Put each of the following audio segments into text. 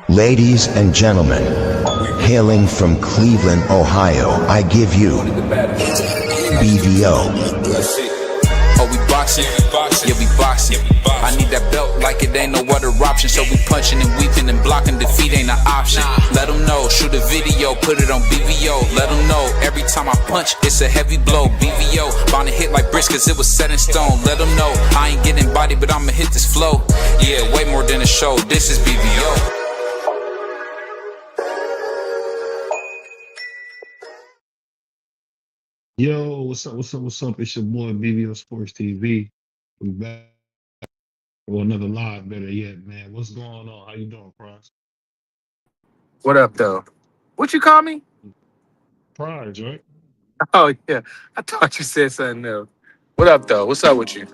Ladies and gentlemen, hailing from Cleveland, Ohio, I give you BVO. Oh, we boxing? Yeah, we boxing. I need that belt like it ain't no other option. So we punching and weaving and blocking. Defeat ain't an option. Let them know, shoot a video, put it on BVO. Let them know, every time I punch, it's a heavy blow. BVO, bound to hit like bricks cause it was set in stone. Let them know, I ain't getting body, but I'ma hit this flow. Yeah, way more than a show, this is BVO. Yo, what's up? What's up? What's up? It's your boy BVO Sports TV. We back for another live, better yet, man. What's going on? How you doing, Prize? What up, though? What you call me? Prize, right? Oh, yeah. I thought you said something else. What up, though? What's up with you?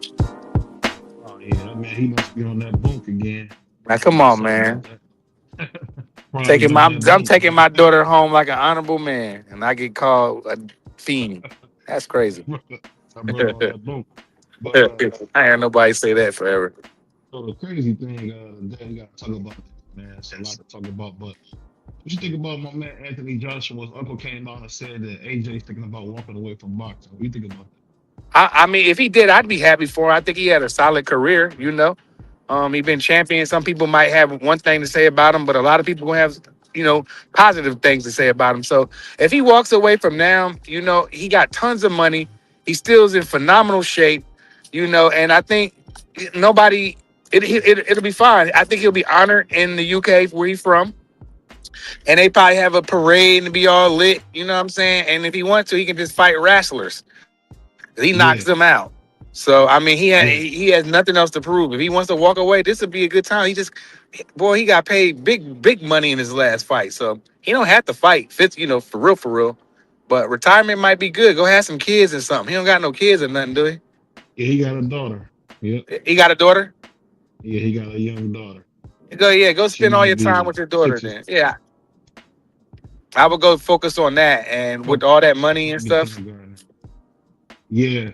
Oh yeah, man. He must be on that bunk again. Man, come What's on, up about man. that? Prize is on that I'm bunk, taking man. my daughter home like an honorable man, and I get called a fiend. That's crazy. That brother on that bunk. But I heard nobody say that forever. so the crazy thing, today we got to talk about this, man. It's a lot to talk about, but what you think about my man Anthony Joshua's uncle came out and said that AJ's thinking about walking away from boxing? What do you think about that? I mean, if he did, I'd be happy for him. I think he had a solid career, you know. He been champion. Some people might have one thing to say about him, but a lot of people gonna have, positive things to say about him. So if he walks away from now, he got tons of money. He still is in phenomenal shape, and I think nobody, it'll be fine. I think he'll be honored in the UK where he's from, and they probably have a parade and be all lit. You know what I'm saying? And if he wants to, he can just fight wrestlers. He knocks Yeah, them out. So I mean, yeah, he has nothing else to prove. If he wants to walk away, this would be a good time. He got paid big money in his last fight, so he don't have to fight. Fits, for real. But retirement might be good. Go have some kids and something. He don't got no kids or nothing, do yeah. He got a daughter. Yep. he? He got a daughter. Yeah, he got a young daughter. Go She spend all your might time be with your daughter 6 years. then. Yeah, I would go focus on that, and with Oh, all that money and might be stuff. kindergarten. Yeah,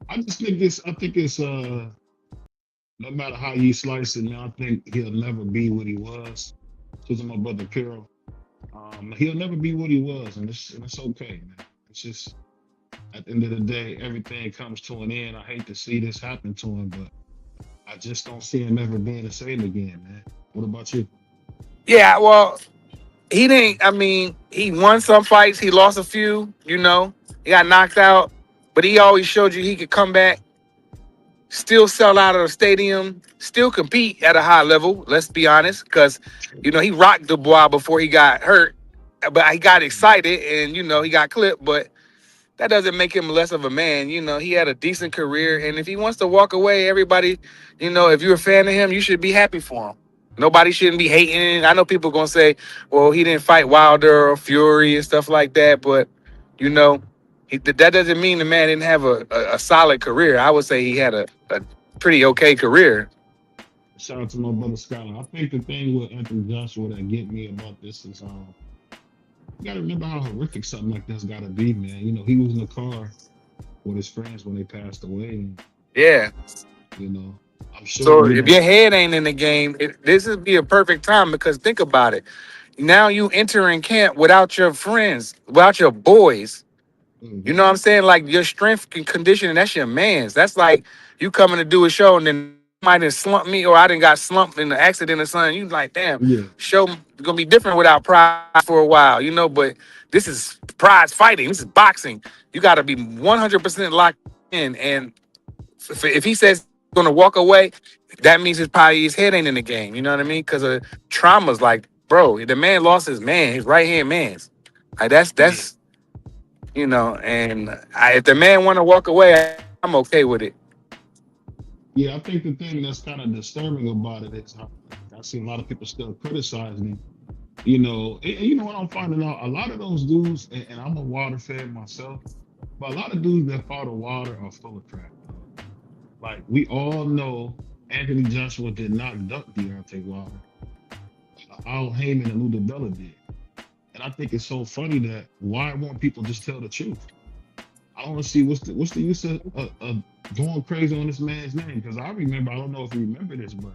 I just think this. I think it's no matter how you slice it, man. I think he'll never be what he was. To my brother Carol, he'll never be what he was, and it's okay, man. It's just at the end of the day, everything comes to an end. I hate to see this happen to him, but I just don't see him ever being the same again, man. What about you? Yeah, well, he didn't. I mean, he won some fights. He lost a few. He got knocked out, but he always showed you he could come back, still sell out of the stadium, still compete at a high level. Let's be honest, because he rocked Dubois before he got hurt, but he got excited and he got clipped. But that doesn't make him less of a man. He had a decent career, and if he wants to walk away, everybody, if you're a fan of him, you should be happy for him. Nobody shouldn't be hating. I know people gonna say, "Well, he didn't fight Wilder or Fury and stuff like that," but you know, that doesn't mean the man didn't have a solid career. I would say he had a pretty okay career. Shout out to my brother Skyler. I think the thing with Anthony Joshua that get me about this is you gotta remember how horrific something like this gotta be, man. He was in the car with his friends when they passed away, and Yeah. you know, I'm sure So if your head ain't in the game, this would be a perfect time because think about it. Now you enter in camp without your friends, without your boys. You Mhm. know what I'm saying? Like your strength and conditioning, that's your man's. That's like you coming to do a show and then might have slumped me or I didn't got slumped in the accident or something. You like, damn, Yeah, show gonna be different without pride for a while, but this is prize fighting. This is boxing. You gotta be 100% locked in. And if he says he's gonna walk away, that means his head ain't in the game. You know what I mean? Because of traumas like, bro, the man lost his man, his right hand man's. Like yeah, if the man want to walk away, I'm okay with it. yeah. I think the thing that's kind of disturbing about it is I see a lot of people still criticizing him. And you know what I'm finding out? A lot of those dudes, and I'm a water fan myself, but a lot of dudes that follow water are full of crap. Like we all know, Anthony Joshua did not duck Deontay Wilder. Al Heyman and Lou DiBella did. And I think it's so funny that why won't people just tell the truth? I don't see what's the use of going crazy on this man's name, because I remember, I don't know if you remember this, but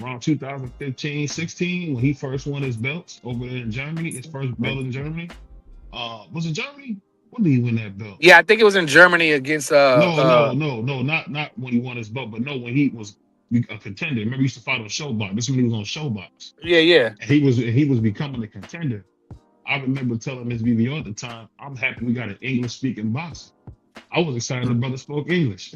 around 2015, 16, when he first won his belts over there in Germany, his first belt in Germany. Was it Germany? When did he win that belt? Yeah, I think it was in Germany against No, not when he won his belt, but no, when he was a contender. Remember, he used to fight on Showbox. This is when he was on Showbox, yeah. and he was becoming a contender. I remember telling Miss BBO at the time, "I'm happy we got an English speaking boxer." I was excited the brother spoke English.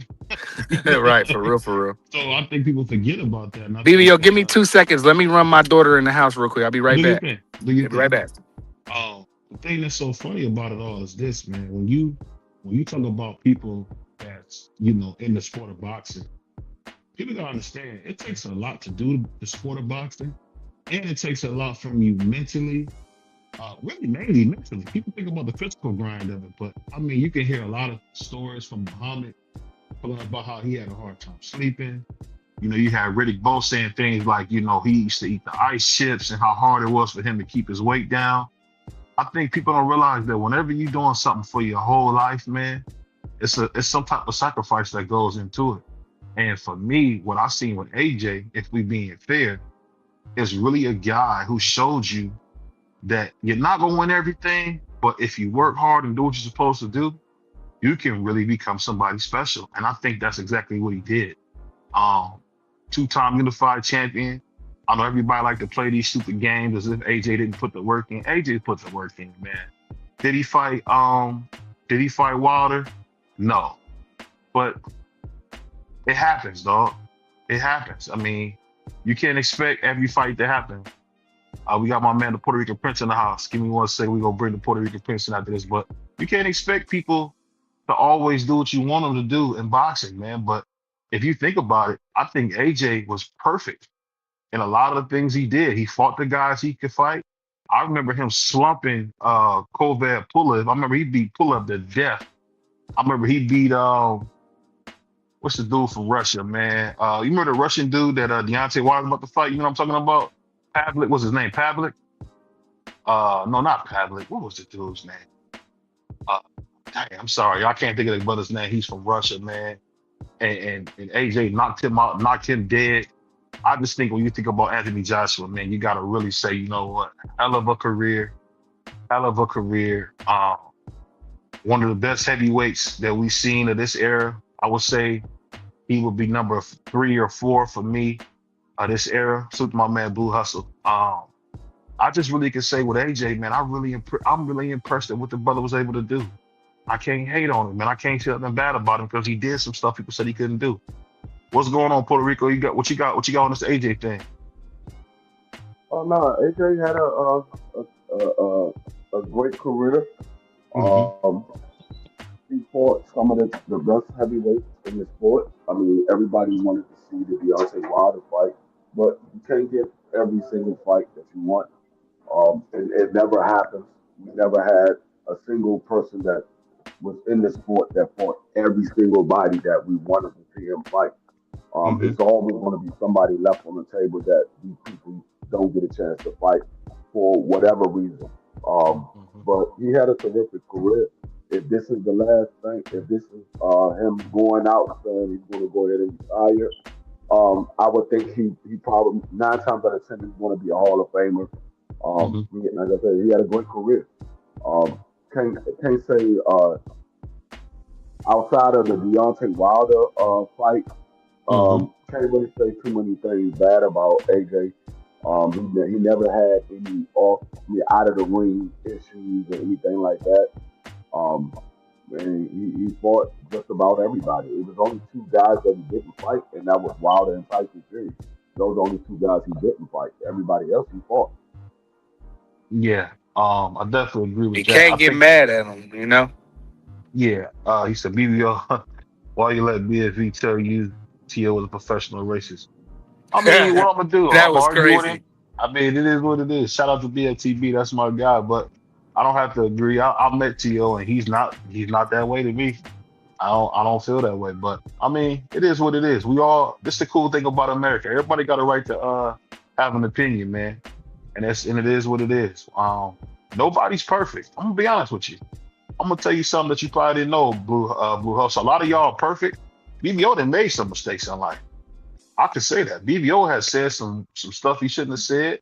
You Right, know? for real, for real. So I think people forget about that, and I think BBO, give me 2 seconds. Let me run my daughter in the house real quick. I'll be right do your back. thing. Do your I'll be right thing. back. The thing that's so funny about it all is this, man. When you talk about people that's in the sport of boxing, people gotta understand it takes a lot to do the sport of boxing, and it takes a lot from you mentally. Really mainly mentally. People think about the physical grind of it, but I mean, you can hear a lot of stories from Muhammad talking about how he had a hard time sleeping. You had Riddick Bowe saying things like, he used to eat the ice chips and how hard it was for him to keep his weight down. I think people don't realize that whenever you're doing something for your whole life, man, it's some type of sacrifice that goes into it. And for me, what I seen with AJ, if we being fair, is really a guy who showed you that you're not gonna win everything, but if you work hard and do what you're supposed to do, you can really become somebody special. And I think that's exactly what he did. Two-time unified champion. I know everybody like to play these stupid games as if AJ didn't put the work in. AJ put the work in, man. Did he fight Wilder? No. But it happens, dog. It happens. I mean, you can't expect every fight to happen. We got my man, the Puerto Rican Prince, in the house. Give me 1 second. We're going to bring the Puerto Rican Prince in after this. But you can't expect people to always do what you want them to do in boxing, man. But if you think about it, I think AJ was perfect in a lot of the things he did. He fought the guys he could fight. I remember him slumping Kovalev Pulev. I remember he beat Pulev to death. I remember he beat what's the dude from Russia, man? You remember the Russian dude that Deontay Wilder was about to fight? You know what I'm talking about? Pavlik, what's his name? Pavlik? No, not Pavlik. What was the dude's name? Dang, I'm sorry, I can't think of the brother's name. He's from Russia, man. And AJ knocked him out, knocked him dead. I just think when you think about Anthony Joshua, man, you gotta really say, you know what, hell of a career. One of the best heavyweights that we've seen of this era. I would say he would be number 3 or 4 for me. This era, so my man Blue Hustle. I just really can say with AJ, man, I'm really impressed at what the brother was able to do. I can't hate on him, man. I can't say nothing bad about him because he did some stuff people said he couldn't do. What's going on, Puerto Rico? What you got on this AJ thing? Oh no, AJ had a great career. He fought some of the best heavyweights in the sport. I mean, everybody wanted to see the Deontay Wilder fight, but you can't get every single fight that you want. It never happens. We never had a single person that was in the sport that fought every single body that we wanted to see him fight. It's always going to be somebody left on the table that these people don't get a chance to fight for whatever reason. But he had a terrific career. If this is the last thing, if this is him going out saying he's going to go ahead and retire, I would think he probably 9 times out of 10 is going to be a Hall of Famer. Like I said, he had a great career. Can't say outside of the Deontay Wilder fight, can't really say too many things bad about AJ. He never had any out of the ring issues or anything like that. And he fought just about everybody. It was only 2 guys that he didn't fight, and that was Wilder and Tyson Fury. Those are the only 2 guys he didn't fight. Everybody else he fought. Yeah, I definitely agree with You that. can't get mad at him, you know? Yeah, he said, BBO, why you let BFV tell you T.O. was a professional racist? I mean, what I'm going to do? That I'm was arguing with crazy. him. I mean, it is what it is. Shout out to BFTB, that's my guy, but I don't have to agree. I met T.O. and he's not that way to me. I don't feel that way, but I mean, it is what it is. This is the cool thing about America. Everybody got a right to have an opinion, man. And it is what it is. Nobody's perfect. I'm gonna be honest with you. I'm gonna tell you something that you probably didn't know, Blue House. A lot of y'all are perfect. BBO done made some mistakes in life. I could say that BVO has said some stuff he shouldn't have said.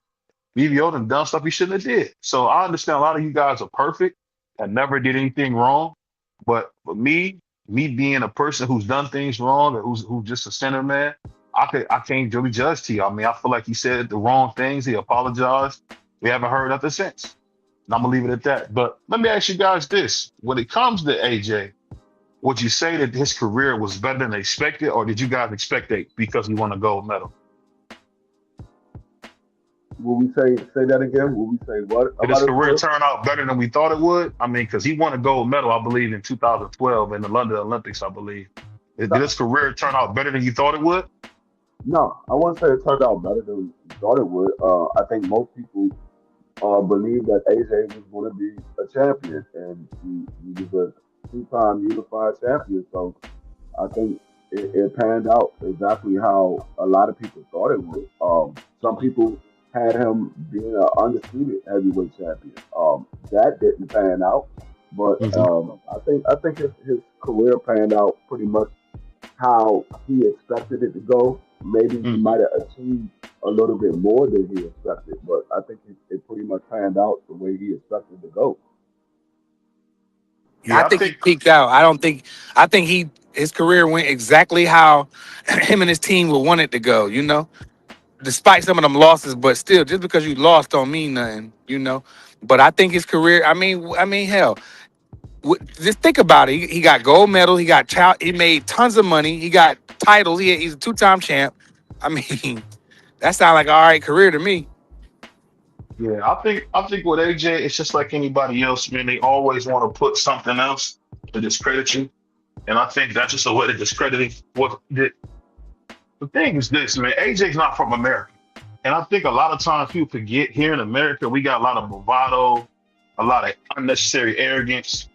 BVO done stuff he shouldn't have did. So I understand a lot of you guys are perfect and never did anything wrong. But me being a person who's done things wrong or who's just a center man, I can't really judge to you. I mean, I feel like he said the wrong things. He apologized. We haven't heard nothing since. And I'm gonna leave it at that. But let me ask you guys this: when it comes to AJ, would you say that his career was better than expected, or did you guys expect it because he won a gold medal? Will we say that again? Will we say what Did about his his career career? turn out better than we thought it would? I mean, because he won a gold medal, I believe, in 2012 in the London Olympics, I believe. Did No, his career turn out better than you thought it would? no, I wouldn't say it turned out better than we thought it would. I think most people believed that AJ was going to be a champion, and he was a two-time unified champion. So I think it panned out exactly how a lot of people thought it would. Some people had him being an undisputed heavyweight champion. That didn't pan out, but Hmm. I think his career panned out pretty much how he expected it to go. Maybe he Hmm. might have achieved a little bit more than he expected, but I think it pretty much panned out the way he expected to go. I Yeah, I think he think. peaked out. I don't think. I think his career went exactly how him and his team would want it to go. Despite some of them losses, but still, just because you lost don't mean nothing. But I think his career. I mean, hell, just think about it. He got gold medal. He got child. He made tons of money. He got titles. He's a two-time champ. I mean, that sounds like an all right career to me. Yeah, I think with AJ, it's just like anybody else, man. They always want to put something else to discredit you, and I think that's just a way to discredit what the thing is this, man. AJ's not from America. And I think a lot of times people forget here in America, we got a lot of bravado, a lot of unnecessary arrogance.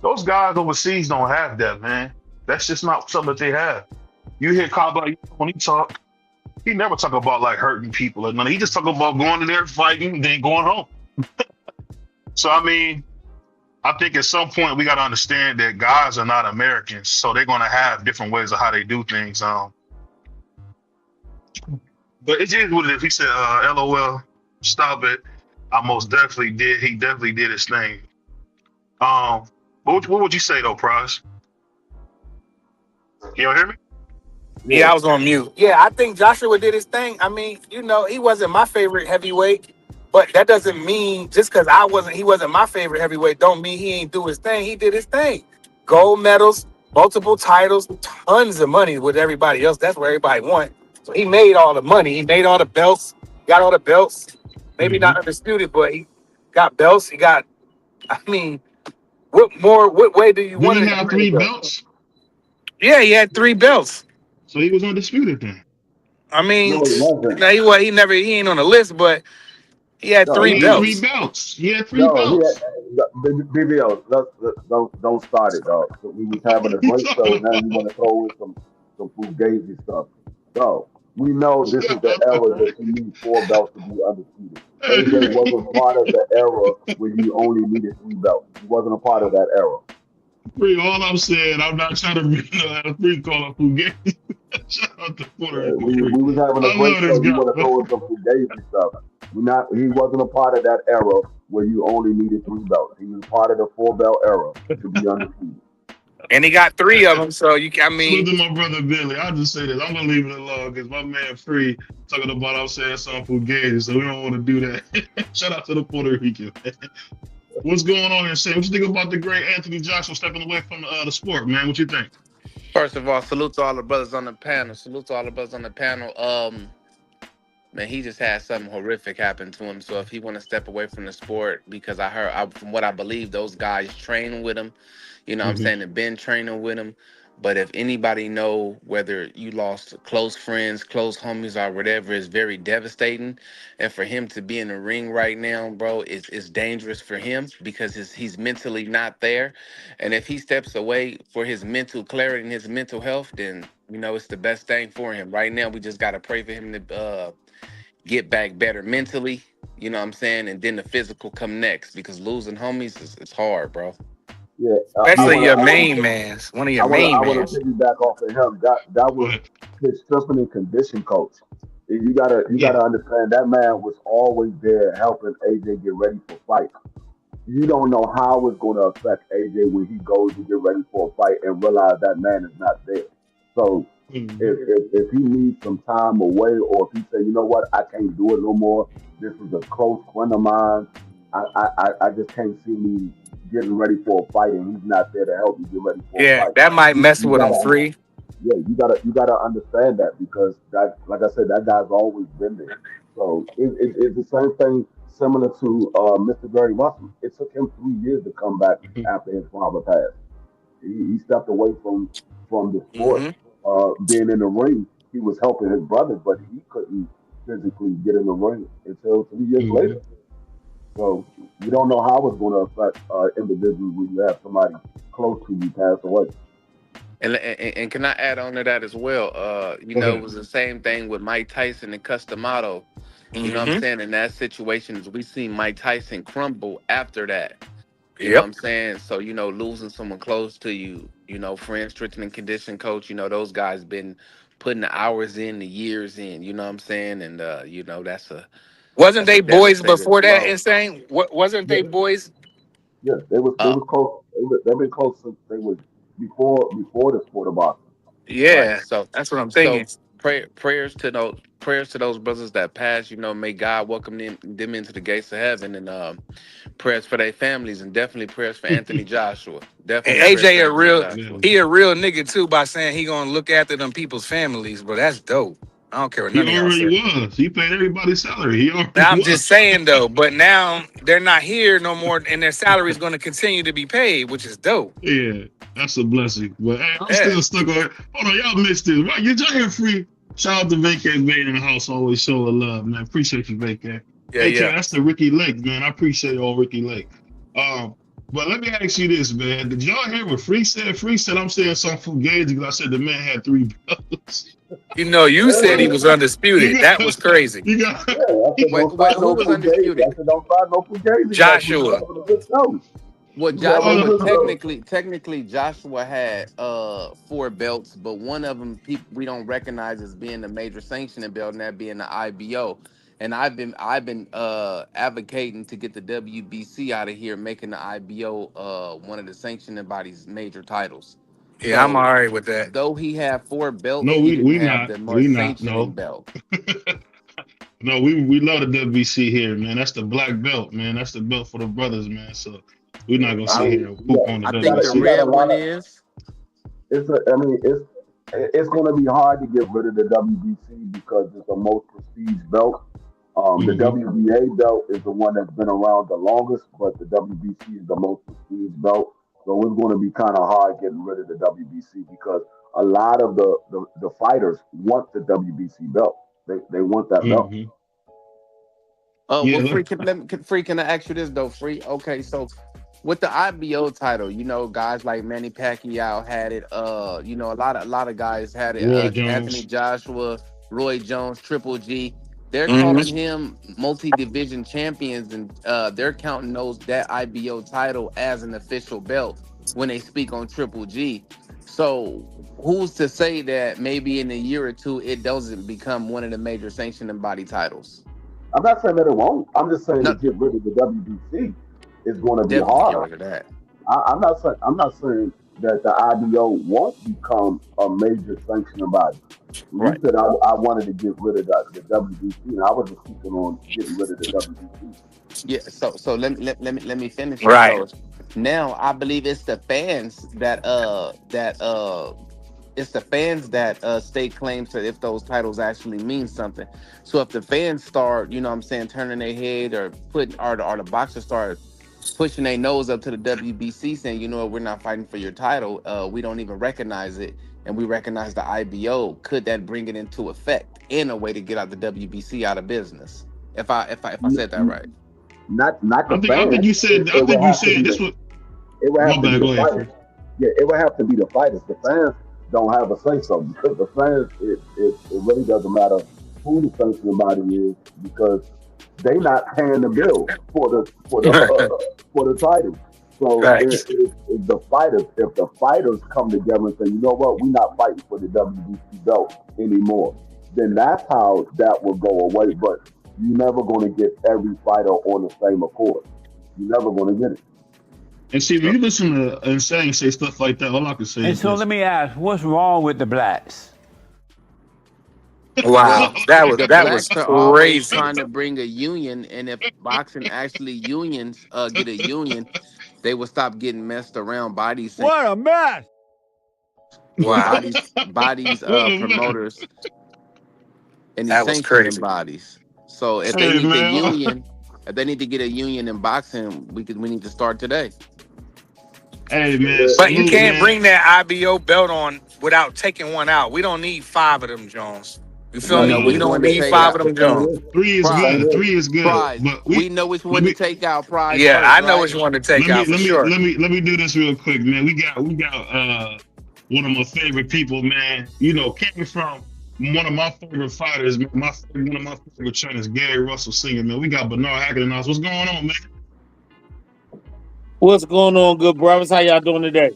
Those guys overseas don't have that, man. That's just not something that they have. You hear Cowboy when he talk, he never talk about like hurting people or nothing. He just talk about going in there fighting, then going home. So I mean, I think at some point we got to understand that guys are not Americans, so they're gonna have different ways of how they do things. But it is what it is. He said, "LOL, stop it." I most definitely did. He definitely did his thing. Um, what would you say though, Price? Can you hear me? Yeah, Yeah, I was on mute. Yeah, I think Joshua did his thing. I mean, he wasn't my favorite heavyweight, but that doesn't mean just because he wasn't my favorite heavyweight, don't mean he ain't do his thing. He did his thing. Gold medals, multiple titles, tons of money with everybody else. That's where everybody went. So he made all the money. He made all the belts. Got all the belts. Maybe Hmm. not undisputed, but he got belts. He got. I mean, what more? What way do you Did want he his have career to three go? belts? Yeah, he had three belts. So he was undisputed then. I mean, no, he wasn't. no, he ain't on the list, but he had No, three He he had three belts. belts. He had three no, he belts. had BBL. Don't start it, dog. So we was having a What you great show. talking Now you want to throw in some fugazi stuff. No, we know this is the era that you need four belts to be undisputed. AJ about? wasn't part of the era where you only needed three belts. He wasn't a part of that era. Free. All I'm saying, I'm not trying to be a free call a Fugazi. Shout out to Puerto Rico free. We was having a I great love this show. You guy, want to man. throw in some fugazi stuff. We not. He wasn't a part of that era where you only needed three belts. He was part of the four belt era to be undefeated. And he got three of them. So I Salute mean, to my brother Billy. I'll just say this. I'm gonna leave it alone because my man Free talking about I'm saying something Fugazi, so we don't want to do that. Shout out to the Puerto Rican. What's going on here, Sam? What you think about the great Anthony Joshua stepping away from the sport, man? What you think? First of all, salute to all the brothers on the panel. Salute to all the brothers on the panel. Man, he just had something horrific happen to him. So if he want to step away from the sport, because from what I believe, those guys train with him. What I'm Hmm. saying, they've been training with him. But if anybody know whether you lost close friends, close homies, or whatever, it's very devastating. And for him to be in the ring right now, bro, it's dangerous for him because he's mentally not there. And if he steps away for his mental clarity and his mental health, then it's the best thing for him. Right now, we just gotta pray for him to get back better mentally. You know what I'm saying? And then the physical come next because losing homies is hard, bro. Yeah, I Especially Yeah. want to. your I want main to. mans, one of your I want to. main I want mans. to piggyback off of him. That Go was ahead. his strength and condition coach. You gotta Yeah. understand that man was always there helping AJ get ready for fight. You don't know how it's going to affect AJ when he goes to get ready for a fight and realize that man is not there. So Mm-hmm. if he needs some time away, or if he say, you know what, I can't do it no more. This is a close friend of mine. I just can't see me getting ready for a fight, and he's not there to help me get ready for a Yeah, fight. that might mess You with him gotta free. yeah, you gotta understand that because that, like I said, that guy's always been there. So it's the same thing similar to Mr. Gary Russell. It took him 3 years to come back Mm-hmm. after his father passed. He stepped away from the sport, Hmm. being in the ring. He was helping his brothers, but he couldn't physically get in the ring until 3 years Mm-hmm. later. So you don't know how it's going to affect individuals when you have somebody close to you pass away. And can I add on to that as well? Go It ahead. was the same thing with Mike Tyson and Customato. You know what I'm Hmm. saying? In that situation, we seen Mike Tyson crumble after that. You know what Yep. I'm saying? So, losing someone close to you, friend, strength and condition coach, those guys been putting the hours in, the years in, you know what I'm saying? And Wasn't that's a they boys devastating before that? blow. Insane. What wasn't they Yeah, boys? yeah, they Uh was close. They've been close since they was before the sport of boxing. right. Yeah, So that's what I'm so thinking. prayers to those brothers that passed, may God welcome them into the gates of heaven, and prayers for their families, and definitely prayers for Anthony Joshua. And Definitely prayers for AJ Anthony Joshua. Yeah. he a real nigga too by saying he gonna look after them people's families, bro. That's dope. I don't care what He none of y'all already say. was. He paid everybody's salary. He already I'm was. just saying though, but now they're not here no more, and their salary is going to continue to be paid, which is dope. Yeah, that's a blessing. But hey, I'm Yeah, still stuck on it. Hold on, y'all missed this. Right, you hear free. Shout out to Vacay made in the house, always showing love, man. Appreciate you, Vacay. yeah, AK, yeah. that's the Ricky Lake, man. I appreciate all Ricky Lake. But let me ask you this, man. Did y'all hear what Free said? Free said I'm saying something fugazi because I said the man had 3 belts. You said he was undisputed. you That was got, crazy. you got. Yeah, I said Wait, don't start wait, who no was fugazi. I undisputed? said don't start no fugazi match. We was Joshua. having a good show. Well, We was having Joshua, a Hold well, good on. show. technically, Joshua had 4 belts, but one of them people we don't recognize as being a major sanctioning belt, and that being the IBO. And I've been advocating to get the WBC out of here, making the IBO one of the sanctioning body's major titles. Yeah, I'm So all right with that. though he had 4 belts, No, he we didn't we have not. the more We not. sanctioning No. belt. No, we love the WBC here, man. That's the black belt, man. That's the belt for the brothers, man. So we're not gonna I sit I, here mean, and poop yeah, on the I you think got the you WBC. got a red lot one of. is. I mean, it's going to be hard to get rid of the WBC because it's the most prestige belt. The Mm-hmm. WBA belt is the one that's been around the longest, but the WBC is the most prestige belt. So it's going to be kind of hard getting rid of the WBC because a lot of the fighters want the WBC belt. They want that belt. Mm-hmm. Well, Yeah. free. Free. Can I ask you this though, free? Okay, so with the IBO title, guys like Manny Pacquiao had it. A lot of guys had it. Roy Anthony Jones. Joshua, Roy Jones, Triple G. They're Hmm. calling him multi-division champions, and they're counting that IBO title as an official belt when they speak on Triple G. So who's to say that maybe in a year or two it doesn't become one of the major sanctioning body titles? I'm not saying that it won't. I'm just saying to No, get rid of the WBC is going to be definitely get hard. rid of that. I'm not saying that the IBO won't become a major sanctioning body. When you Right. said I wanted to get rid of the WBC, and I wasn't speaking on getting rid of the WBC. Yeah. So let me finish it. Right. So now I believe it's the fans that stake claim to if those titles actually mean something. So if the fans start, what I'm saying, turning their head or putting or the boxers start pushing their nose up to the WBC saying, what, we're not fighting for your title. We don't even recognize it, and we recognize the IBO. Could that bring it into effect in a way to get out the WBC out of business? If I N- said that n- right. Not the I think fans. you said. I It would think you have to said be this was. it would My have to be bad. the Go ahead, fighters. free. Yeah, it would have to be the fighters. The fans don't have a say so because the fans it really doesn't matter who the sanctioning body is because they not paying the bill for the for the title. So Facts. if the fighters come together and say, you know what, we're not fighting for the WBC belt anymore, then that's how that will go away. But you're never going to get every fighter on the same accord. You're never going to get it. And see, when you listen to Insane say stuff like that, all I can say And is so this. let me ask, what's wrong with the blacks? Wow, Well, the that was blacks are always crazy. trying to bring a union, and if boxing actually unions get a union, they will stop getting messed around by these same What a mess! Wow, bodies What a man. promoters and these that was sanctioning crazy. bodies. So if they Hey need the man. union, if they need to get a union in boxing, we need to start today. Hey man, But you salute, can't man. bring that IBO belt on without taking one out. We don't need 5 of them Jones. You feel We Right. know me? We which No. don't one to need take 5 out. of them The thing Jones. is, 'Prize. Three is good. Prize. But We know which let one to me take out. Prize Yeah, first, I know right? which one to take let me out for sure. let me do this real quick, man. We got one of my favorite people, man. You know, came from one of my favorite fighters, man. One of my favorite trainers, Gary Russell Sr., man. We got Bernard Hackett in us. What's going on, man? What's going on, good brothers? How y'all doing today?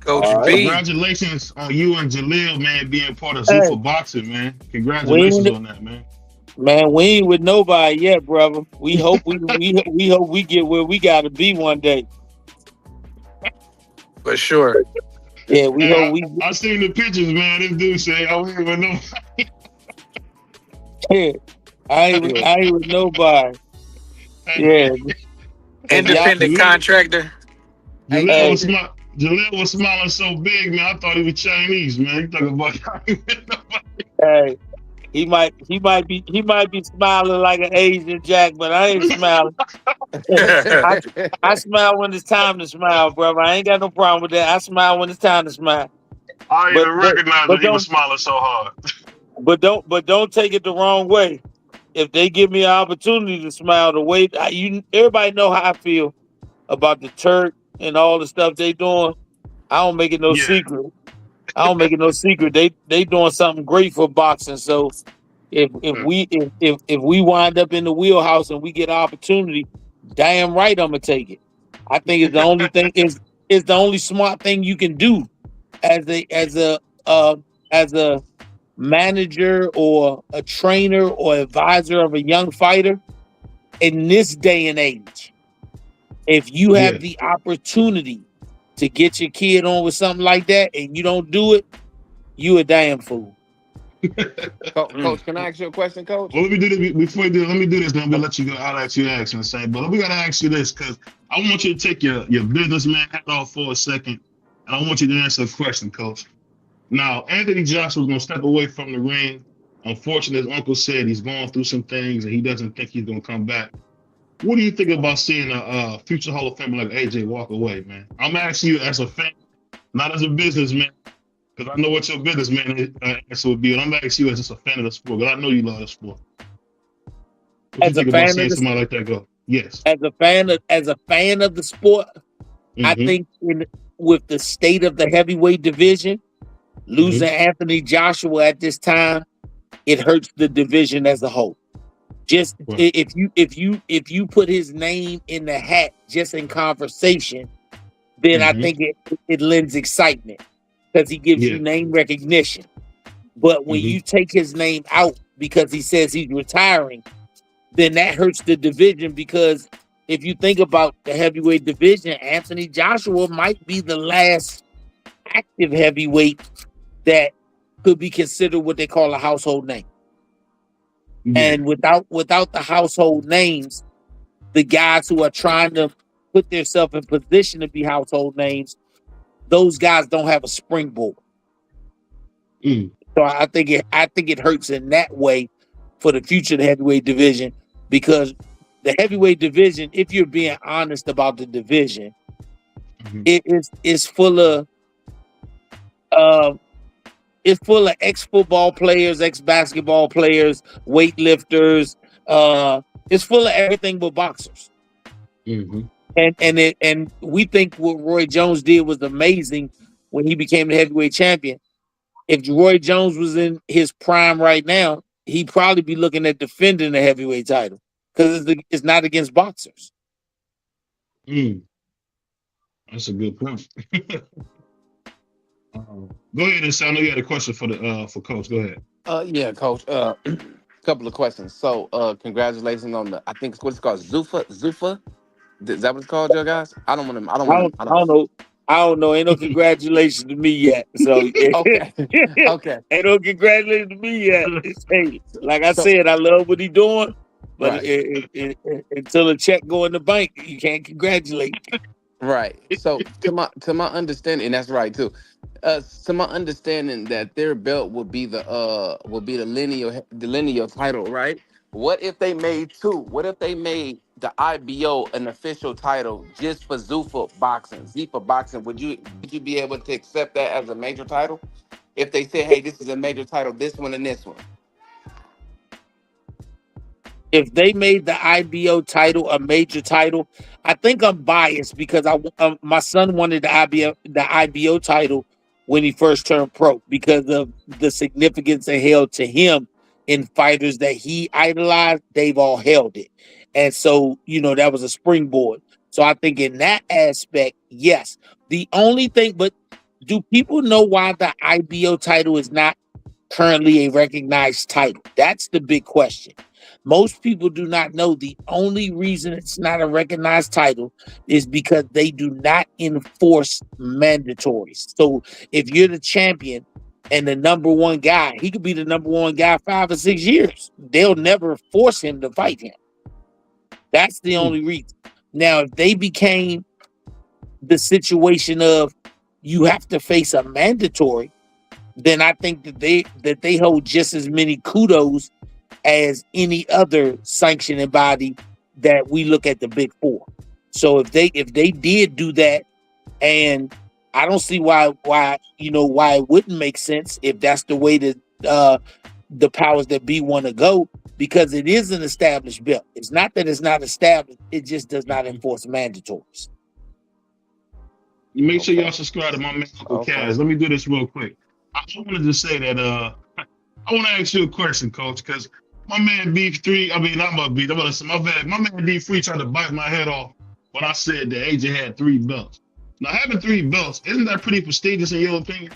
Coach all right. B. Congratulations on you and Jaleel, man, being part of Hey, Zuffa Boxing, man. we Congratulations ain't, on that, man. man, we ain't with nobody yet, brother. We hope we hope we get where we gotta be one day. For sure. Yeah, we Hey, hope we. I seen the pictures, man. This dude say, "Oh, we even know." Yeah, I ain't with nobody. Hey, Yeah, if y'all, Independent Jaleel, contractor. Hey, Jaleel hey, was coach. smart. Jaleel was smiling so big, man. I thought he was Chinese, man. You talking about? hey, he might be smiling like an Asian Jack, but I ain't smiling. I I smile when it's time to smile, brother. I ain't got no problem with that. I smile when it's time to smile. I didn't But even but recognize but that he was don't smiling so hard. but don't take it the wrong way. If they give me an opportunity to smile, the way everybody know how I feel about the Turk and all the stuff they doing. I don't make it no Yeah. secret. I don't make it no secret. They doing something great for boxing. So if we wind up in the wheelhouse and we get an opportunity, damn right I'm gonna take it. I think it's the only thing is the only smart thing you can do as uh as a manager or a trainer or advisor of a young fighter in this day and age. If you Yeah. have the opportunity to get your kid on with something like that and you don't do it, you a damn fool. Mm. Coach, can I ask you a question, Coach? Well, let me do this before you do. Let me do this. Then we'll let you go. I'll ask you next and say. But we gotta ask you this because I want you to take your businessman hat off for a second, and I want you to answer a question, Coach. Now, Anthony Joshua's gonna step away from the ring. Unfortunately, his uncle said he's going through some things and he doesn't think he's gonna come back. What do you think about seeing a future Hall of Famer like AJ walk away, man? I'm asking you as a fan, not as a businessman, because I know what your businessman answer would be. And I'm asking you as just a fan of the sport, because I know you love the sport. What you As a think about fan of seeing the somebody like that go? Yes. as a fan of the sport, I Mm-hmm. think with the state of the heavyweight division, losing Mm-hmm. Anthony Joshua at this time, it hurts the division as a whole. Just Right. if you put his name in the hat just in conversation, then I Mm-hmm. think it lends excitement because he gives you Yeah. name recognition. But when Mm-hmm. you take his name out because he says he's retiring, then that hurts the division because if you think about the heavyweight division, Anthony Joshua might be the last active heavyweight that could be considered what they call a household name. Yeah. And without the household names, the guys who are trying to put themselves in position to be household names, those guys don't have a springboard. Mm. So I think it hurts in that way for the future of the heavyweight division because the heavyweight division, if you're being honest about the division, Mm-hmm. it's full of uh, ex football players, ex basketball players, weightlifters. It's full of everything but boxers. Mm-hmm. And we think what Roy Jones did was amazing when he became the heavyweight champion. If Roy Jones was in his prime right now, he'd probably be looking at defending the heavyweight title because it's not against boxers. Mm. That's a good point. Go ahead and say. I know you had a question for Coach. Go ahead. Yeah, coach. Couple of questions. So, congratulations on the. I think it's what it's called. Zufa. Is that what it's called, you guys? I don't want to. I don't I want don't, to. I I don't. don't know. I don't know. Ain't no congratulations to me yet. So Okay. Okay. ain't no congratulations to me yet. It's, hey, like I So said, I love what he doing, but right. until a check go in the bank, you can't congratulate. Right. So to my understanding, and that's right too. To my understanding, that their belt will be the lineal title, right? What if they made two? What if they made the IBO an official title just for Zuffa boxing? Would you be able to accept that as a major title? If they said, hey, this is a major title, this one and this one. If they made the IBO title a major title, I think I'm biased because my son wanted the IBO title when he first turned pro because of the significance it held to him in fighters that he idolized. They've all held it, and so that was a springboard. So I think in that aspect, yes. The only thing, but do people know why the IBO title is not currently a recognized title? That's the big question. Most people do not know the only reason it's not a recognized title is because they do not enforce mandatories. So if you're the champion and the number one guy, he could be the number one guy 5 or 6 years. They'll never force him to fight him. That's the Hmm. only reason. Now, if they became the situation of you have to face a mandatory, then I think that they hold just as many kudos as any other sanctioning body that we look at the big four. So if they did do that, and I don't see why it wouldn't make sense if that's the way that the powers that be want to go, because it is an established belt. It's not that it's not established; it just does not enforce mandatories. You make sure Okay. y'all subscribe to my man Uncle Okay. Kaz. Let me do this real quick. I just wanted to say that I want to ask you a question, Coach, because my man B3, I mean not my B, I'm gonna say my bad. My man D3 tried to bite my head off when I said that AJ had 3 belts. Now having 3 belts, isn't that pretty prestigious in your opinion?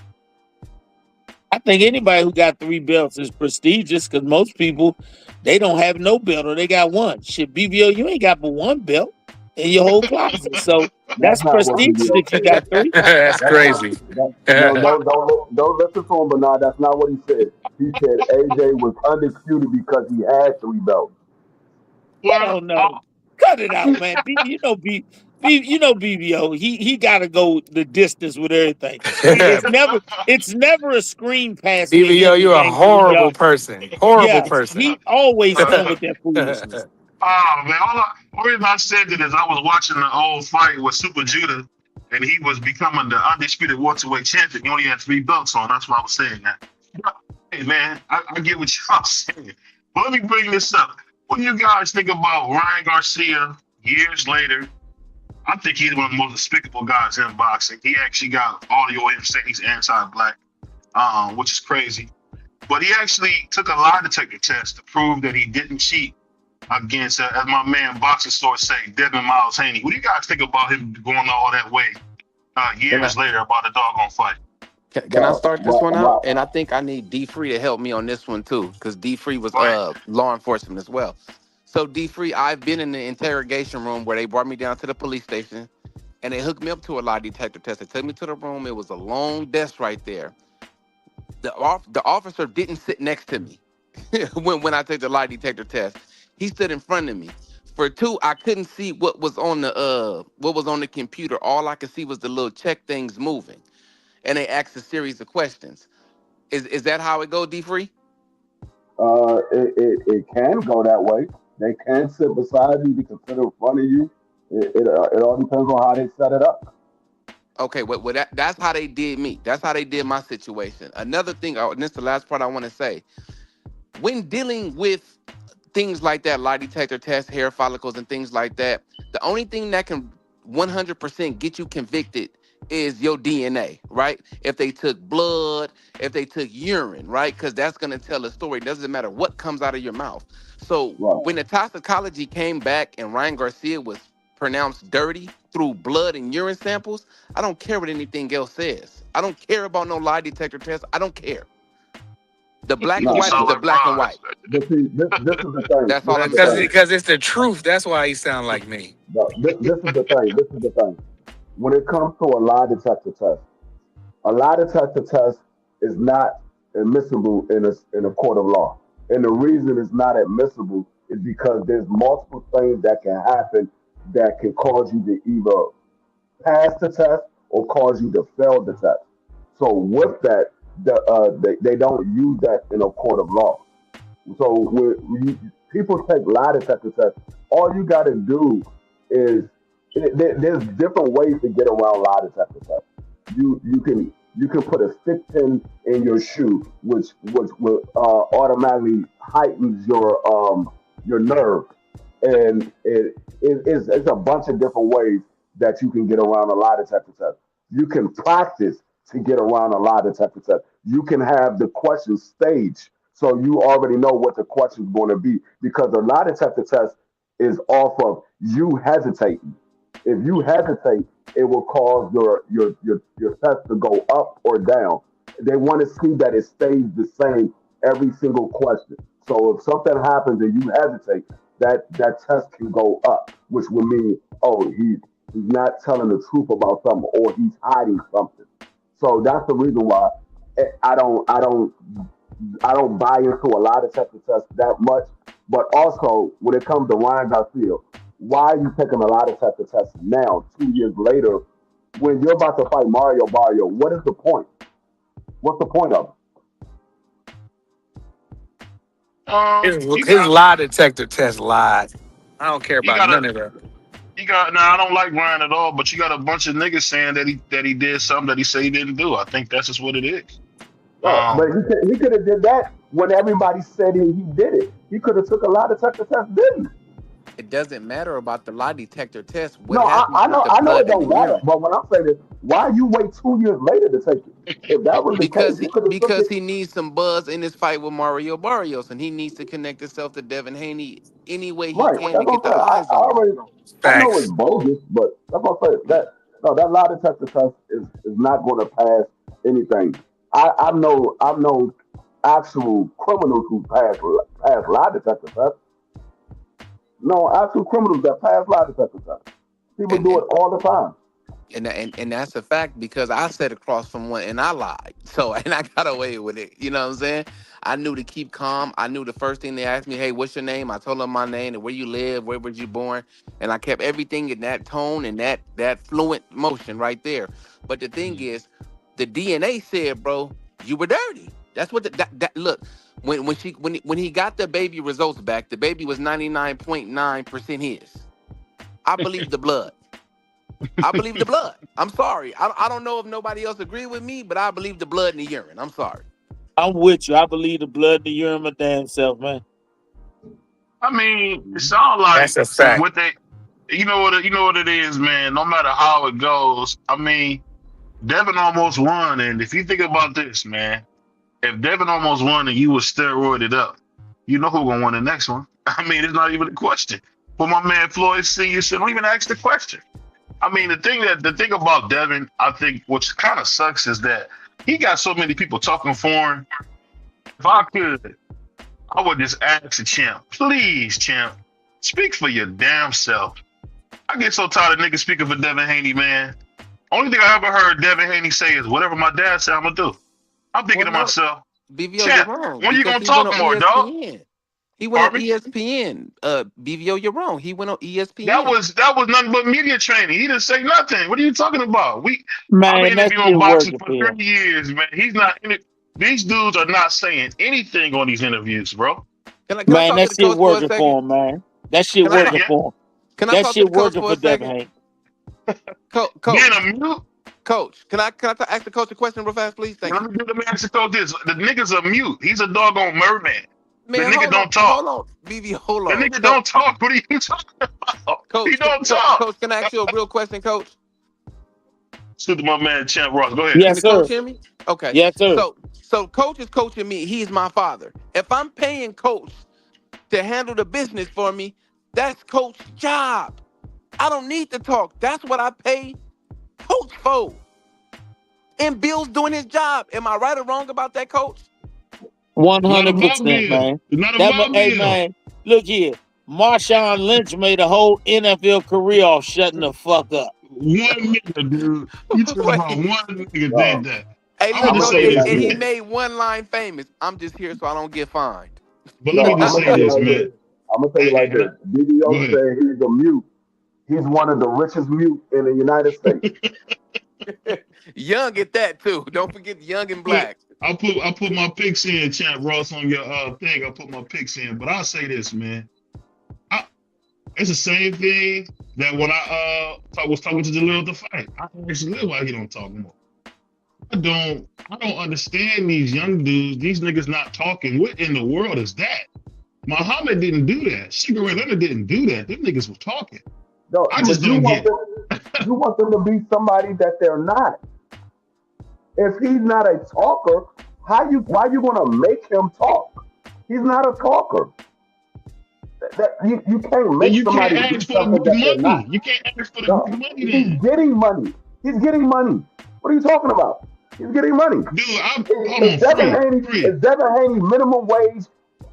I think anybody who got 3 belts is prestigious because most people they don't have no belt or they got one. Shit, BBO, you ain't got but one belt in your whole closet, so That's that's not what prestigious BBO if you said. got three. That's That's not. crazy. No, don't listen to him, Bernard. That's not what he said. He said AJ was undisputed because he had 3 belts. Well, Hell no. Cut it out, man. BBO. He gotta go the distance with everything. It's never a screen pass with BBO, him to you a Gabriel horrible Young. person. Horrible Yeah, person. he always come with that foolishness. oh man, the reason I said that is I was watching the old fight with Super Judah, and he was becoming the undisputed welterweight champion. He only had 3 belts on. That's why I was saying that. But, hey man, I get what y'all saying. But let me bring this up. What do you guys think about Ryan Garcia years later? I think he's one of the most despicable guys in boxing. He actually got audio of him saying he's anti-black, which is crazy. But he actually took a lie detector test to prove that he didn't cheat against, as my man boxing source say, Devin Miles Haney. What do you guys think about him going all that way Can I years later about a doggone fight? can I Well, start this well, one out? well, And I think I need D Free to help me on this one too, because D Free was Right. law enforcement as well. So D Free, I've been in the interrogation room where they brought me down to the police station and they hooked me up to a lie detector test. They took me to the room. It was a long desk right there. The officer didn't sit next to me when I took the lie detector test. He stood in front of me. For two, I couldn't see what was on the computer. All I could see was the little check things moving. And they asked a series of questions. Is that how it go, D Free? it can go that way. They can sit beside you, be considered in front of you. It all depends on how they set it up. Okay, well that's how they did me. That's how they did my situation. Another thing, and this is the last part I want to say. When dealing with things like that, lie detector test, hair follicles, and things like that, the only thing that can 100% get you convicted is your DNA, right? If they took blood, if they took urine, right? Because that's going to tell a story. It doesn't matter what comes out of your mouth. So Right. when the toxicology came back and Ryan Garcia was pronounced dirty through blood and urine samples, I don't care what anything else says. I don't care about no lie detector test. I don't care. The black and You No, white is sound the like black and Ron. white. but see, this is the thing. That's This all is I'm the Because thing. saying. because it's the truth. That's why he sound like me. No, this is the thing. This is the thing. When it comes to a lie detector test is not admissible in a court of law. And the reason it's not admissible is because there's multiple things that can happen that can cause you to either pass the test or cause you to fail the test. So with that, they don't use that in a court of law. So people take lie detector tests, all you got to do is there's different ways to get around lie detector tests. You can put a stick pin in your shoe, which will automatically heightens your nerve, and it's a bunch of different ways that you can get around a lie detector test. You can practice to get around a lie detector test. You can have the question staged so you already know what the question's going to be because a lie detector test is off of you hesitating. If you hesitate, it will cause your test to go up or down. They want to see that it stays the same every single question. So if something happens and you hesitate, that test can go up, which would mean, oh, he's not telling the truth about something or he's hiding something. So that's the reason why I don't buy into a lot of detector tests that much. But also, when it comes to Ryan Garcia, why are you taking a lot of detector tests now, 2 years later, when you're about to fight Mario Barrio? What is the point? What's the point of His You his got lie detector test lied. I don't care you about got a none of that. you got now. I don't like Ryan at all, but you got a bunch of niggas saying that he did something that he said he didn't do. I think that's just what it is. it? But Um, he could have did that when everybody said he did it. He could have took a lot of detector tests, didn't? It doesn't matter about the lie detector test. What No, I, happens I with know the I know it blood and the don't matter. urine? But when I'm saying this, why you wait 2 years later to take it? If that was the case, Because you he could have took because it. he needs some buzz in his fight with Mario Barrios, and he needs to connect himself to Devin Haney any way he Right. can to That's get what the I'm saying. eyes I on him. already know. I know it's Facts. bogus, but that's what I'm saying. That lie detector test is not going to pass anything. I know actual criminals who pass lie detector tests. No, actual criminals that pass lie detector tests. People And do and it all the time. and that's a fact because I sat across from one and I lied. So and I got away with it. You know what I'm saying? I knew to keep calm. I knew the first thing they asked me, hey, what's your name? I told them my name and where you live, where were you born, and I kept everything in that tone and that fluent motion right there. But the thing is, the DNA said, bro, you were dirty. That's what that look. When he got the baby results back, the baby was 99.9% his. I believe the blood. I believe the blood. I'm sorry. I don't know if nobody else agree with me, but I believe the blood in the urine. I'm sorry. I'm with you. I believe the blood, the urine, my damn self, man. I mean, it sounds like That's a fact. what they, you know what it is, man. No matter how it goes, I mean, Devin almost won, and if you think about this, man, if Devin almost won and you were steroided up, you know who gonna win the next one. I mean, it's not even a question. But my man Floyd Senior said, don't even ask the question. I mean, the thing about Devin, I think, which kind of sucks, is that he got so many people talking for him. If I could, I would just ask the champ, please, champ, speak for your damn self. I get so tired of niggas speaking for Devin Haney, man. Only thing I ever heard Devin Haney say is, whatever my dad said, I'm gonna do. I'm thinking Well, to no, myself, BVO, you're champ, wrong when you because gonna he went talk on more, dog? ESPN. He went on Pardon me? ESPN. BVO, you're wrong. He went on That ESPN. was that was nothing but media training. He didn't say nothing. What are you talking about? I've been Man, that interviewing shit boxers working for for him. 3 years, man. He's not. These dudes are not saying anything on these interviews, bro. Can I Man, talk to that the shit coach for a working second? for him, man. That shit Can I Say it talk? working again. for him. Can I That talk to shit the coach working for for a Devin second? Hank. Being Coach, a mute. coach. Ask the coach a question real fast, please? Thank Let you. me do the Mexico this. The nigga's a mute. He's a doggone merman. The Man, nigga don't talk. hold on, BVO, hold The on, nigga don't talk. What are you talking about? He coach, don't talk. coach. Can I ask you a real question, coach? Excuse my man Champ Ross. Go ahead. Can Yes, the coach sir. hear me? Okay. Yes, sir. So coach is coaching me. He's my father. If I'm paying coach to handle the business for me, that's coach's job. I don't need to talk. That's what I pay coach for. And Bill's doing his job. Am I right or wrong about that, coach? One It's not hundred about percent, Bill. man. It's not about Hey Bill. man, look here. Marshawn Lynch made a whole NFL career off shutting the fuck up. One nigga, dude. You talking about Wait. one nigga No, did that. Hey, I'm look, gonna I'm just gonna bro, tell say you and, this, like and he this. man. made one line famous. I'm just here so I don't get fined. But let No, me I'm just gonna say tell you this, like this. man. I'm gonna tell you like And this. BBO go ahead. said he's a mute. He's one of the richest mute in the United States. Young at that too. Don't forget Young and Put Black. I put my picks in, chat Ross, on your thing. I put my picks in, but I'll say this, man. I, it's the same thing that when I was talking to Jalil at the fight. I asked Jalil why he don't talk more. I don't understand these young dudes. These niggas not talking. What in the world is that? Muhammad didn't do that. Sugar Ray Leonard didn't do that. Them niggas were talking. No, I but just don't get it. you want them to be somebody that they're not. If he's not a talker, why you gonna make him talk? He's not a talker. You can't Then make you can't somebody do ask for the something big that they're money. not. You can't ask for the No, big money he's then. getting money. He's getting money. What are you talking about? He's getting money. Dude, hold on, Is free. Devin Haney minimum wage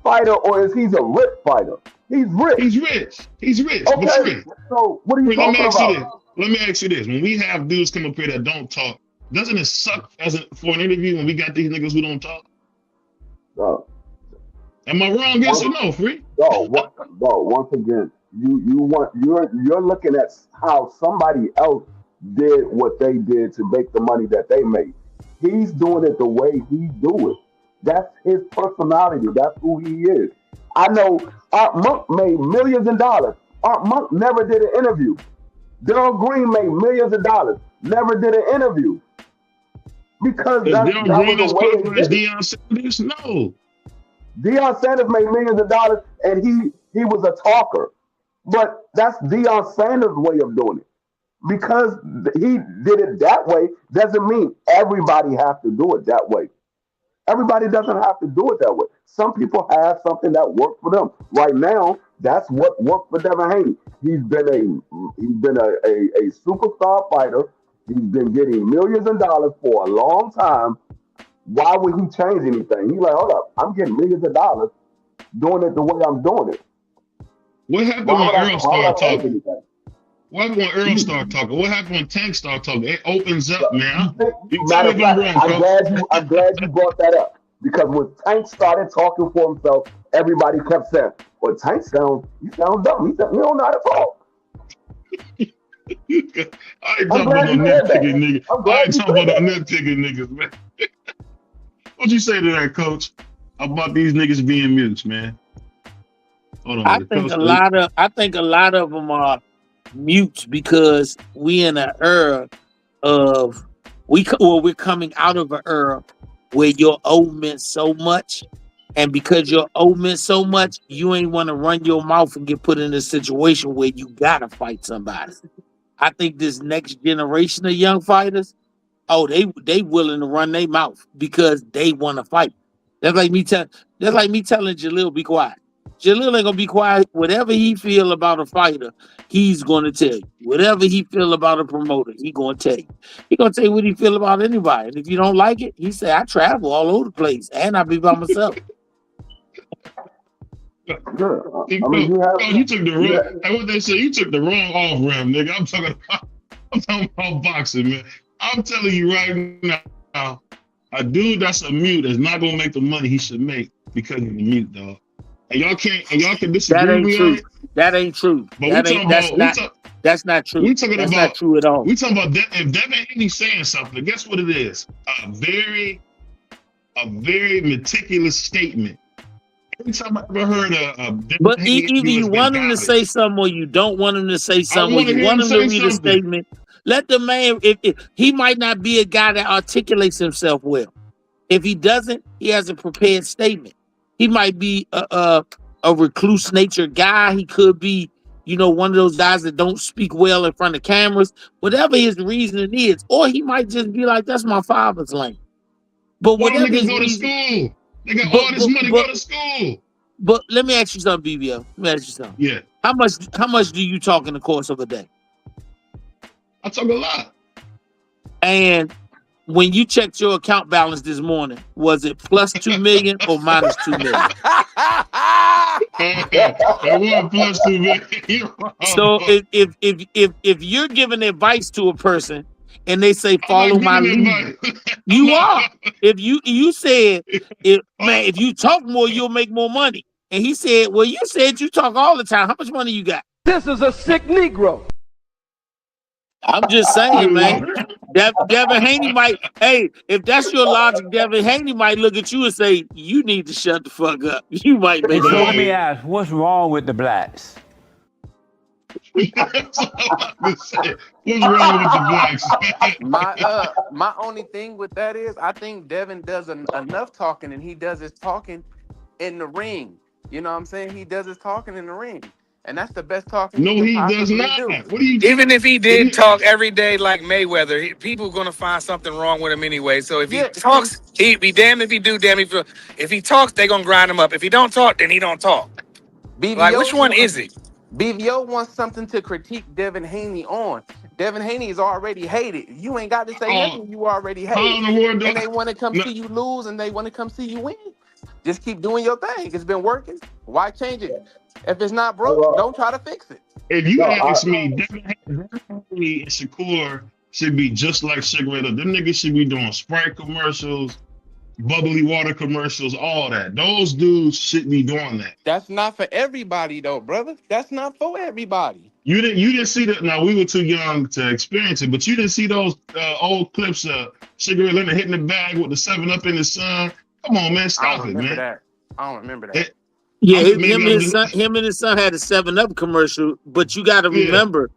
fighter or is he a rich fighter? He's rich. He's rich. He's rich, but Okay, free. so what are you Free, let me talking ask you about? this. Let me ask you this. When we have dudes come up here that don't talk, doesn't it suck for an interview when we got these niggas who don't talk? No, Am I wrong? Yes or no, free? once again, you're looking at how somebody else did what they did to make the money that they made. He's doing it the way he do it. That's his personality. That's who he is. I know Art Monk made millions of dollars. Art Monk never did an interview. Daryl Green made millions of dollars. Never did an interview because Is that Daryl that Green was as the way clever they as did it. Deion Sanders? No. Deion Sanders made millions of dollars, and he was a talker. But that's Deion Sanders' way of doing it. Because he did it that way doesn't mean everybody has to do it that way. Everybody doesn't have to do it that way. Some people have something that works for them. Right now, that's what worked for Devin Haney. He's been a superstar fighter. He's been getting millions of dollars for a long time. Why would he change anything? He's like, hold up, I'm getting millions of dollars doing it the way I'm doing it. What happened Why when would I? Earl Why would started I change talking? anything? What happened when Earl started talking? What happened when Tank started talking? It opens up, man. You tell Matter me of if I'm fact, wrong, coach. I'm glad you brought that up because when Tank started talking for himself, everybody kept saying, "Well, Tank you sound dumb. He said, you don't know how to talk." I ain't I'm talking about glad no you said that. nitpicking niggas. I'm I glad ain't you talking said about no that. nitpicking niggas, man. What you say to that, coach? About these niggas being mutes, man. Hold on, I the think coach. a lot of them are mutes because we in an era of we're coming out of an era where your O meant so much, and because your O meant so much, you ain't want to run your mouth and get put in a situation where you gotta fight somebody. I think this next generation of young fighters, oh, they willing to run their mouth because they want to fight. That's like me telling Jalil be quiet. Jalil ain't gonna be quiet. Whatever he feel about a fighter, he's gonna tell you. Whatever he feel about a promoter, he gonna tell you. He gonna tell you what he feel about anybody. And if you don't like it, he say, I travel all over the place and I be by myself. Yeah, See, I mean, coach, you took the you wrong. have, Hey, what they say? You took the wrong off ramp, nigga. I'm talking about boxing, man. I'm telling you right now, a dude that's a mute is not gonna make the money he should make because he's a mute, dog. And y'all can That disagree with ain't me on true. it, That ain't true. but That's not true. we talking That's not about true at all. if Devin Haney's saying something, guess what it is? A very meticulous statement. Every time I ever heard a Devin But Haney either interview, you it's been want him to say garbage. something or you don't want him to say I something or want to you hear him want him to say read a something. statement. Let the man, if he might not be a guy that articulates himself well. If he doesn't, he has a prepared statement. He might be a recluse nature guy. He could be, one of those guys that don't speak well in front of cameras, whatever his reasoning is. Or he might just be like, that's my father's lane. But Why don't whatever niggas his go to reason, school? They got but all this but money, go but to school. But let me ask you something, BBL. Let me ask you something. Yeah, How much do you talk in the course of a day? I talk a lot. And when you checked your account balance this morning, was it plus 2 million or minus 2 million? That one plus 2 million. You're So wrong. if you're giving advice to a person and they say I'm not follow my giving lead, advice. I'm you not. are. If you said Oh, if you talk more, you'll make more money. And he said, well, you said you talk all the time. How much money you got? This is a sick Negro. I'm just saying, man. dude. Devin Haney might, hey, if that's your logic, Devin Haney might look at you and say, you need to shut the fuck up. You might make So more let me money. ask, what's wrong with the blacks? That's all I can say. What's wrong with the blacks? My only thing with that is I think Devin does enough talking, and he does his talking in the ring. You know what I'm saying? He does his talking in the ring, and that's the best talking he No, can he does possibly not. do. What are you? Even if he What are did you? talk every day like Mayweather, people gonna find something wrong with him anyway. So if he Yeah, see, talks, he be damned if he do, damn if he talks, they gonna grind him up. If he don't talk, then he don't talk. Like which BVO one is wants it? BVO wants something to critique Devin Haney on. Devin Haney is already hated. You ain't got to say Oh, nothing. You already how hated, in the world do and they want to come no, see you lose, and they want to come see you win. Just keep doing your thing. It's been working. Why change it? If it's not broke, Well, don't try to fix it. if you no, ask me, Devin Haney and Shakur should be just like cigarette. Them niggas should be doing Sprite commercials, bubbly water commercials, all that. Those dudes should be doing that. That's not for everybody, though, brother. That's not for everybody. You didn't see that. Now we were too young to experience it, but you didn't see those old clips of Sugar Ray Leonard hitting the bag with the 7 Up in the sun. Come on, man, I don't stop it, remember man. that. I don't remember that. It, Yeah, maybe I'm just him and his son had a 7 Up commercial, but you got to yeah. remember,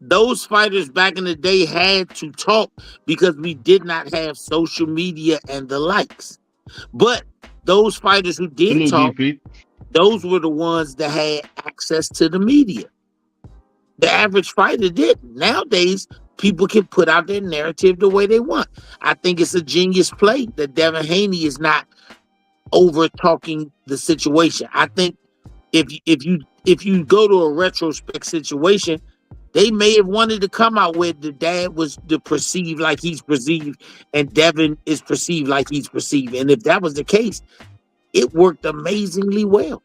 those fighters back in the day had to talk because we did not have social media and the likes. But those fighters who did Salute talk, DP. those were the ones that had access to the media. The average fighter didn't. Nowadays, people can put out their narrative the way they want. I think it's a genius play that Devin Haney is not over talking the situation. I think if you go to a retrospect situation, they may have wanted to come out with the dad was the perceived like he's perceived, and Devin is perceived like he's perceived. And if that was the case, it worked amazingly well.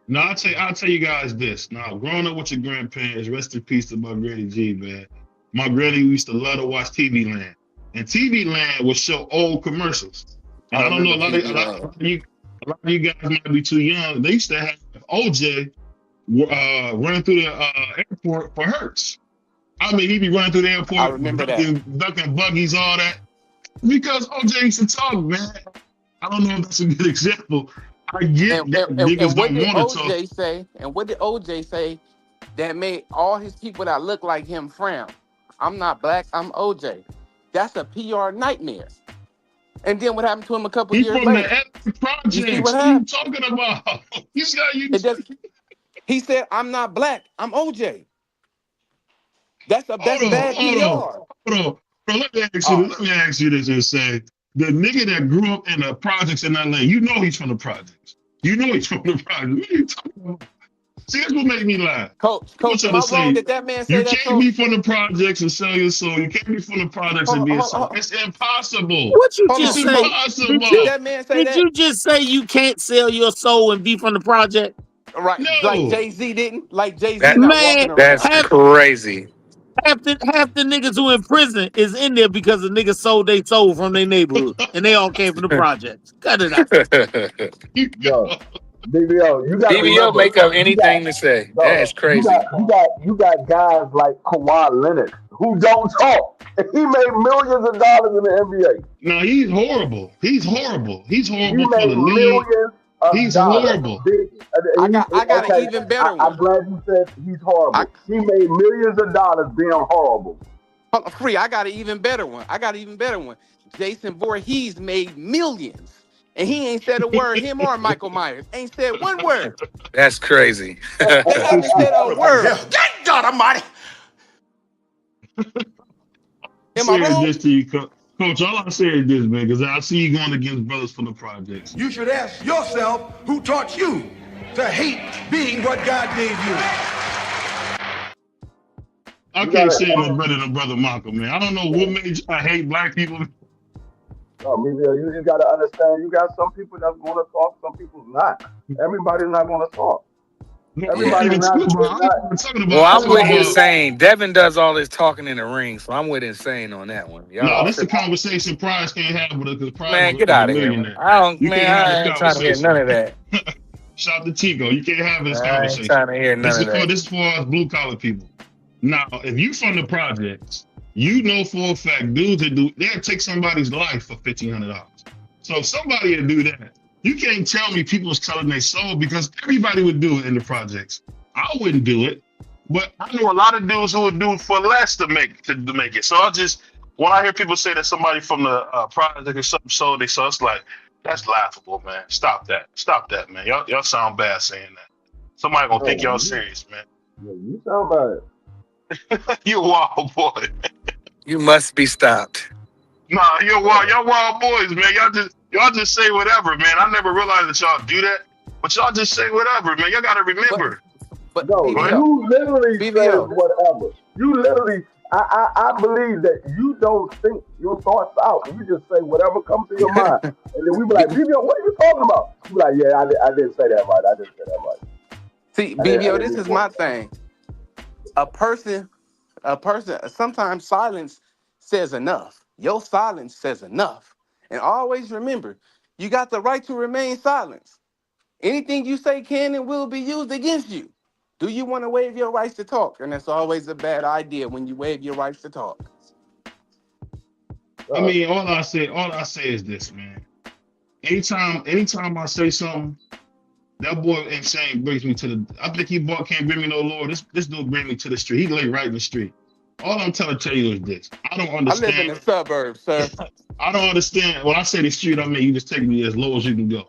Now I'll tell you guys this. Now, growing up with your grandparents, rest in peace to my granny G, man. My granny used to love to watch TV Land. And TV Land would show old commercials. And I I don't know, remember TV a lot of you guys might be too young. They used to have OJ running through the airport for Hertz. I mean, he'd be running through the I airport, remember that. ducking buggies, all that. Because OJ used to talk, man. I don't know if that's a good example. I get And, that and, and, niggas and what don't did want to talk. OJ say? And what did OJ say that made all his people that look like him frown? I'm not black. I'm OJ. That's a PR nightmare. And then what happened to him a couple He years from the later? LA You see projects. what What are you happened? talking about? This guy, you It just he said, I'm not black. I'm OJ. That's bad hold on, PR. hold on. Bro, let me ask you Oh, this. Let me ask you this and say the nigga that grew up in the projects in LA, you know he's from the projects. You know he's from the projects. What are you talking about? See, that's what made me laugh. People coach, try am to I wrong? say Did that man say you that, can't coach? be from the projects and sell your soul. You can't be from the projects and Hold, be a hold, son. hold, It's impossible. What you hold It's just on, say? coach. Did Did you impossible. that man say did that? you just say you can't sell your soul and be from the project? Right, like No. Jay-Z didn't? Like Jay-Z That not walking Man, that's around. crazy. half the niggas who in prison is in there because the niggas sold their soul from their neighborhood, and they all came from the projects. Cut it out. yo, BBO, you got to BBO remember, make up you got anything to say. That no, is crazy. you got guys like Kawhi Leonard who don't talk. He made millions of dollars in the NBA. No, he's horrible. He's horrible. He's He horrible for made the league. millions of He's dollars. horrible. I got an Okay, even better I'm one. glad you said he's I horrible. He made millions of dollars being horrible. free. I got an even better one. Jason Voorhees made millions. And he ain't said a word. Him or Michael Myers ain't said one word. That's crazy. They haven't said a word. Thank God Almighty. Am I Saying wrong? this to you, Coach Coach, all I say is this, man, because I see you going against brothers from the projects. You should ask yourself who taught you to hate being what God gave you. I can't say no better than Brother Malcolm, man. I don't know what made you hate black people. You just got to understand. You got some people that's going to talk, some people's not. Everybody's not going to talk. Everybody's not. Well, I'm with Insane. Devin does all this talking in the ring, so I'm with Insane on that one. No, this is a conversation Prize can't have with us because Prize man, get out of here. Man. I ain't trying to hear none of that. Shout to Chico. You can't have this I conversation. ain't trying to hear none of that. This is for us blue collar people. Now, if you from the projects, you know for a fact, dudes that they'll take somebody's life for $1,500. So if somebody would do that, you can't tell me people is selling their soul because everybody would do it in the projects. I wouldn't do it, but I know a lot of dudes who would do it for less to make it. So when I hear people say that somebody from the project or something sold their soul, it's like, that's laughable, man. Stop that, man. Y'all sound bad saying that. Somebody gonna think y'all serious, man. Yeah, you sound bad. You a wild boy. You must be stopped. Nah, y'all wild boys, man. Y'all just say whatever, man. I never realized that y'all do that, but y'all just say whatever, man. Y'all gotta remember. But no, you literally say whatever. You literally, I believe that you don't think your thoughts out. You just say whatever comes to your mind, and then we be like, BBO, what are you talking about? You be like, yeah, I didn't say that right. I didn't say that right. See, BBO, this is my thing. A person, sometimes silence says enough. Your silence says enough. And always remember, you got the right to remain silent. Anything you say can and will be used against you. Do you want to waive your rights to talk? And that's always a bad idea when you waive your rights to talk. I mean, all I say is this, man. Anytime I say something, that boy Insane brings me to the. I think can't bring me no Lord. This dude bring me to the street. He lay right in the street. All I'm trying to tell you is this. I don't understand. I live in the suburbs, sir. I don't understand. When I say the street, I mean you just take me as low as you can go.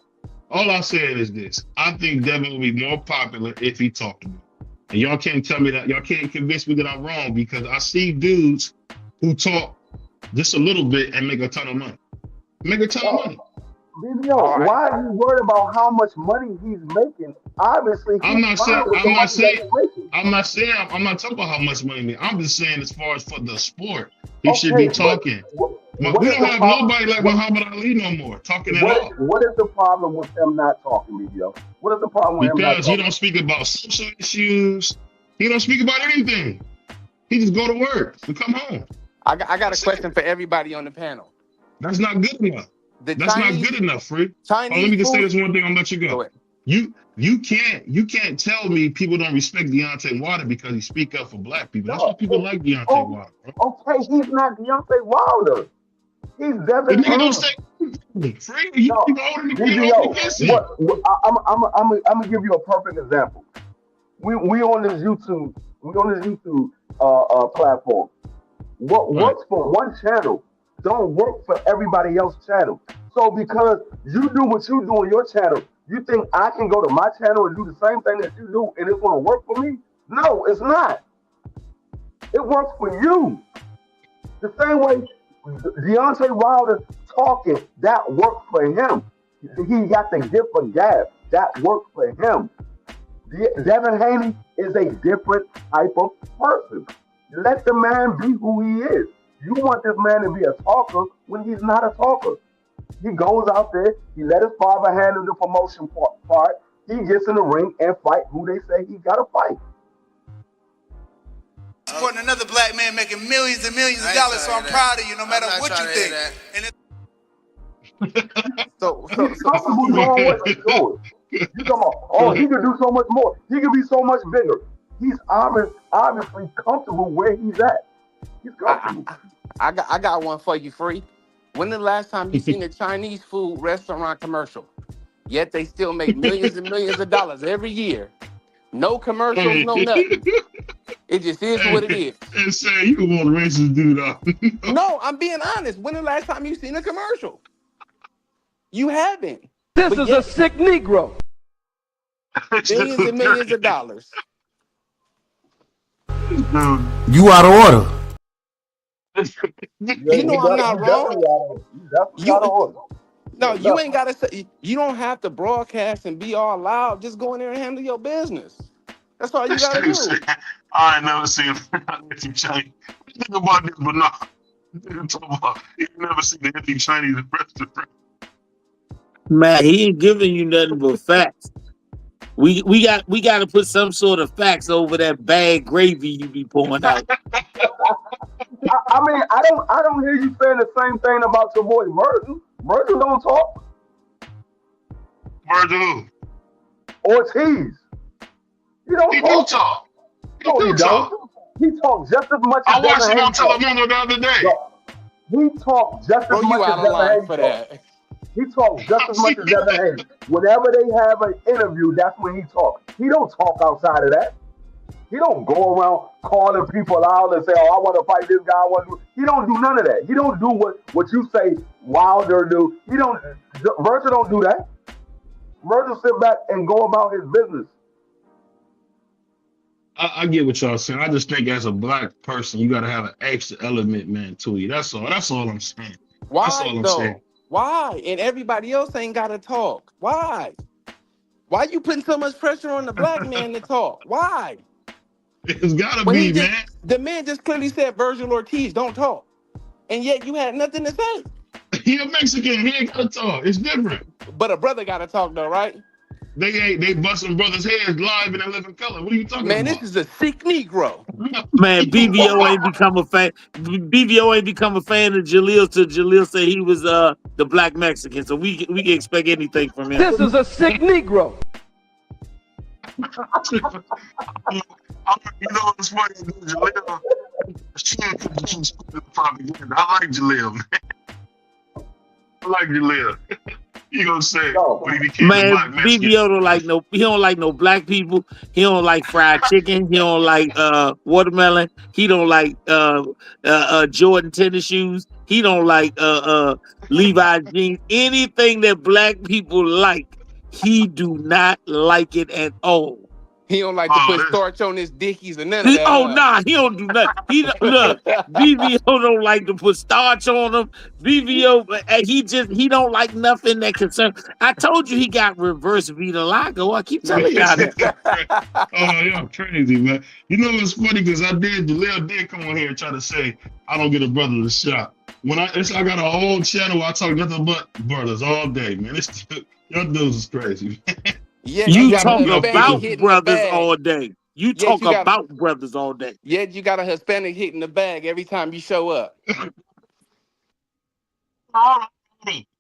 All I said is this. I think Devin will be more popular if he talked to me. And y'all can't tell me that. Y'all can't convince me that I'm wrong because I see dudes who talk just a little bit and make a ton of money. BBO, why are you worried about how much money he's making? Obviously, I'm not talking about how much money he makes. I'm just saying as far as for the sport, he should be talking. We don't have nobody like Muhammad Ali no more talking at all. What is the problem with him not talking, BBO? What is the problem with him not talking? Because he don't speak about social issues. He don't speak about anything. He just go to work and come home. I got a question for everybody on the panel. That's not good enough. That's not good enough, Free. Let me just say this one thing. I'll let you go. You can't tell me people don't respect Deontay Wilder because he speak up for black people. That's why people like Deontay Wilder. Bro. Okay, he's not Deontay Wilder. He's Devin. Don't say Free. You older than me. I'm gonna give you a perfect example. We on this YouTube platform. What works for one channel don't work for everybody else's channel. So because you do what you do on your channel, you think I can go to my channel and do the same thing that you do and it's gonna work for me? No, it's not. It works for you. The same way Deontay Wilder talking, that worked for him. He got the gift of gab. That worked for him. Devin Haney is a different type of person. Let the man be who he is. You want this man to be a talker when he's not a talker. He goes out there, he let his father handle the promotion part. He gets in the ring and fight who they say he got to fight. Supporting another black man making millions and millions of dollars, so I'm proud of you no matter what you think. So he's comfortable doing what he's doing. You talking about, he could do so much more. He could be so much bigger. He's obviously comfortable where he's at. He's comfortable. I got one for you, Free. When the last time you seen a Chinese food restaurant commercial? Yet they still make millions and millions of dollars every year. No commercials, no nothing. It just is what it is. And say you want a racist dude out. No, I'm being honest. When the last time you seen a commercial? You haven't. This is a sick Negro. Millions and millions of dollars. You out of order. You know I'm not wrong. You definitely You out of order. no, Yeah, you ain't definitely. gotta say. You don't have to broadcast and be all loud. Just go in there and handle your business. That's all you This gotta dude do. said, I ain't never seen Anthony Chinese. Think about this, but no. You never seen the Anthony Chinese impressed. Man, he ain't giving you nothing but facts. We got to put some sort of facts over that bad gravy you be pouring out. I mean, I don't hear you saying the same thing about your boy Virgil. Virgil don't talk. Virgil who? Ortiz. He don't He do talk. talk. He No, he do talk. don't. He talks just as much as I watched Devin it on Haney talks. television the other day. No, he talks just as Bro, much you as out of Devin line Haney for talks. that. He talks just as much as Devin Haney. Whenever they have an interview, that's when he talks. He don't talk outside of that. He don't go around calling people out and say, "Oh, I want to fight this guy." I want to. He don't do none of that. He don't do what you say Wilder do. He don't. Virgil don't do that. Virgil sit back and go about his business. I get what y'all saying. I just think as a black person, you gotta have an extra element, man, to you. That's all. That's all I'm saying. That's Why all I'm saying. though? Why? And everybody else ain't gotta talk. Why? Why you putting so much pressure on the black man to talk? Why? It's gotta When he be, just man. the man just clearly said Virgil Ortiz don't talk, and yet you had nothing to say. He a Mexican. He ain't gotta talk. It's different. But a brother gotta talk though, right? They busting brothers' heads live in a living color. What are you talking Man, this about? is a sick Negro. Man, BVO ain't become a fan. BVO ain't become a fan of Jaleel till Jaleel said he was the black Mexican. So we can expect anything from him. This is a sick Negro. You know what's funny? Jaleel, she's propaganda. I like Jaleel, man. I like Jaleel. You gonna say when he became a Man, black Mexican? BVO don't like no black people. He don't like fried chicken. He don't like watermelon. He don't like Jordan tennis shoes. He don't like Levi jeans. Anything that black people like, he do not like it at all. He don't like to put starch on his dickies and none of that. Oh nah, he don't do nothing. Look, BVO don't like to put starch on him. BVO, he don't like nothing that concern. I told you he got reverse vitiligo. I keep telling y'all that. Oh, y'all crazy, man. You know what's funny? Because Jaleel did come on here and try to say I don't get a brother to shop. When I got a whole channel, I talk nothing but brothers all day, man. Y'all dudes is crazy. Yeah, you talk about brothers all day. You talk about brothers all day. Yet you got a Hispanic hitting the bag every time you show up. And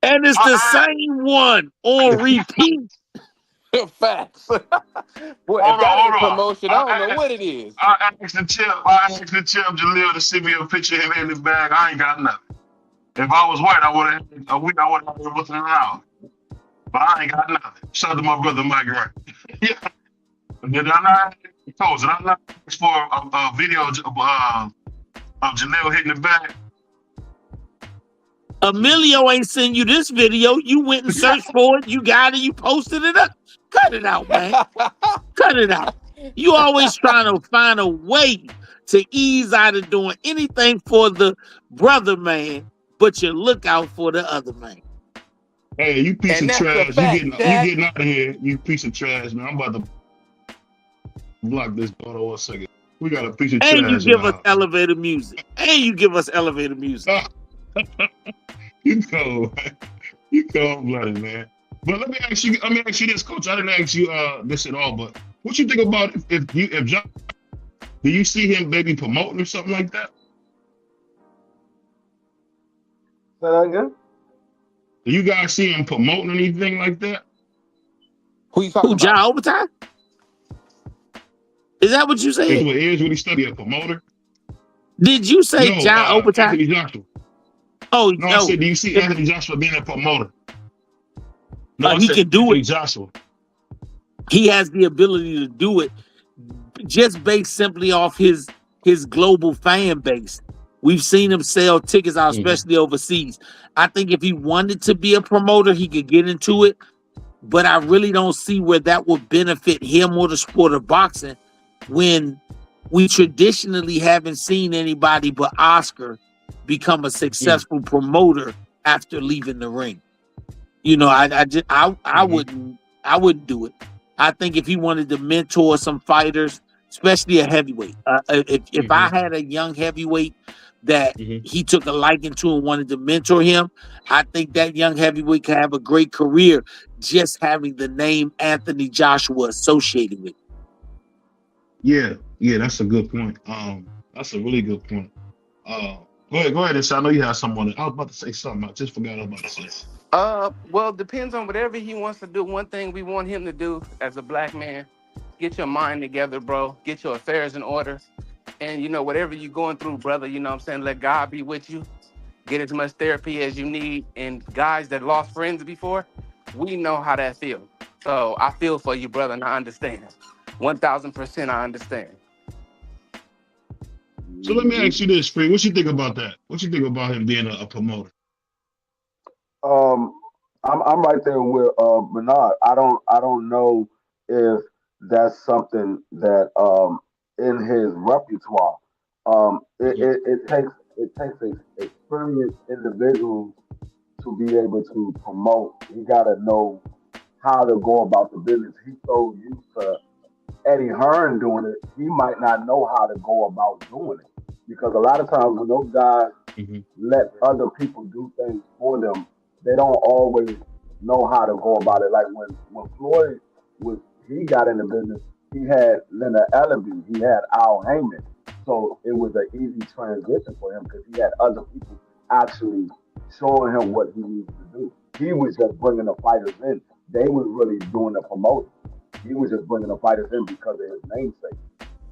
it's the same one on repeat. Facts. Boy, if that ain't promotion, I don't know what it is. I asked the champ Jaleel to send me a picture of him in the bag. I ain't got nothing. If I was white, I would have been looking around. But I ain't got nothing. Shout out to my brother Mike Wright. Yeah. Did I not post it? I'm not for a video of Jaleel hitting the bag. Emilio ain't send you this video. You went and searched for it. You got it. You posted it up. Cut it out, man. Cut it out. You always trying to find a way to ease out of doing anything for the brother man, but you look out for the other man. Hey, you piece of trash. You getting out of here, you piece of trash, man. I'm about to block this bottle 1 second. We got a piece of trash. And you give us elevator music. You cold, man. You cold-blooded, man. But let me ask you this, Coach. I didn't ask you this at all, but what you think about if John, do you see him maybe promoting or something like that? Say that again? Do you guys see him promoting anything like that? Who you talking about? John Overtime? Is that what you said? Here's what he studied, a promoter. Did you say John Overtime? Anthony Joshua. Oh, no, I said, do you see Anthony Joshua being a promoter? No, he can do it. Joshua. He has the ability to do it just based simply off his global fan base. We've seen him sell tickets out, especially overseas. I think if he wanted to be a promoter, he could get into it. But I really don't see where that would benefit him or the sport of boxing when we traditionally haven't seen anybody but Oscar become a Yeah. successful promoter after leaving the ring. You know, I Mm-hmm. wouldn't do it. I think if he wanted to mentor some fighters, especially a heavyweight, if I Mm-hmm. had a young heavyweight that Mm-hmm. he took a liking to and wanted to mentor him, I think that young heavyweight could have a great career just having the name Anthony Joshua associated with it. Yeah. Yeah. That's a good point. That's a really good point. Uh, go ahead, and I know you have someone. I was about to say something. I just forgot what I was about to say. Well, depends on whatever he wants to do. One thing we want him to do as a black man, get your mind together, bro. Get your affairs in order. And whatever you're going through, brother, I'm saying, let God be with you. Get as much therapy as you need. And guys that lost friends before, we know how that feels. So I feel for you, brother, and I understand. 1000% I understand. So let me ask you this, Spring. What you think about that? What you think about him being a promoter? Um, I'm right there with Bernard. I don't know if that's something that in his repertoire. Mm-hmm. It takes experienced individuals to be able to promote. You got to know how to go about the business. He's so used to Eddie Hearn doing it, he might not know how to go about doing it. Because a lot of times when those guys Mm-hmm. let other people do things for them, they don't always know how to go about it. Like when Floyd was he got in the business, he had Leonard Ellerby, he had Al Heyman, so it was an easy transition for him because he had other people actually showing him what he needed to do. He was just bringing the fighters in. They was really doing the promoting. He was just bringing the fighters in because of his namesake.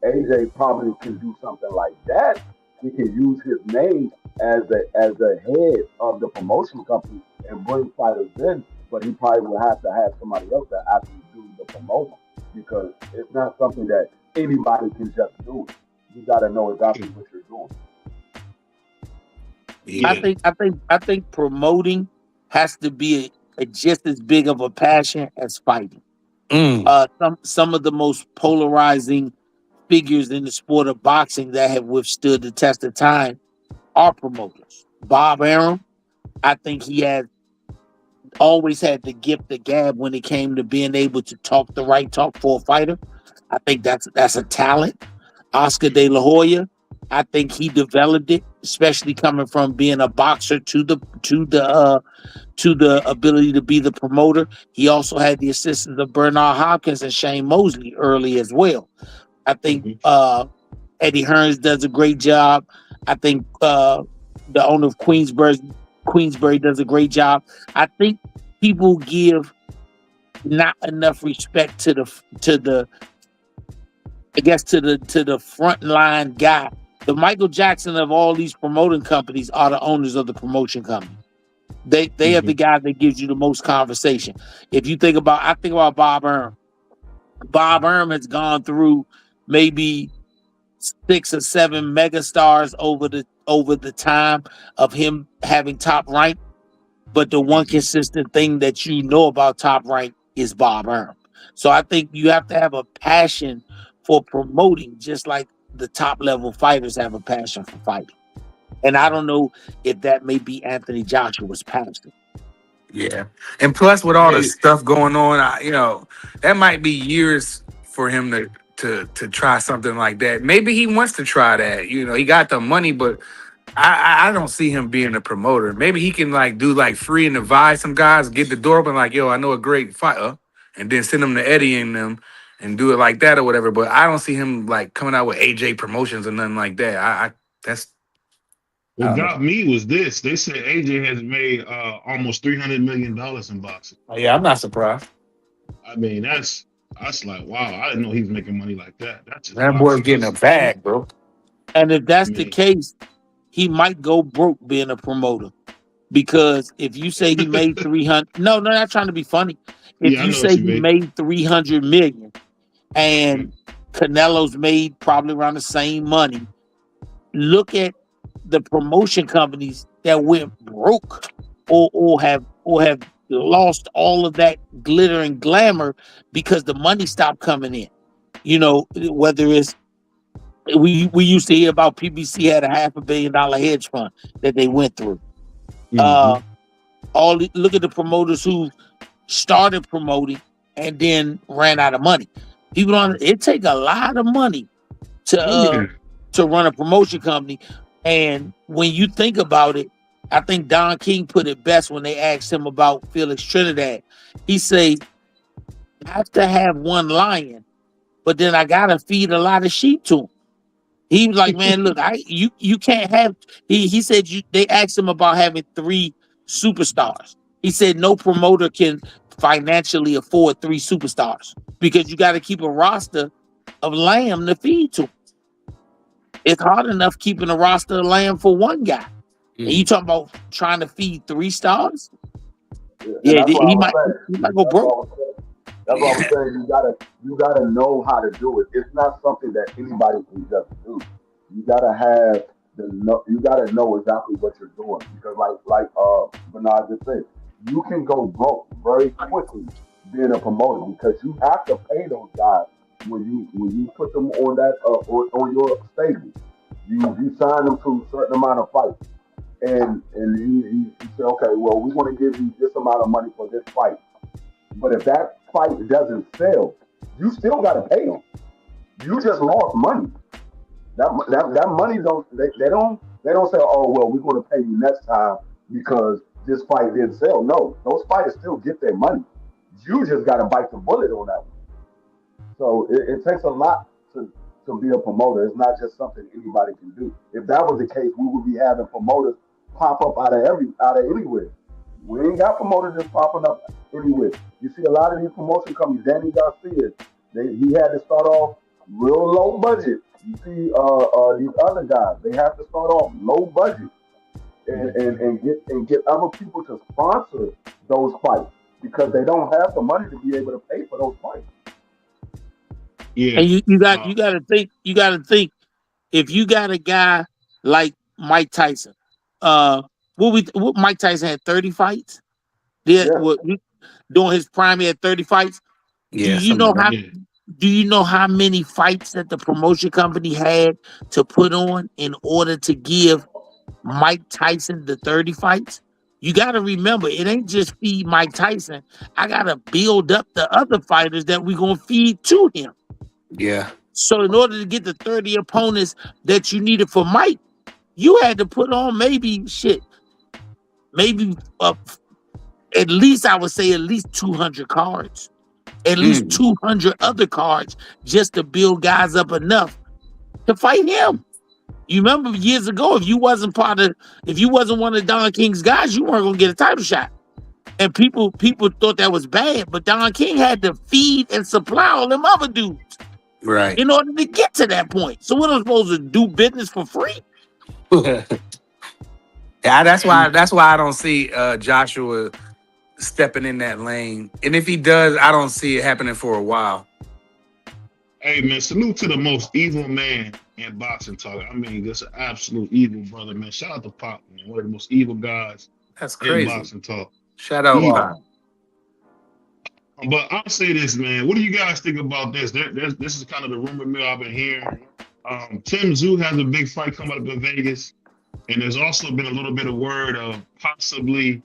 AJ probably can do something like that. He can use his name as a head of the promotion company and bring fighters in, but he probably will have to have somebody else that actually do the promotion because it's not something that anybody can just do. You got to know exactly what you're doing. Yeah. I think promoting has to be just as big of a passion as fighting. Mm. Some of the most polarizing figures in the sport of boxing that have withstood the test of time are promoters. Bob Arum, I think he has always had the gift of gab when it came to being able to talk the right talk for a fighter. I think that's a talent. Oscar De La Hoya, I think he developed it, especially coming from being a boxer to the ability to be the promoter. He also had the assistance of Bernard Hopkins and Shane Mosley early as well. I think Mm-hmm. Eddie Hearns does a great job. I think the owner of Queensbury does a great job. I think people give not enough respect to the to the front line guy. The Michael Jackson of all these promoting companies are the owners of the promotion company. They are Mm-hmm. the guy that gives you the most conversation. If you think about, I think about Bob Arum. Bob Arum has gone through maybe 6 or 7 megastars over the time of him having Top Rank. But the one Mm-hmm. consistent thing that you know about Top Rank is Bob Arum. So I think you have to have a passion for promoting, just like the top level fighters have a passion for fighting. And I don't know if that may be Anthony Joshua's passion. Yeah. And plus with all the Hey. stuff going on, that might be years for him to try something like that. Maybe he wants to try that. He got the money, but I don't see him being a promoter. Maybe he can like do like free and advise some guys, get the door open, like, yo, I know a great fighter, and then send them to Eddie and them and do it like that or whatever. But I don't see him like coming out with AJ promotions or nothing like that. That's I What don't know. got me was this. They said AJ has made almost $300 million in boxing. Oh, yeah, I'm not surprised. I mean, that's like wow. I didn't know he was making money like that. That's just That boy's boxing. getting a bag, bro. And if I that's the mean, case, he might go broke being a promoter. Because if you say he made 300, no, not trying to be funny. If yeah, I you know what say you he mean. made 300 million Mhm. and Canelo's made probably around the same money, look at the promotion companies that went broke or have lost all of that glitter and glamour because the money stopped coming in. Whether it's We used to hear about PBC had a $500 million hedge fund that they went through. Mm-hmm. Look at the promoters who started promoting and then ran out of money. People don't. It take a lot of money to run a promotion company. And when you think about it, I think Don King put it best when they asked him about Felix Trinidad. He said, "I have to have one lion, but then I gotta feed a lot of sheep to him." He was like, "Man, look, you can't have." He said they asked him about having 3 superstars. He said no promoter can financially afford 3 superstars because you got to keep a roster of lamb to feed to. It's hard enough keeping a roster of lamb for one guy. And you talking about trying to feed 3 stars? And Yeah, that's what I he was might saying. go broke. That's what I was saying. You gotta know how to do it. It's not something that anybody can just do. You gotta have you gotta know exactly what you're doing because Bernard just said, you can go broke very quickly being a promoter because you have to pay those guys when you put them on that on your stable. You sign them to a certain amount of fights. And you say, okay, well, we want to give you this amount of money for this fight. But if that fight doesn't sell, you still got to pay them. You just lost money. That money they don't say, oh well, we're going to pay you next time because this fight didn't sell. No, those fighters still get their money. You just got to bite the bullet on that one. So it takes a lot to be a promoter. It's not just something anybody can do. If that was the case, we would be having promoters pop up out of anywhere. We ain't got promoters just popping up anywhere. You see a lot of these promotion companies, Danny Garcia, he had to start off real low budget. You see these other guys, they have to start off low budget and get other people to sponsor those fights because they don't have the money to be able to pay for those fights. Yeah. And you got to think if you got a guy like Mike Tyson, what Mike Tyson had 30 fights? During his prime he had 30 fights. Yeah, something like that. Do you know how many fights that the promotion company had to put on in order to give Mike Tyson the 30 fights? You got to remember, it ain't just feed Mike Tyson. I got to build up the other fighters that we're going to feed to him. Yeah. So in order to get the 30 opponents that you needed for Mike, you had to put on maybe at least I would say at least 200 cards, at least 200 other cards just to build guys up enough to fight him. You remember years ago, if you wasn't one of Don King's guys, you weren't gonna get a title shot. And people thought that was bad, but Don King had to feed and supply all them other dudes. Right. In order to get to that point. So what am I supposed to do business for free? Yeah, that's why I don't see Joshua stepping in that lane. And if he does, I don't see it happening for a while. Hey man, salute to the most evil man in boxing talk. I mean, just an absolute evil brother, man. Shout out to Pop, man. One of the most evil guys That's crazy. in boxing talk. Shout out Pop. But I'll say this, man. What do you guys think about this? This is kind of the rumor mill I've been hearing. Tim Tszyu has a big fight coming up in Vegas, and there's also been a little bit of word of possibly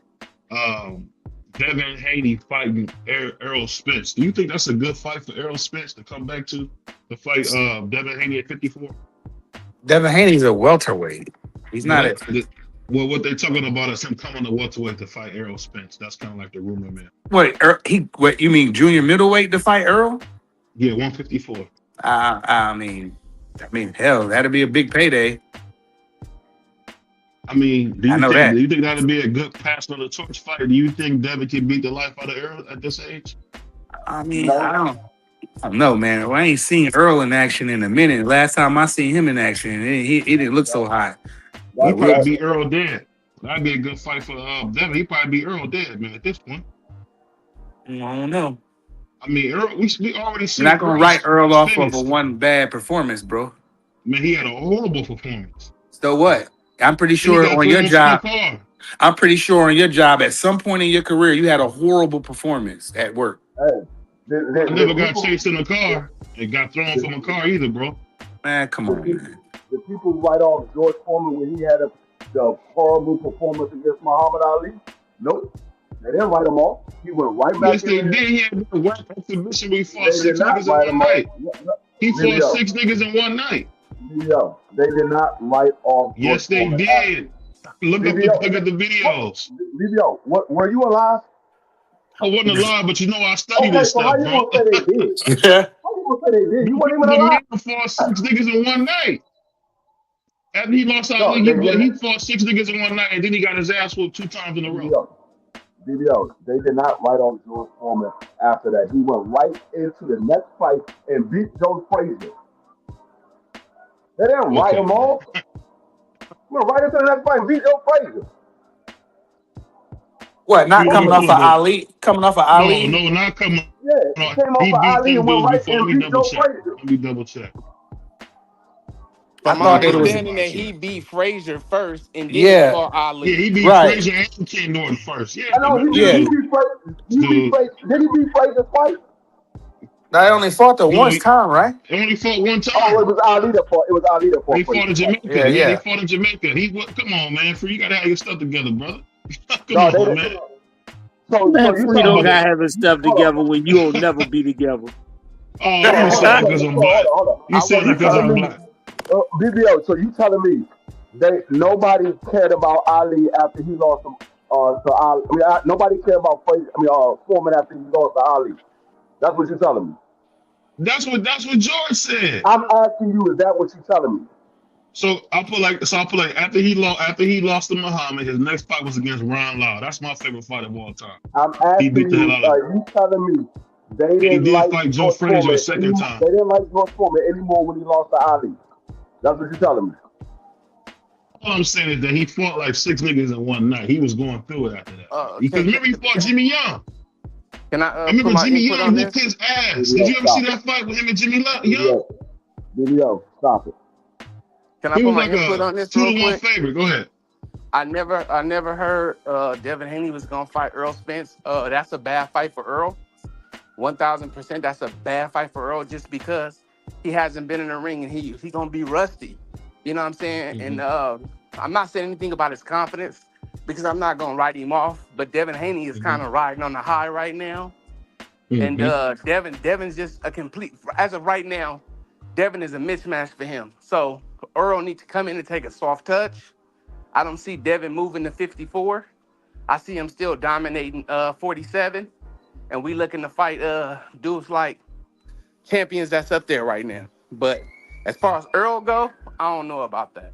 Devin Haney fighting Errol Spence. Do you think that's a good fight for Errol Spence to come back to fight Devin Haney at 54? Devin Haney's a welterweight. He's not Well, what they're talking about is him coming to welterweight to fight Errol Spence. That's kind of like the rumor, man. What you mean junior middleweight to fight Earl? Yeah, 154. I mean, hell, that'd be a big payday. I mean, do you think that'd be a good pass on the torch fight? Do you think Devin can beat the life out of Earl at this age? I mean, I don't know, man. Well, I ain't seen Earl in action in a minute. Last time I seen him in action, he didn't look so hot. He probably beat Earl dead. That'd be a good fight for Devin. He probably beat Earl dead, man, at this point. I don't know. I mean, Earl, we already seen. You're not gonna write Earl off of a one bad performance, bro. Man, he had a horrible performance. So what? I'm pretty sure on your job. I'm pretty sure on your job, at some point in your career, you had a horrible performance at work. I never got chased in a car and got thrown from a car either, bro. Man, come on, man. The people write off George Foreman when he had the horrible performance against Muhammad Ali? Nope. They didn't write him off. He went right back Yes, in they there. did. He had a whack exhibition where he fought They did 6 not niggas in write him one off. night. He fought Video. 6 niggas in one night. Video. They did not write off George Yes, they Foreman. did. Look at the videos. Video. What, were you alive? I wasn't alive, but you know I study Okay, this so how stuff, you bro. gonna say they did? How you gonna say they did? You weren't even The alive. man fought 6 niggas in one night. After he lost No, Ali, they he fought 6 niggas in one night, and then he got his ass whooped 2 times in a row. DBO, they did not write off George Foreman after that. He went right into the next fight and beat Joe Frazier. They didn't write him off. He went right into the next fight and beat Joe Frazier. What? Not coming off of Ali? Coming off of Ali? No, not coming. Yeah, he came off of Ali and went right and beat Joe Frazier. Let me double check. From thought my it was- understanding that he beat Frazier first and then Yeah. he fought Ali. Yeah, he beat Right. Frazier and Ken Norton first. Yeah, I know he Yeah. beat Frazier. Did he beat Frazier twice? They only fought the No, one he- time, right? They only fought one Oh, time. it was Ali that fought. It was Ali that fought They fought in Frazier. Jamaica. Yeah. They fought in Jamaica. Come on, man. You gotta have your stuff together, brother. Come No, on, they man. didn't. So Man, you Free talking don't about- gotta have his stuff together when you'll never be together. Oh, you said because I'm black. Hold on. You said because I'm black. BBO, so you telling me nobody cared about Ali after he lost to Ali? Nobody cared about Foreman after he lost to Ali. That's what you're telling me. That's what George said. I'm asking you, is that what you're telling me? So I put like after he lost to Muhammad, his next fight was against Ron Lau. That's my favorite fight of all time. I'm He asking beat the you, hell out of are you telling me they He didn't did like fight Joe George Frazier Foreman a second anymore? time. They didn't like George Foreman anymore when he lost to Ali. That's what you're telling me. All I'm saying is that he fought like 6 niggas in one night. He was going through it after that. Because remember he fought Jimmy Young. Can I I remember put my Jimmy input Young on whooped this? his ass. Did you ever see that fight with him and Jimmy Young? BBO, stop it. Can I He put was my like input a on this real 2-1 quick? favorite. Go ahead. I never heard Devin Haney was gonna fight Earl Spence. That's a bad fight for Earl. 1000%. That's a bad fight for Earl just because he hasn't been in the ring and he gonna be rusty. You know what I'm saying? Mhm. And I'm not saying anything about his confidence because I'm not gonna write him off. But Devin Haney is kind of riding on the high right now. And Devin's just a complete, as of right now, Devin is a mismatch for him. So Earl needs to come in and take a soft touch. I don't see Devin moving to 54. I see him still dominating 47. And we looking to fight dudes like champions that's up there right now. But as far as Earl go, I don't know about that.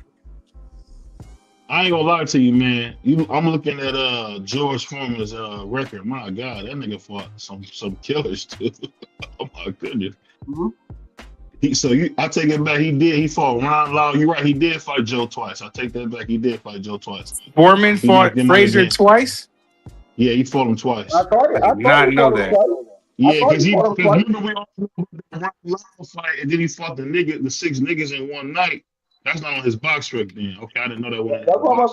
I ain't gonna lie to you, man. I'm looking at George Foreman's record. My God, that nigga fought some killers too. Oh my goodness. Mm-hmm. I take it back. He fought Ron Lau. You're right. He did fight Joe twice. I take that back. He did fight Joe twice. Foreman He fought knocked him out Frazier again. twice? Yeah, he fought him twice. I thought I did not he know fought him that. twice. Yeah, thought he fought him twice. remember we all know the Ron Lau fight, and then he fought the 6 niggas in one night. That's not on his box record then. Okay, I didn't know that was. That's what I'm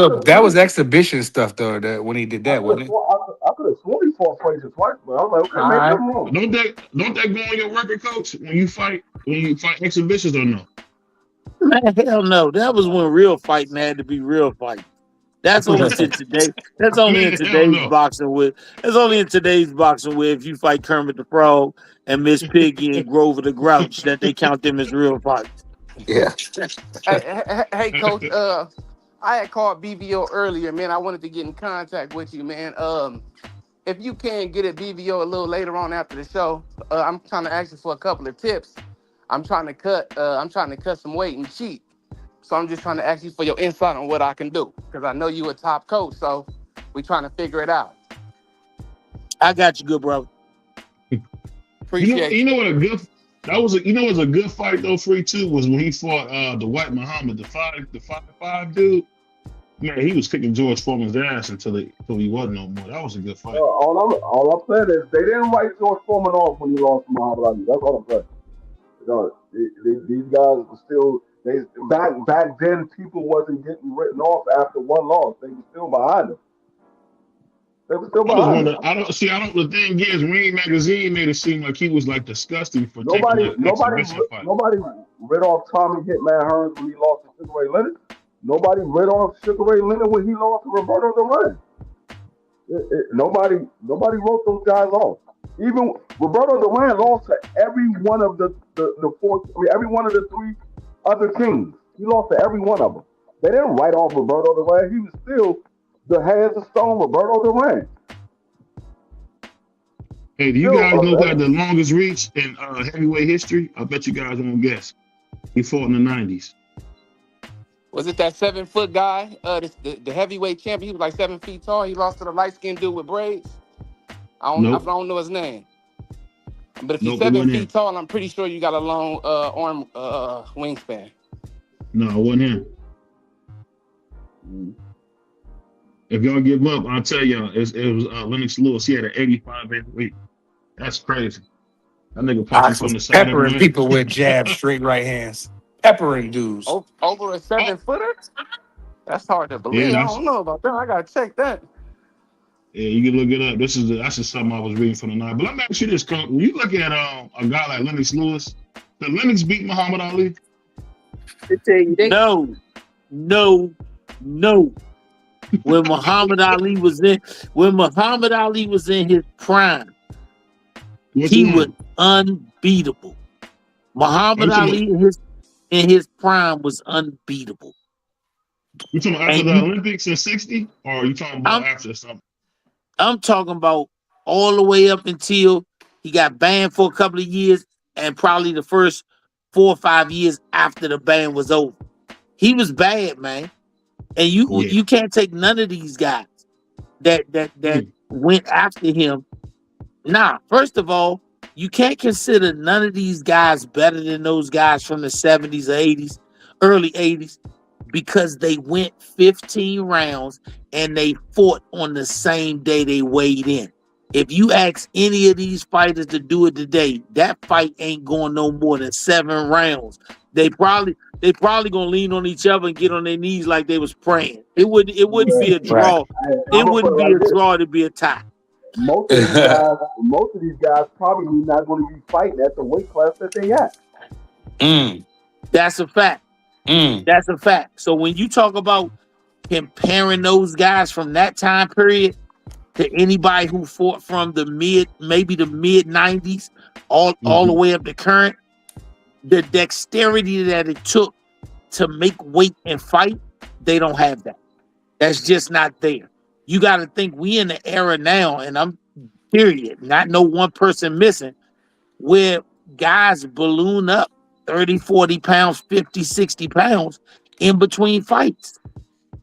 saying. That was exhibition stuff though. That when he did that, wasn't it? I could have sworn he fought Frazier twice, but I was like, okay, maybe I'm wrong. Don't that go on your record, coach? When you fight exhibitions or no? Man, hell no. That was when real fighting had to be real fighting. That's only to today. That's only in Man, hell today's no. boxing with. That's only in today's boxing where if you fight Kermit the Frog and Miss Piggy and Grover the Grouch, that they count them as real fights. Yeah. Hey, Coach. I had called BVO earlier, man. I wanted to get in contact with you, man. If you can get at BVO a little later on after the show, I'm trying to ask you for a couple of tips. I'm trying to cut some weight and cheat. So I'm just trying to ask you for your insight on what I can do because I know you a top coach. So we trying to figure it out. I got you, good brother. Appreciate You know what a good was a good fight though. Free too was when he fought the White Muhammad, the 5'5" dude. Man, he was kicking George Foreman's ass until he wasn't no more. That was a good fight. All I'm saying is they didn't write George Foreman off when he lost to Muhammad Ali. That's all I'm saying. These guys were still back then. People wasn't getting written off after one loss. They were still behind them. They were still behind them. The thing is, Ring Magazine made it seem like he was like disgusting for taking an exhibition fight. writ off Tommy Hitman Hearns when he lost to Sugar Ray Leonard. Nobody writ off Sugar Ray Leonard when he lost to Roberto Duran. Nobody wrote those guys off. Even Roberto Duran lost to every one of the four. I mean, every one of the three other kings. He lost to every one of them. They didn't write off Roberto Duran. He was still the hands of stone Roberto Duran. Hey, do you guys know who had the longest reach in heavyweight history? I bet you guys won't guess. He fought in the 90s. Was it that 7-foot guy? The heavyweight champion. He was like 7 feet tall. He lost to the light skinned dude with braids. I don't know his name. But if you're 7 feet tall, I'm pretty sure you got a long arm wingspan. No, it wasn't him. If y'all give up, I'll tell y'all, it was Lennox Lewis. He had an 85-inch weight. That's crazy. That nigga punching from the side. Peppering people with jabs, straight right hands. Peppering dudes. Over a 7-footer? That's hard to believe. I don't know about that. I gotta check that. Yeah, you can look it up. That's just something I was reading from the night. But let me ask you this, Coach. When you look at a guy like Lennox Lewis, did Lennox beat Muhammad Ali? No. When Muhammad Ali was in his prime, he was unbeatable. Muhammad Ali in his prime was unbeatable. You talking about after the Olympics in '60, or are you talking about after something? I'm talking about all the way up until he got banned for a couple of years, and probably the first 4 or 5 years after the ban was over. He was bad, man. And you can't take none of these guys that went after him. Nah, first of all, you can't consider none of these guys better than those guys from the 70s or 80s, early 80s, because they went 15 rounds and they fought on the same day they weighed in. If you ask any of these fighters to do it today, that fight ain't going no more than 7 rounds. They probably gonna lean on each other and get on their knees like they was praying. It wouldn't be a draw. It wouldn't be a draw to be a tie. Most of these guys probably not going to be fighting at the weight class that they at. That's a fact. That's a fact. So when you talk about comparing those guys from that time period to anybody who fought from the mid 90s, all the way up to current, the dexterity that it took to make weight and fight, they don't have that. That's just not there. You got to think we in the era now, and I'm period, not no one person missing, where guys balloon up 30, 40 pounds, 50, 60 pounds in between fights.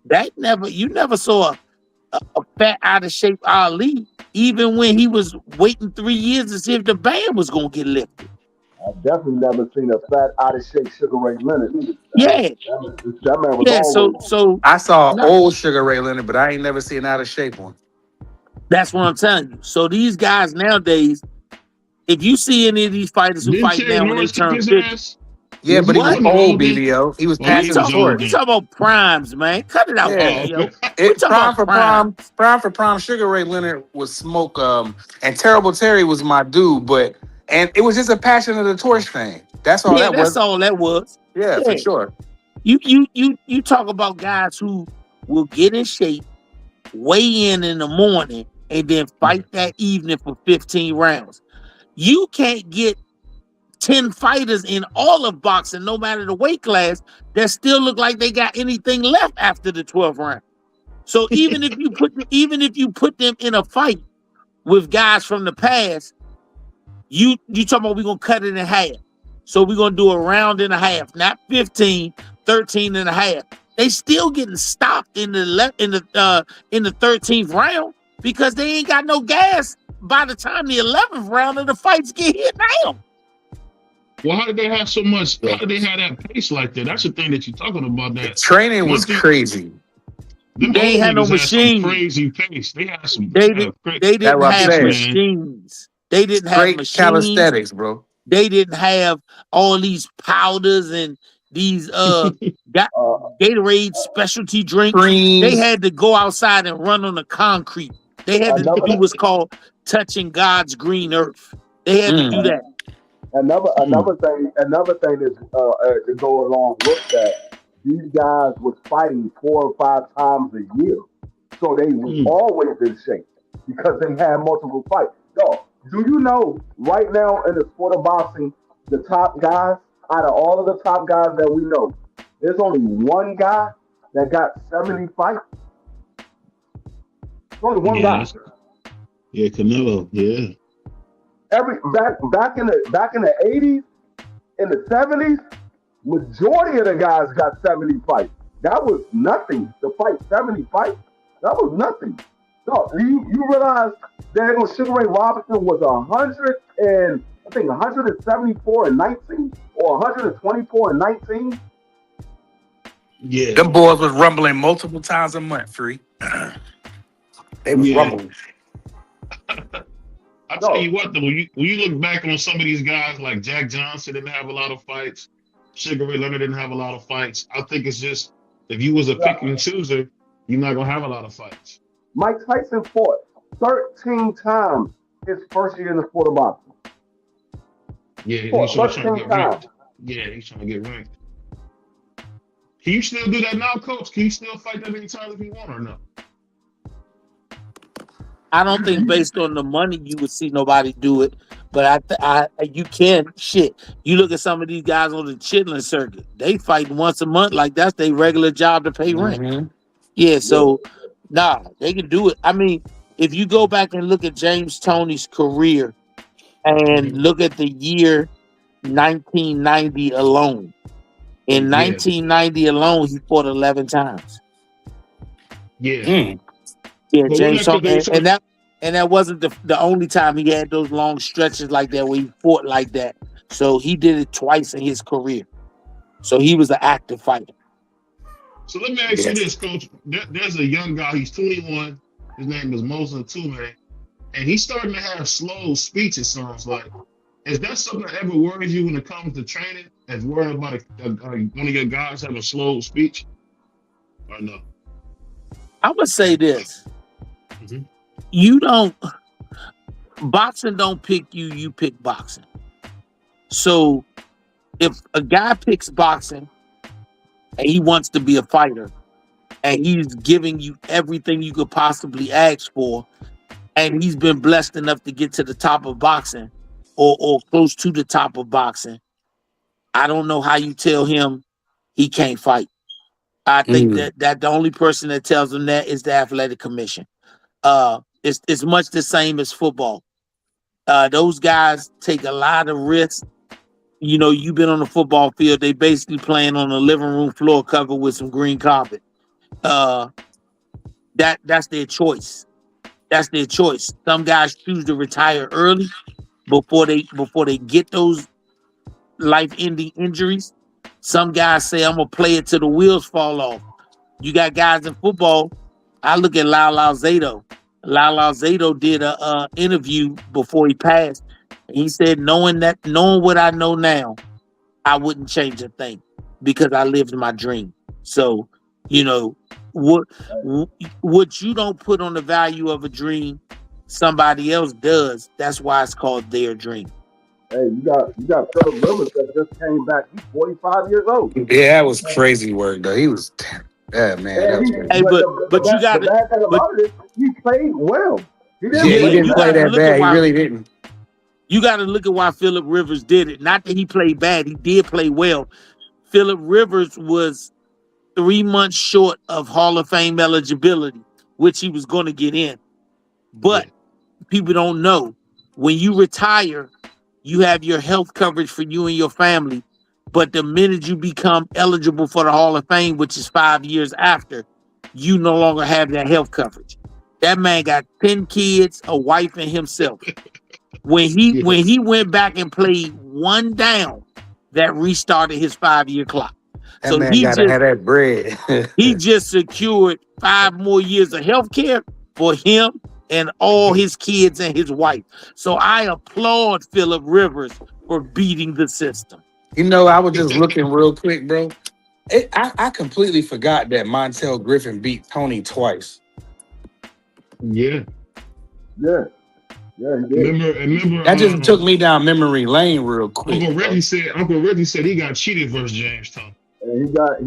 You never saw a fat, out of shape Ali, even when he was waiting 3 years to see if the ban was going to get lifted. I've definitely never seen a fat, out of shape Sugar Ray Leonard. That man was always. So I saw old Sugar Ray Leonard, but I ain't never seen an out of shape one. That's what I'm telling you. So these guys nowadays, if you see any of these fighters who fight now when they turn 50, yeah, but he was old, BBO. He was passing the torch. We talking about primes, man. Cut it out, BBO. Prime for prime. Sugar Ray Leonard was smoke. And Terrible Terry was my dude, and it was just a passion of the torch thing. That's all that was. That's all that was. Yeah, for sure. You talk about guys who will get in shape, weigh in the morning, and then fight that evening for 15 rounds. You can't get 10 fighters in all of boxing, no matter the weight class, that still look like they got anything left after the 12th round. So even if you put them in a fight with guys from the past, you talking about we're gonna cut it in half. So we're gonna do a round and a half, not 15, 13 and a half. They still getting stopped in the 13th round because they ain't got no gas by the time the 11th round of the fights get hit down. Well, how did they have so much? How did they have that pace like that? That's the thing that you're talking about. That the training was crazy. They ain't had no machines. Crazy pace. They had some. They didn't have machines. They didn't have machines. Calisthenics, bro. They didn't have all these powders and these Gatorade specialty drinks. They had to go outside and run on the concrete. They had to do what's called touching God's green earth. They had to do that. Mm. Another thing is to go along with that. These guys was fighting 4 or 5 times a year, so they was Mm. always in shape because they had multiple fights. Yo, do you know right now in the sport of boxing, the top guys out of all of the top guys that we know, there's only one guy that got 70 fights. There's only one Yeah, guy. yeah, Canelo. Yeah. Every back in the 80s, in the 70s, majority of the guys got 70 fights. That was nothing. To fight 70 fights, that was nothing. No, you realize Daniel Sugar Ray Robinson was 100 and I think 174 and 19 or 124 and 19. Yeah. Them boys was rumbling multiple times a month, free. They was Yeah. rumbling. I tell No, you what, though, when you look back on some of these guys, like Jack Johnson didn't have a lot of fights, Sugar Ray Leonard didn't have a lot of fights. I think it's just if you was a pick and chooser, you're not gonna have a lot of fights. Mike Tyson fought 13 times his first year in the sport of boxing. Yeah, he's Fought trying to 13 get times. ranked. Yeah, he's trying to get ranked. Can you still do that now, Coach? Can you still fight that many times if you want or no? I don't think based on the money you would see nobody do it, but you can shit. You look at some of these guys on the chitlin circuit; they fight once a month, like that's their regular job to pay rent. Mm-hmm. Yeah, Yeah. so nah, they can do it. I mean, if you go back and look at James Toney's career and Hmm. look at the year 1990 alone, in Yeah, 1990 alone, he fought 11 times. yeah. Mm. Yeah, But wasn't James that because they Toney, sort of and that wasn't the only time he had those long stretches like that where he fought like that. So he did it twice in his career. So he was an active fighter. so let me ask you Yes. this, Coach. There's a young guy, he's 21. His name is Moses Tume, and he's starting to have slow speech, it sounds like. Is that something that ever worries you when it comes to training? As worrying about one of your guys having a slow speech? Or no? I would say this. Hmm. You don't boxing don't pick you, you pick boxing. So if a guy picks boxing and he wants to be a fighter and he's giving you everything you could possibly ask for, and he's been blessed enough to get to the top of boxing or close to the top of boxing, I don't know how you tell him he can't fight. I think Mm. that the only person that tells him that is the athletic commission. It's much the same as football. Those guys take a lot of risks. You know, you've been on the football field. They basically playing on a living room floor covered with some green carpet. Uh, that's their choice. That's their choice. Some guys choose to retire early before they get those life-ending injuries. Some guys say, "I'm gonna play it till the wheels fall off." You got guys in football. I look at Lyle Zato. Lyle Zato did a interview before he passed. And he said, knowing what I know now, I wouldn't change a thing because I lived my dream. So, you know, what what you don't put on the value of a dream, somebody else does. That's why it's called their dream. Hey, you got Philip Rivers that just came back. He's 45 years old. Yeah, that was crazy work though. He was, yeah, man, that And was he, crazy. Hey, but but the, the, but you bad, got the to bad thing but about it is he played well. He didn't Yeah, yeah, he play and didn't you play got bad. to that look at bad. He why really didn't. Philip Rivers did it. Not that he played bad. He did play well. Philip Rivers was 3 months short of Hall of Fame eligibility, which he was going to get in. Yeah. But people don't know when you retire, you have your health coverage for you and your family. But the minute you become eligible for the Hall of Fame, which is 5 years after, you no longer have that health coverage. That man got 10 kids, a wife, and himself. When he Yeah. when he went back and played one down, that restarted his 5 year clock. That So man gotta have that bread. he just secured 5 more years of health care for him and all his kids and his wife. So I applaud Philip Rivers for beating the system. You know, I was just looking real quick, bro. I completely forgot that Montel Griffin beat Tony twice. Yeah. Yeah. Yeah, he did. Remember, That just took me down memory lane real quick. Uncle Reggie said he got cheated versus James Thompson. And he got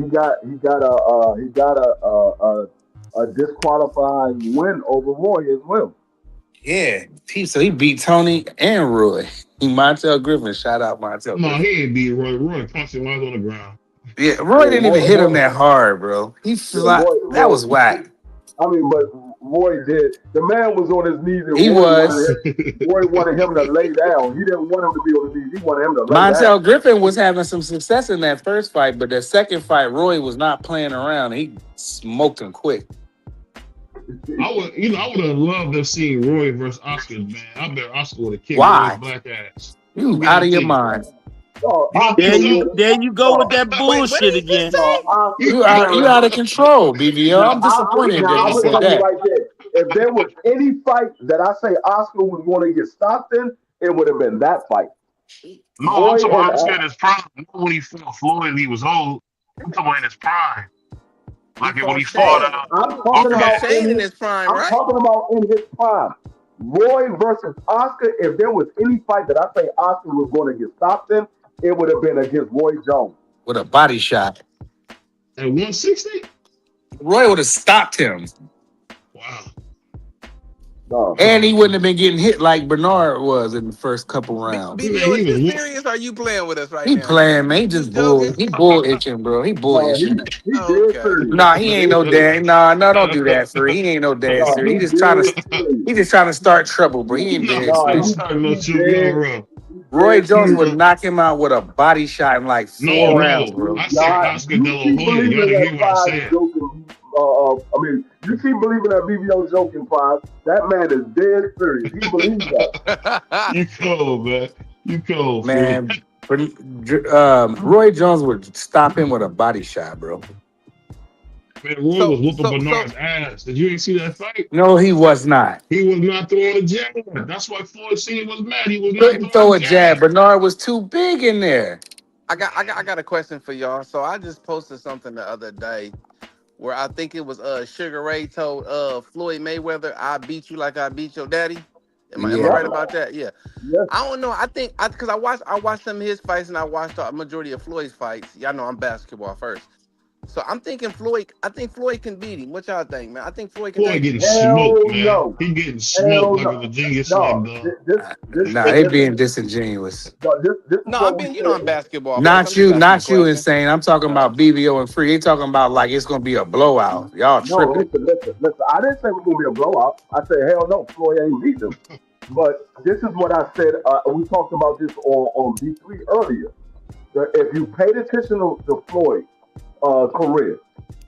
a disqualifying win over Roy as well. Yeah, so he beat Tony and Roy. Montel Griffin, shout out Montel No, Griffin. he ain't beat Roy. Roy punched him right on the ground. Yeah, Roy didn't even hit him that hard, bro. That was whack. I mean, but Roy did. The man was on his knees, and He was. Roy wanted him to lay down. He didn't want him to be on his knees. He wanted him to lay down. Montel Griffin was having some success in that first fight, but the second fight, Roy was not playing around. He smoked him quick. I would have loved to see Roy versus Oscar, man. I bet Oscar would have kicked Why? Roy's black ass. You out of your mind. There you go with that bullshit again. You out of control, BBO. I'm disappointed that you said that. Right there. If there was any fight that I say Oscar was going to get stopped in, it would have been that fight. No, I'm talking about Oscar in his prime. Not when he fought Floyd and he was old. I'm talking about in his prime. Like when he fought I'm talking about Shane in his prime, right? I'm talking about in his prime. Roy versus Oscar. If there was any fight that I say Oscar was going to get stopped in, it would have been against Roy Jones with a body shot at 160. Roy would have stopped him. Wow. No. And he wouldn't have been getting hit like Bernard was in the first couple rounds. BBO, is you serious? Or are you playing with us right now? He playing, man. He just bull itching, bro. He bull itching. Nah, he ain't no dad. Nah, don't do that, sir. He ain't no dad, sir. He just trying to start trouble, bro. He ain't dead. Roy Jones would knock him out with a body shot in like 4 rounds, bro. I said Oscar De La Hoya. You gotta hear what I said. You keep believing that BBO joking, Prime. That man is dead serious. He believes that. You cold, man. You cold, man. Roy Jones would stop him with a body shot, bro. Man, Roy was whooping Bernard's ass. Did you ain't see that fight? No, he was not. He was not throwing a jab. That's why Floyd Senior was mad. He was couldn't throw a jab. Bernard was too big in there. I got a question for y'all. So I just posted something the other day where I think it was Sugar Ray told Floyd Mayweather, "I beat you like I beat your daddy." Am I right about that? Yeah. I don't know. I think because I watched some of his fights and I watched a majority of Floyd's fights. Y'all know I'm basketball first. So I'm thinking Floyd. I think Floyd can beat him. What y'all think, man? I think Floyd can. Floyd getting smoked, man. No. He getting smoked like a Virginia slam dog. They being disingenuous. I'm being, I'm basketball. Not you, insane. I'm talking about BBO and Free. They talking about like it's gonna be a blowout. Y'all tripping. Listen. I didn't say it was gonna be a blowout. I said hell no, Floyd ain't beat him. But this is what I said. We talked about this on B3 earlier. If you paid attention to Floyd. Career.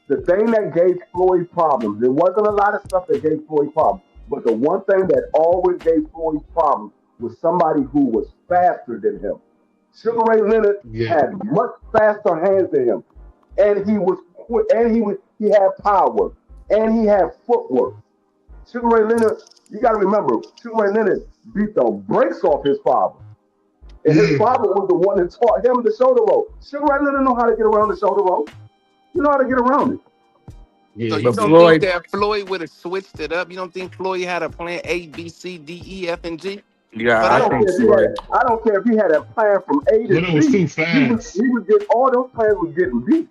The thing that gave Floyd problems, there wasn't a lot of stuff that gave Floyd problems, but the one thing that always gave Floyd problems was somebody who was faster than him. Sugar Ray Leonard had much faster hands than him, and he was quick, and he had power, and he had footwork. Sugar Ray Leonard, you got to remember, Sugar Ray Leonard beat the brakes off his father. And his father was the one that taught him the shoulder roll. Sugar Ray Leonard know how to get around the shoulder roll. You know how to get around it. So you don't think that Floyd would have switched it up? You don't think Floyd had a plan A, B, C, D, E, F, and G? Yeah, I don't care if he had a plan from A to Z. But it was too fast. He would get all those plans was getting beat.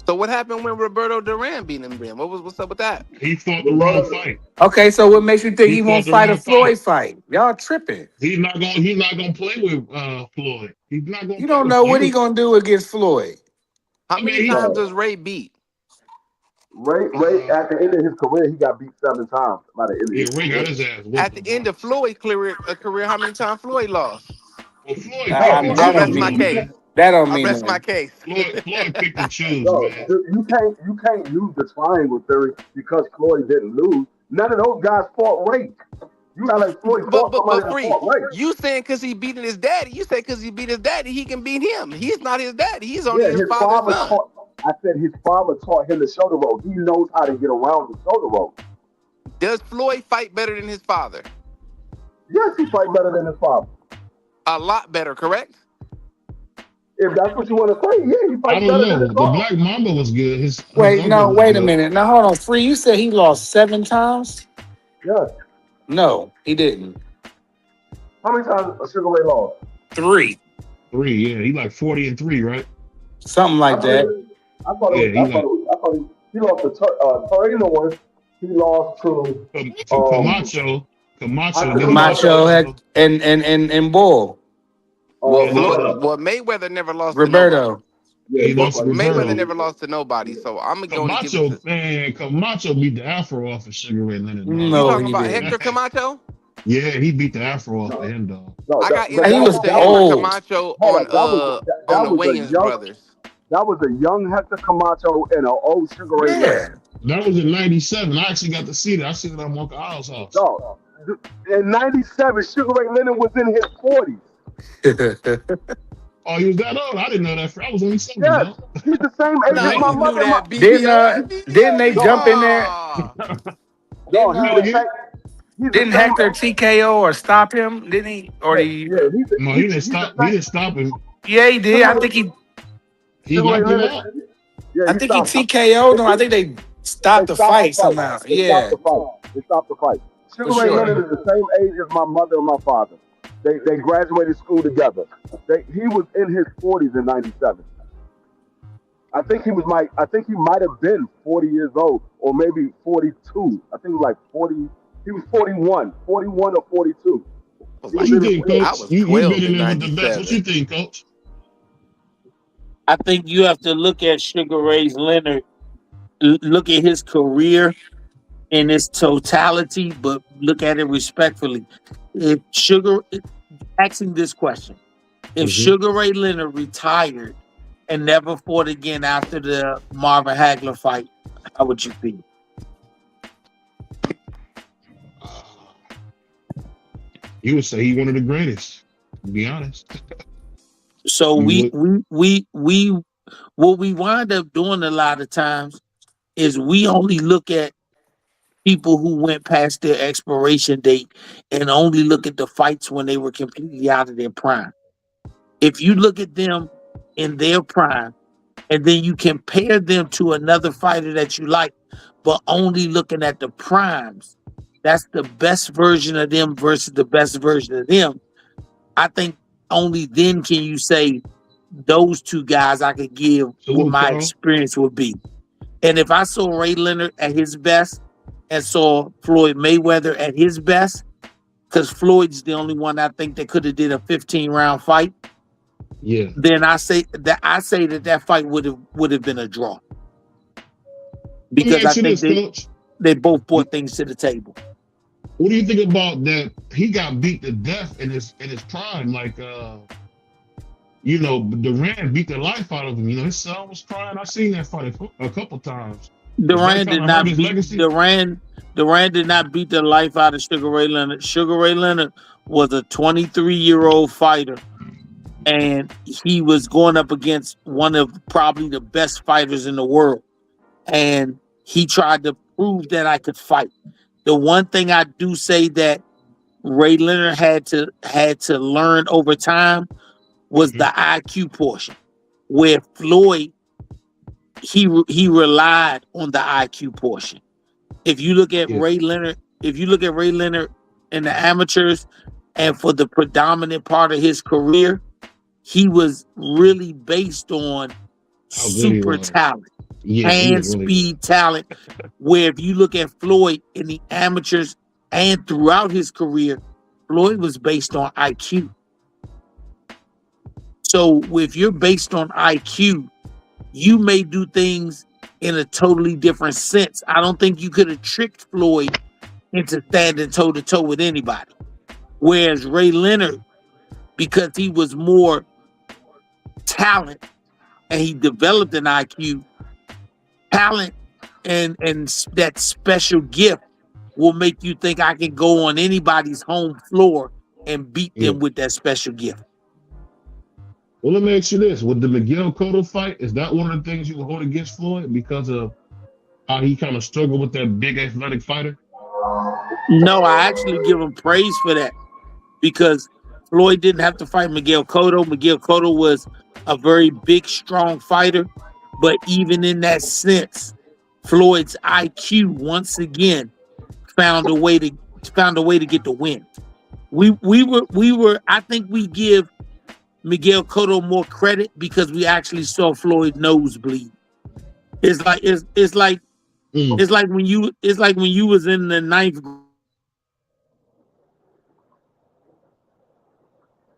So what happened when Roberto Duran beat him then? What's up with that? He fought the wrong fight. Okay, so what makes you think he won't fight a Floyd fight? Y'all tripping. He's not gonna play with Floyd. He's not gonna. You don't know what he gonna do against Floyd. How many times does Ray beat? Ray at the end of his career, he got beat 7 times by the end of his Ray got his ass whooped. At the end of Floyd's career, how many times Floyd lost? Well, Floyd I rest my case. That don't mean rest my case. Floyd picked and choose, man. You can't use the triangle theory because Floyd didn't lose. None of those guys fought Ray. You got like Floyd fought somebody that fought Ray. You saying because he beating his daddy? You say because he beat his daddy, he can beat him. He's not his daddy. He's only his father's son. I said his father taught him the shoulder roll. He knows how to get around the shoulder roll. Does Floyd fight better than his father? Yes, he fight better than his father. A lot better, correct? If that's what you want to say, yeah, he fights better than his father. father. The Black Mamba was good. Wait a minute. Now hold on. Free, you said he lost 7 times? Yes. No, he didn't. How many times Sugar Ray lost? 3, 3, yeah. He like 40-3, right? something I like thought it that. was. I thought it Yeah, was. he like I thought he lost to Torino one. He lost to Camacho. Camacho, and Hunter then he lost Camacho had to and Bull, Well, yeah, Roberto. Well, Mayweather never lost to nobody. Roberto. Yeah, he both lost to like Mayweather Roberto. never lost to nobody. So I'm gonna only give it to. Camacho beat the Afro off of Sugar Ray Leonard, dog. You No, talking he about didn't. Hector Camacho? Yeah, he beat the Afro off of no, him, dog. no. I got He That was was introduced to that was Hector old. Camacho hold up. on That the was a Wayans young brothers. Hector Camacho and an old Sugar Ray Leonard. Yeah. That was in '97. I actually got to see that. I seen it on Uncle Al's house. No, in '97, Sugar Ray Leonard was in his 40s. Oh, he was that old? I didn't know that. I was only 7, Yes, dog. he's the same age Nah, as my you knew mother. And my, that BBL. Didn't they jump in there? Oh, no, No, he's the Didn't same Hector age. TKO or stop him? Didn't he? Or Yeah, he? yeah, no, he didn't he's the stop. He same. didn't stop him. Yeah, he did. I think he He Sugar Ray knocked him Leonard. out. Yeah, I think he TKO'd him. I think they stopped the fight somehow. They Yeah, stopped the fight. Sugar for Ray sure. Leonard is the same age as my mother and my father. They graduated school together. He was in his 40s in '97. I think he might have been 40 years old or maybe 42. I think he was like 40. He was 41 or 42. What you think, I Coach? was You 12 been in in there with the best. What you '97. think, Coach? I think you have to look at Sugar Ray Leonard, look at his career in its totality, but look at it respectfully. If asking this question, if Sugar Ray Leonard retired and never fought again after the Marvin Hagler fight, how would you feel? You would say he one of the greatest. To be honest. So You what we wind up doing a lot of times is we only look at people who went past their expiration date and only look at the fights when they were completely out of their prime. If you look at them in their prime and then you compare them to another fighter that you like, but only looking at the primes, that's the best version of them versus the best version of them. I think only then can you say those two guys I could give what salute, my Carl. experience would be. And if I saw Ray Leonard at his best and saw Floyd Mayweather at his best, because Floyd's the only one I think that could have did a 15-round fight, Yeah. then I say that fight would have been a draw. Because I ask you think this, Coach. they both brought things to the table. What do you think about that? He got beat to death in his prime. Like Durant beat the life out of him. His son was crying. I seen that fight a couple times. Durant did not his beat legacy? Durant did not beat the life out of Sugar Ray Leonard. Sugar Ray Leonard was a 23-year-old fighter, and he was going up against one of probably the best fighters in the world. And he tried to prove that I could fight. The one thing I do say that Ray Leonard had to learn over time was the IQ portion, where Floyd he relied on the IQ portion. If you look at Ray Leonard in the amateurs and for the predominant part of his career, he was really based on super talent, hand speed talent. Where if you look at Floyd in the amateurs and throughout his career, Floyd was based on IQ. So if you're based on IQ, you may do things in a totally different sense. I don't think you could have tricked Floyd into standing toe to toe with anybody. Whereas Ray Leonard, because he was more talent and he developed an IQ, talent and that special gift will make you think I can go on anybody's home floor and beat them with that special gift. Well, let me ask you this. With the Miguel Cotto fight, is that one of the things you would hold against Floyd because of how he kind of struggled with that big athletic fighter? No, I actually give him praise for that because Floyd didn't have to fight Miguel Cotto. Miguel Cotto was a very big, strong fighter. But even in that sense, Floyd's IQ once again found a way to get the win. we were. I think we give Miguel Cotto more credit because we actually saw Floyd nose bleed. It's like Mm. when you was in the ninth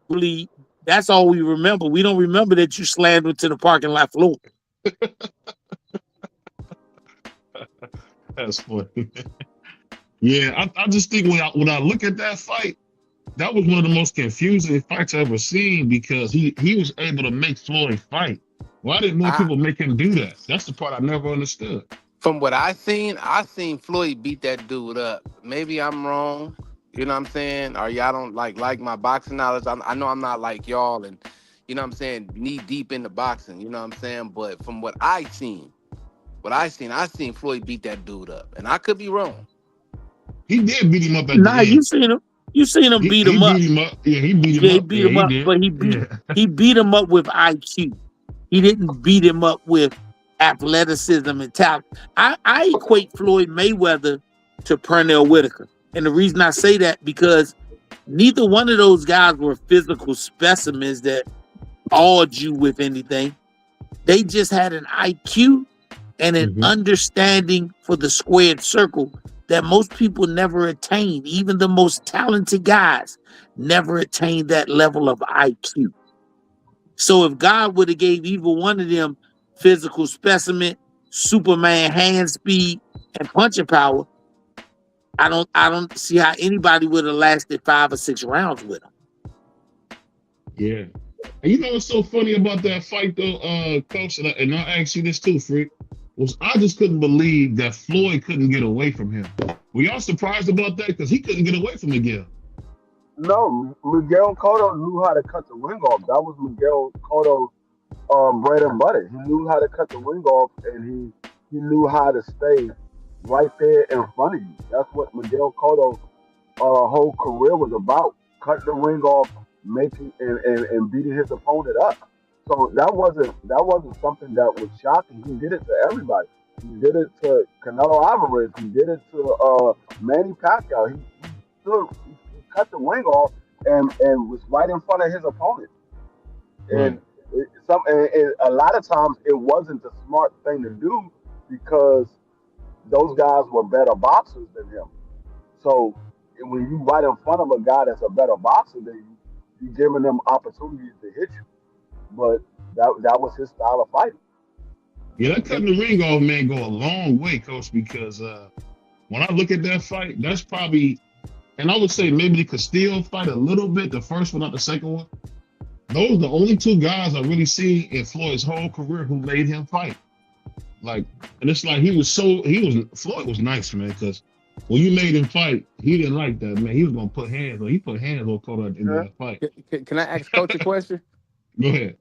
grade. That's all we remember. We don't remember that you slammed into the parking lot floor. That's funny. Yeah, I just think when I look at that fight, that was one of the most confusing fights I ever seen because he was able to make Floyd fight. Why didn't more I people make him do that? That's the part I never understood. From what I seen Floyd beat that dude up. Maybe I'm wrong. You know what I'm saying? Or y'all don't like my boxing knowledge. I know I'm not like y'all, and you know what I'm saying, knee deep into boxing. You know what I'm saying? But from I seen Floyd beat that dude up, and I could be wrong. He did beat him up at the Nah, end. you seen him beat He him up. beat him up. Yeah, he beat him Yeah, he up. beat Yeah, him he up, did. but Yeah. he beat him up with IQ. He didn't beat him up with athleticism and talent. I equate Floyd Mayweather to Pernell Whitaker. And the reason I say that because neither one of those guys were physical specimens that awed you with anything. They just had an IQ and an Mhm. understanding for the squared circle that most people never attain. Even the most talented guys never attain that level of IQ. So if God would have gave either one of them physical specimen, Superman hand speed, and punching power, I don't see how anybody would have lasted 5 or 6 rounds with him. Yeah. And you know what's so funny about that fight though, Coach, and I'll ask you this too, Freak, was I just couldn't believe that Floyd couldn't get away from him. Were y'all surprised about that? Because he couldn't get away from Miguel. No, Miguel Cotto knew how to cut the ring off. That was Miguel Cotto's bread and butter. He knew how to cut the ring off, and he knew how to stay right there in front of you. That's what Miguel Cotto's whole career was about: cutting the ring off, making and beating his opponent up. So that wasn't something that was shocking. He did it to everybody. He did it to Canelo Alvarez. He did it to Manny Pacquiao. He cut the ring off and was right in front of his opponent. Right. And and a lot of times it wasn't the smart thing to do because those guys were better boxers than him. So when you right in front of a guy that's a better boxer than you, you're giving them opportunities to hit you. But that was his style of fighting. Yeah, that cutting the ring off, man, go a long way, Coach, because when I look at that fight, that's probably, and I would say maybe the Castillo fight a little bit, the first one, not the second one. Those are the only two guys I really see in Floyd's whole career who made him fight. Like, and it's like Floyd was nice, man, because when you made him fight, he didn't like that, man. He was gonna put hands on. He put hands on Cotto at the end of that fight. Can I ask Coach a question? Go ahead.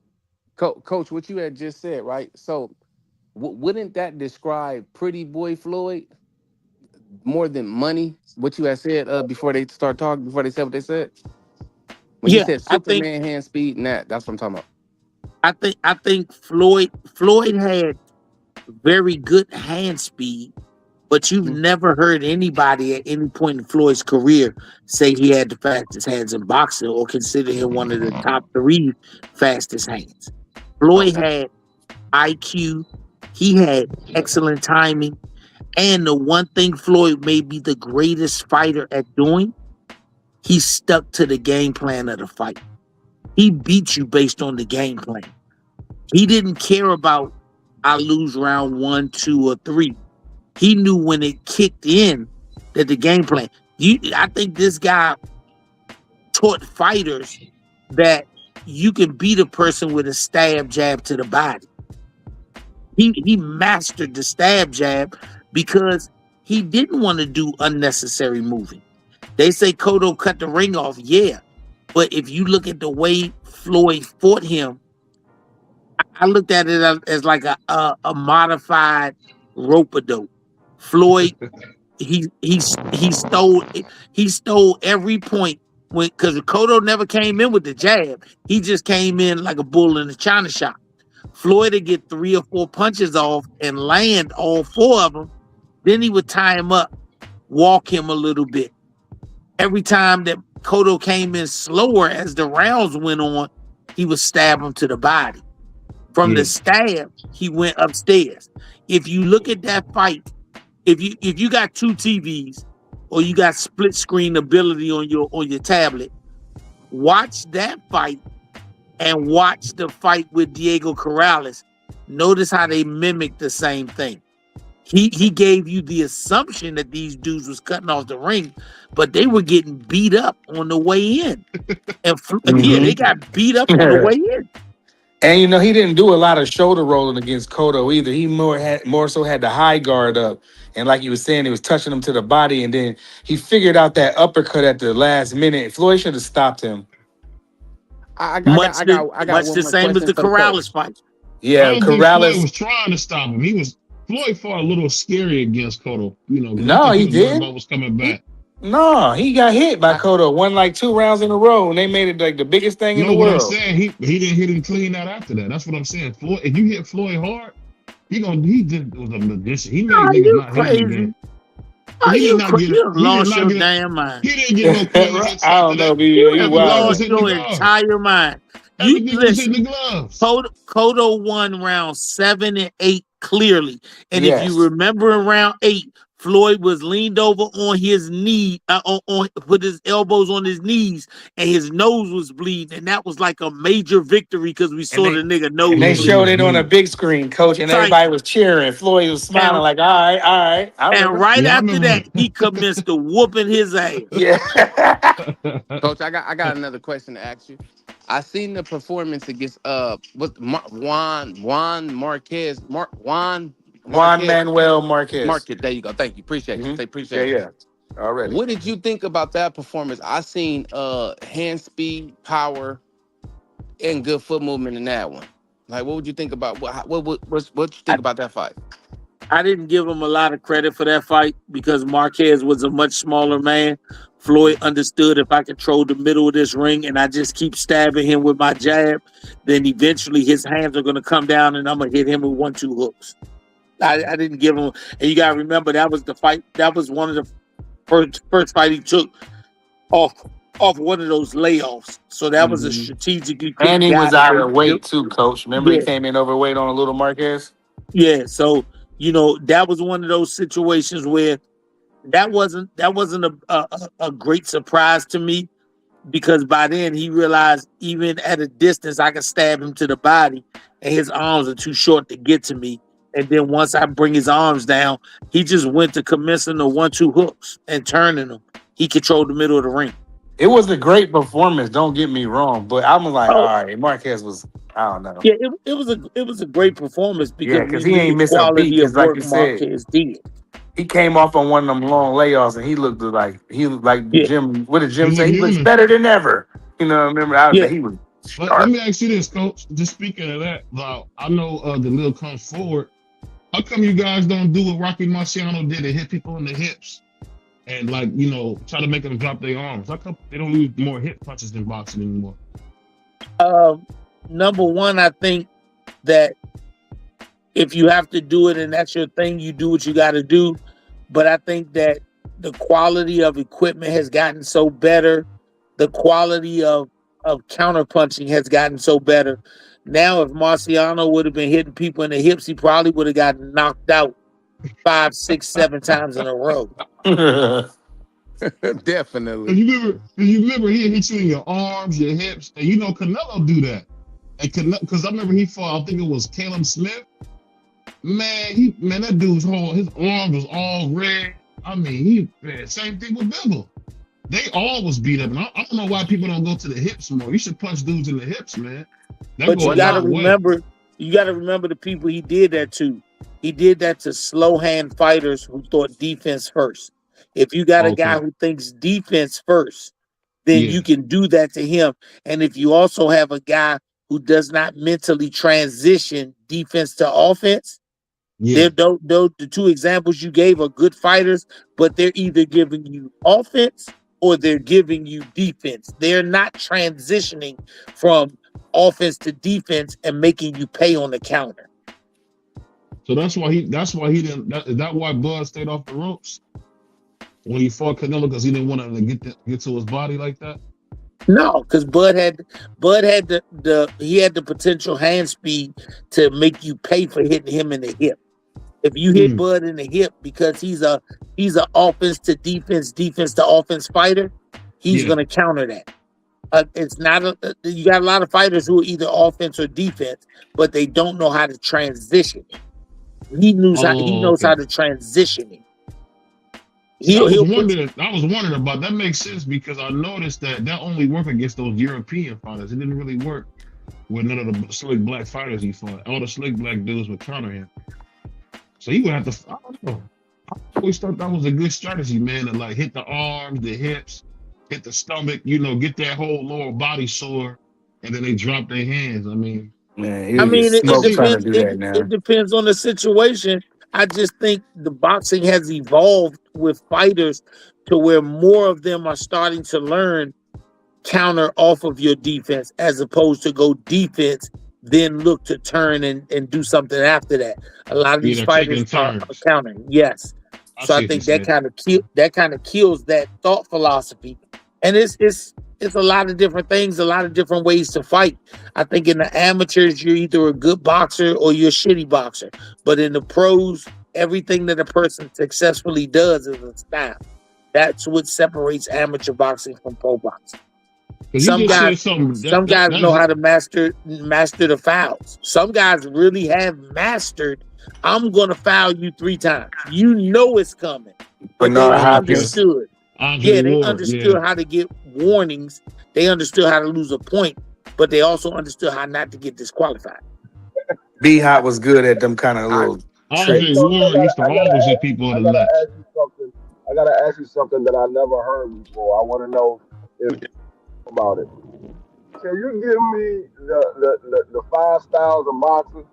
Coach, what you had just said, right? So, wouldn't that describe Pretty Boy Floyd more than money? What you had said before they start talking, before they said what they said. When you Yeah, said Superman hand speed, and that's what I'm talking about. I think Floyd had very good hand speed, but you've never heard anybody at any point in Floyd's career say he had the fastest hands in boxing or consider him one of the top 3 fastest hands. Floyd had IQ, he had excellent timing, and the one thing Floyd may be the greatest fighter at doing, he stuck to the game plan of the fight. He beat you based on the game plan. He didn't care about I lose round 1, 2, or 3. He knew when it kicked in that the game plan. I think this guy taught fighters that you can beat a person with a stab jab to the body. He mastered the stab jab because he didn't want to do unnecessary moving. They say Cotto cut the ring off, yeah. But if you look at the way Floyd fought him, I looked at it as like a modified rope-a-dope. Floyd, he stole every point because Cotto never came in with the jab. He just came in like a bull in a china shop. Floyd would get 3 or 4 punches off and land all 4 of them. Then he would tie him up, walk him a little bit. Every time that Cotto came in slower as the rounds went on, he would stab him to the body. From the stab, he went upstairs. If you look at that fight, if you got two TVs or you got split screen ability on your tablet, watch that fight and watch the fight with Diego Corrales. Notice how they mimic the same thing. He gave you the assumption that these dudes was cutting off the ring, but they were getting beat up on the way in. And yeah, they got beat up on the way in. And you know, he didn't do a lot of shoulder rolling against Cotto either. He more so had the high guard up. And like you were saying, he was touching him to the body, and then he figured out that uppercut at the last minute. Floyd should have stopped him. I got Much one the more same as question the for the coach. Corrales fight. Yeah, I don't think Floyd Corrales. was trying to stop him. Floyd fought a little scary against Cotto. You know, No, I think he was worried didn't. about what's coming back. He got hit by Cotto. Won like 2 rounds in a row, and they made it like the biggest thing in the No, what I'm world. saying, he didn't hit him clean out after that. That's what I'm saying. Floyd, if you hit Floyd hard, he just was a magician. He made niggas not hit him again. You lost your damn mind. He didn't get no clean hits. I don't know, You you have wild. lost your entire mind. Everything was in the gloves. Cotto won round 7 and 8 clearly. And if you remember in round 8, Floyd was leaned over on his knee, with his elbows on his knees, and his nose was bleeding. And that was like a major victory because we saw the nigga nose. And they showed it on a big screen, coach, and everybody was cheering. Floyd was smiling like, all right. And right after that, he commenced to whooping his ass. Yeah. Coach, I got another question to ask you. I seen the performance against Juan Manuel Marquez. There you go. Thank you. Appreciate you. Appreciate Yeah. Already. What did you think about that performance? I seen hand speed, power, and good foot movement in that one. Like, what would you think about what you think about that fight? I didn't give him a lot of credit for that fight because Marquez was a much smaller man. Floyd understood if I control the middle of this ring and I just keep stabbing him with my jab, then eventually his hands are going to come down and I'm going to hit him with 1-2 hooks. I didn't give him, and you got to remember that was the fight. That was one of the first fight he took off one of those layoffs. So that was a strategically. And he was out of weight too, coach. Remember he came in overweight on a little Marquez? Yeah, so that was one of those situations where that wasn't a great surprise to me because by then he realized even at a distance I could stab him to the body and his arms are too short to get to me. And then once I bring his arms down, he just went to commencing the 1-2 hooks and turning them. He controlled the middle of the ring. It was a great performance, don't get me wrong, but I'm like, all right, Marquez was, I don't know. Yeah, it was a great performance because he ain't missing a beat, just like you said. Marquez did. He came off on one of them long layoffs and he looked like Jim. What did Jim say? He looks better than ever. You know, remember he was sharp. Let me ask you this, coach. Just speaking of that, I know the Lil comes forward. How come you guys don't do what Rocky Marciano did and hit people in the hips and try to make them drop their arms? How come they don't use more hip punches than boxing anymore? Number one, I think that if you have to do it and that's your thing, you do what you got to do. But I think that the quality of equipment has gotten so better. The quality of counterpunching has gotten so better. Now, if Marciano would have been hitting people in the hips, he probably would have gotten knocked out 5, 6, 7 times in a row. Definitely. You remember he hit you in your arms, your hips, and Canelo do that. And because I remember he fought, I think it was Caleb Smith. Man, that dude's his arm was all red. I mean, same thing with Bivol. They all was beat up, and I don't know why people don't go to the hips more. You should punch dudes in the hips, man. But you gotta remember the people he did that to. He did that to slow hand fighters who thought defense first. If you got a guy who thinks defense first, then you can do that to him. And if you also have a guy who does not mentally transition defense to offense, the two examples you gave are good fighters, but they're either giving you offense or they're giving you defense. They're not transitioning from offense to defense and making you pay on the counter. So that's why he didn't. Is that why Bud stayed off the ropes? when he fought Canelo because he didn't want to get to his body like that? No, because Bud had he had the potential hand speed to make you pay for hitting him in the hip. If you hit Mm, Bud in the hip because he's a offense to defense to offense fighter, he's yeah. gonna counter that. It's not you got a lot of fighters who are either offense or defense, but they don't know how to transition. He Oh, knows how okay. to transition it. See, He'll put I was wondering about that. Makes sense because I noticed that only worked against those European fighters. It didn't really work with none of the slick black fighters he fought. All the slick black dudes would counter him. So he would have to. I don't know. I always thought that was a good strategy, man. To like hit the arms, the hips, hit the stomach. Get that whole lower body sore, and then they drop their hands. I mean, Man, I he'll get mean, it smoked see, trying to depends. do that It now. depends on the situation. I just think the boxing has evolved with fighters to where more of them are starting to learn counter off of your defense as opposed to go defense, then look to turn and do something after that. A lot of yeah, these they're fighters taking are turns. countering. Yes. I So I see what you're think that saying. kind of kills that thought philosophy. And it's a lot of different things, a lot of different ways to fight. I think in the amateurs, you're either a good boxer or you're a shitty boxer. But in the pros, everything that a person successfully does is a style. That's what separates amateur boxing from pro boxing. Because you Some just guys said something some guys know that's how to master the fouls. Some guys really have mastered. I'm gonna foul you 3 times. You know it's coming, but they Bernard okay. Hopkins. understood. Andre Yeah, they Ward, yeah. understood how to get warnings. They understood how to lose a point, but they also understood how not to get disqualified. B Hot was good at them kind of I little Hey, Andre tricks. coach, Ward used to always hit people I in the gotta nuts. ask you something. I gotta ask you something that I never heard before. I want to know if about it. Can you give me the 5 styles of boxing?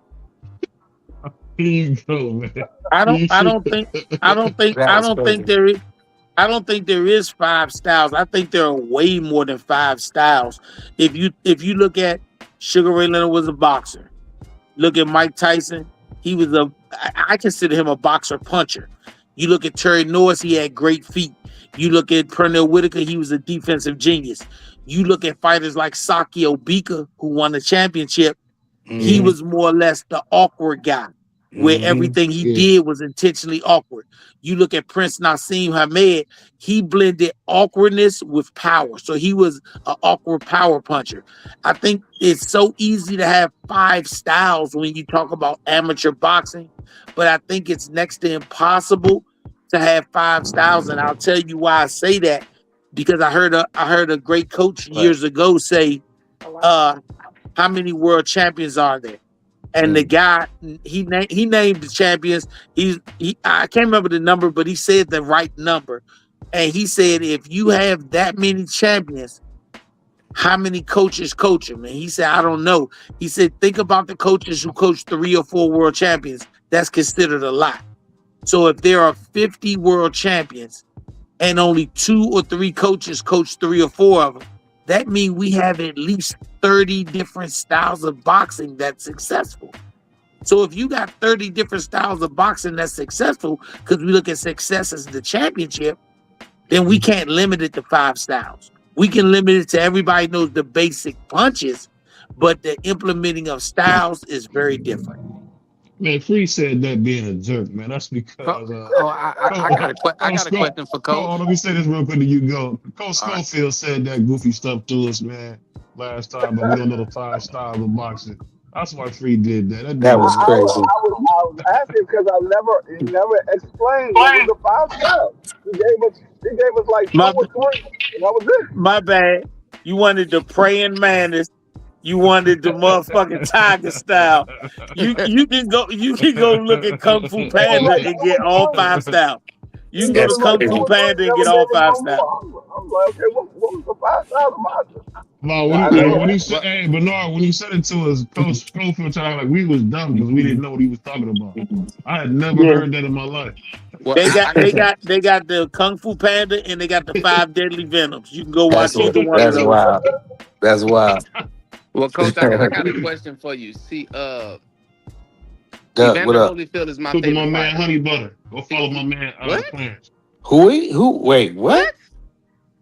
Here you go, man. I don't You I see? don't think I don't think That I was don't think crazy. there is 5 styles. I think there are way more than 5 styles. If you look at Sugar Ray Leonard was a boxer. Look at Mike Tyson. I consider him a boxer puncher. You look at Terry Norris, he had great feet. You look at Pernell Whitaker, he was a defensive genius. You look at fighters like Saki Obika, who won the championship. He Yeah, Hmm. was more or less the awkward guy, where Hmm. everything he yeah. did was intentionally awkward. You look at Prince Nassim Hamed, he blended awkwardness with power. So he was an awkward power puncher. I think it's so easy to have 5 styles when you talk about amateur boxing, but I think it's next to impossible to have 5 styles. And I'll tell you why I say that, because I heard a great coach But years ago say, uh, how many world champions are there? And the guy he named the champions. I can't remember the number, but he said the right number. And he said, if you have that many champions, how many coaches coach them? And he said, I don't know. He said, think about the coaches who coach 3 or 4 world champions. That's considered a lot. So if there are 50 world champions and only 2 or 3 coaches coach 3 or 4 of them, that means we have at least 30 different styles of boxing that's successful. So if you got 30 different styles of boxing that's successful, because we look at success as the championship, then we can't limit it to 5 styles. We can limit it to everybody knows the basic punches, but the implementing of styles is very different. Man, Free said that being a jerk, man. That's Co- because oh, I got a Coach question for Hold on, Coach. let me say this real quick. You go. Coach All right. Schofield said that goofy stuff to us, man, last time, but we don't know the 5 styles of boxing. That's why Free did that. That that dude was is crazy. I was asking because he never explained what was the 5 styles. He gave us like two My or three, and that was it. my bad. You wanted the praying mantis. You wanted the motherfucking tiger style. You can go look at Kung Fu He gave us Panda like and two get or all three. 5 styles. You He can go gave to That's us like Kung two Fu crazy. or three. Panda He and get never all gave us five no styles. more. I'm like, okay, what was the 5 styles of boxing? No, I Well, never when he heard. said, well, hey, Bernard, when he said it to us, Coach Schofield tried like we was dumb because we didn't know what he was talking about. I had never Yeah. heard that in my life. well, They got I they got they got the Kung Fu Panda and they got the 5 deadly venoms. You can go watch either one of That's those. wild. That's wild. well, Coach, I got a question for you. See, Duck, what Evander up? Holyfield is my Look at my favorite man fighter. Honey Butter. Go follow He, my man what? Clarence. Who? Wait, what?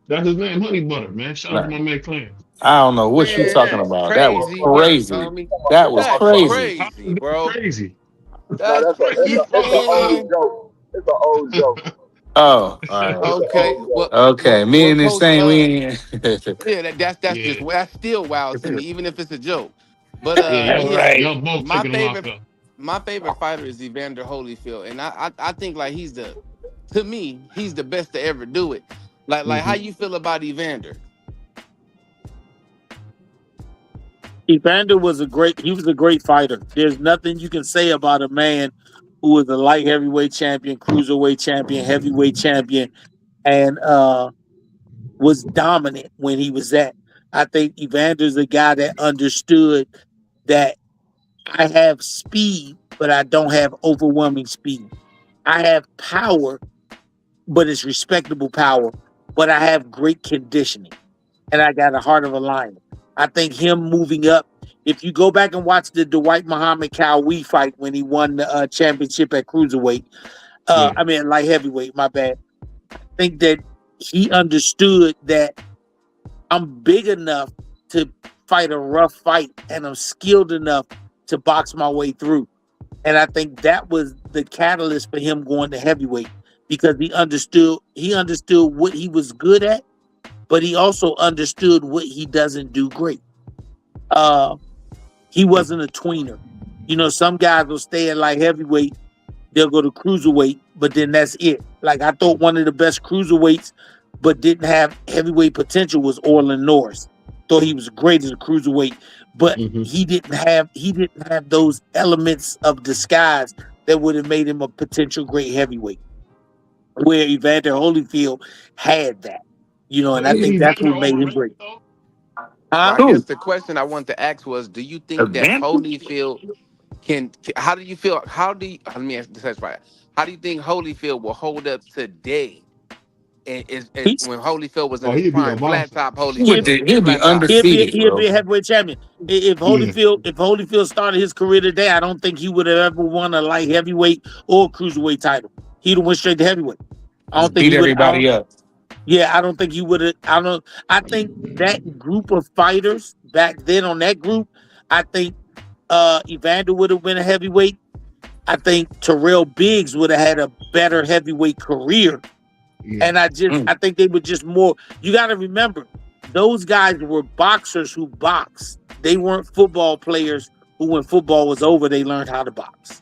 That's his name, Honey Butter, man. Shout out to Nah, my man Clarence. I don't know what you Man, talking that's about. That was crazy, crazy. homie. That was That's crazy. How crazy, is that bro. crazy? No, That's crazy, it's an old man. joke. It's an old joke. Oh, all right. It's an Okay, old well, joke. Okay, me well, and this coach. thing, we ain't. Yeah, Yeah, that's still wild to me, even if it's a joke. But yeah, yeah, Right. y'all both my taking him out favorite there. my favorite fighter is Evander Holyfield, and I think like to me he's the best to ever do it. Like how Hmm. you feel about Evander? Evander was he was a great fighter. There's nothing you can say about a man who was a light heavyweight champion, cruiserweight champion, heavyweight champion, and was dominant when he was at. I think Evander's a guy that understood that I have speed, but I don't have overwhelming speed. I have power, but it's respectable power, but I have great conditioning and I got a heart of a lion. I think him moving up, if you go back and watch the Dwight Muhammad Cowie fight when he won the championship at cruiserweight, Yeah. I mean light heavyweight, my bad. I think that he understood that I'm big enough to fight a rough fight and I'm skilled enough to box my way through. And I think that was the catalyst for him going to heavyweight because he understood what he was good at, but he also understood what he doesn't do great. Uh, he wasn't a tweener. You know, some guys will stay at light heavyweight, they'll go to cruiserweight, but then that's it. Like I thought one of the best cruiserweights, but didn't have heavyweight potential was Orlin Norris. Thought he was great as a cruiserweight, but Hmm. he didn't have those elements of disguise that would have made him a potential great heavyweight. Where Evander Holyfield had that, and But I isn't think that's Evander what made him overrated great. though? Well, Huh? I guess the question I wanted to ask was, do you think that Evander? Holyfield how do you feel? Let me ask this right. How do you think Holyfield will hold up today? And is He's when Holyfield was in Oh, his he'd be a prime, flat monster. top he'll, Holyfield, he'll flat top. he'll be a heavyweight champion. Yeah. If Holyfield started his career today, I don't think he would have ever won a light heavyweight or cruiserweight title. He'd have went straight to heavyweight. I don't Just think beat he would. everybody up. Yeah, I don't think he would have. I don't. I think that group of fighters back then on that group, I think Evander would have been a heavyweight. I think Terrell Biggs would have had a better heavyweight career. Yeah. And I think they were just more. You got to remember, those guys were boxers who boxed. They weren't football players who, when football was over, they learned how to box.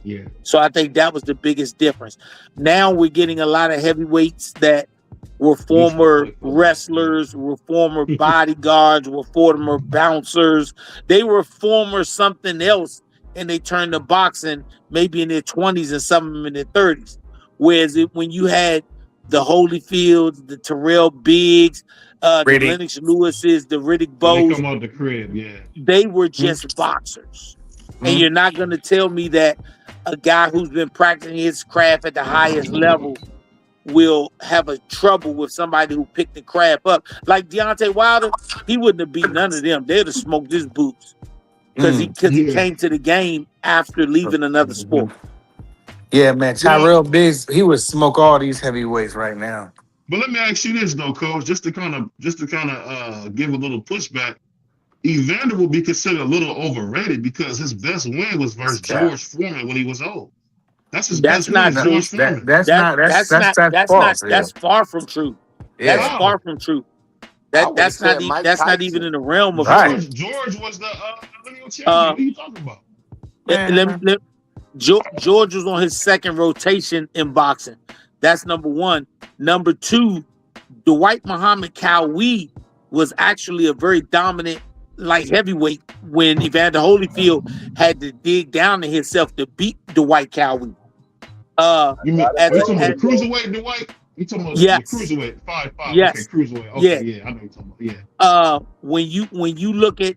Yeah. So I think that was the biggest difference. Now we're getting a lot of heavyweights that were Used to former play football. wrestlers, were former bodyguards, were former bouncers. They were former something else, and they turned to boxing maybe in their 20s and some of them in their 30s. Whereas when you had the Holyfields, the Terrell Biggs, the Ready? Lennox Lewises, the Riddick When they Bows, come out the crib, yeah. they were Hmm? just boxers. And Hmm? you're not going to tell me that a guy who's been practicing his craft at the highest level will have a trouble with somebody who picked the craft up. Like Deontay Wilder, he wouldn't have beat none of them. They'd have smoked his boots because he Mm. because he Yeah. came to the game after leaving another Mhm. sport. Yeah, man. Well, Tyrell Biggs, he would smoke all these heavyweights right now. but let me ask you this though, Coach, just to kind of give a little pushback. Evander will be considered a little overrated because his best win was It's versus cap. George Foreman when he was old. That's his That's best win not is No, true. George that Foreman. that's That not that's that's that's not that's that's not false. Yeah. that's far from true. That's Yeah, far How? from true. I That would have that's not said even Mike that's not even in Tyson. the realm of true. Right. George was the lineal champion. Uh, What are you talking about? Man. George was on his second rotation in boxing. That's number one. Number two, Dwight Muhammad Cowie was actually a very dominant light heavyweight when Evander Holyfield had to dig down to himself to beat Dwight Cowie. Uh, You mean as you a talking about as, the cruiserweight, Dwight? You talking about the yes, cruiserweight, 5'5". Okay, yes, cruiserweight. Okay, yes. yeah, I know what you're talking about. Yeah.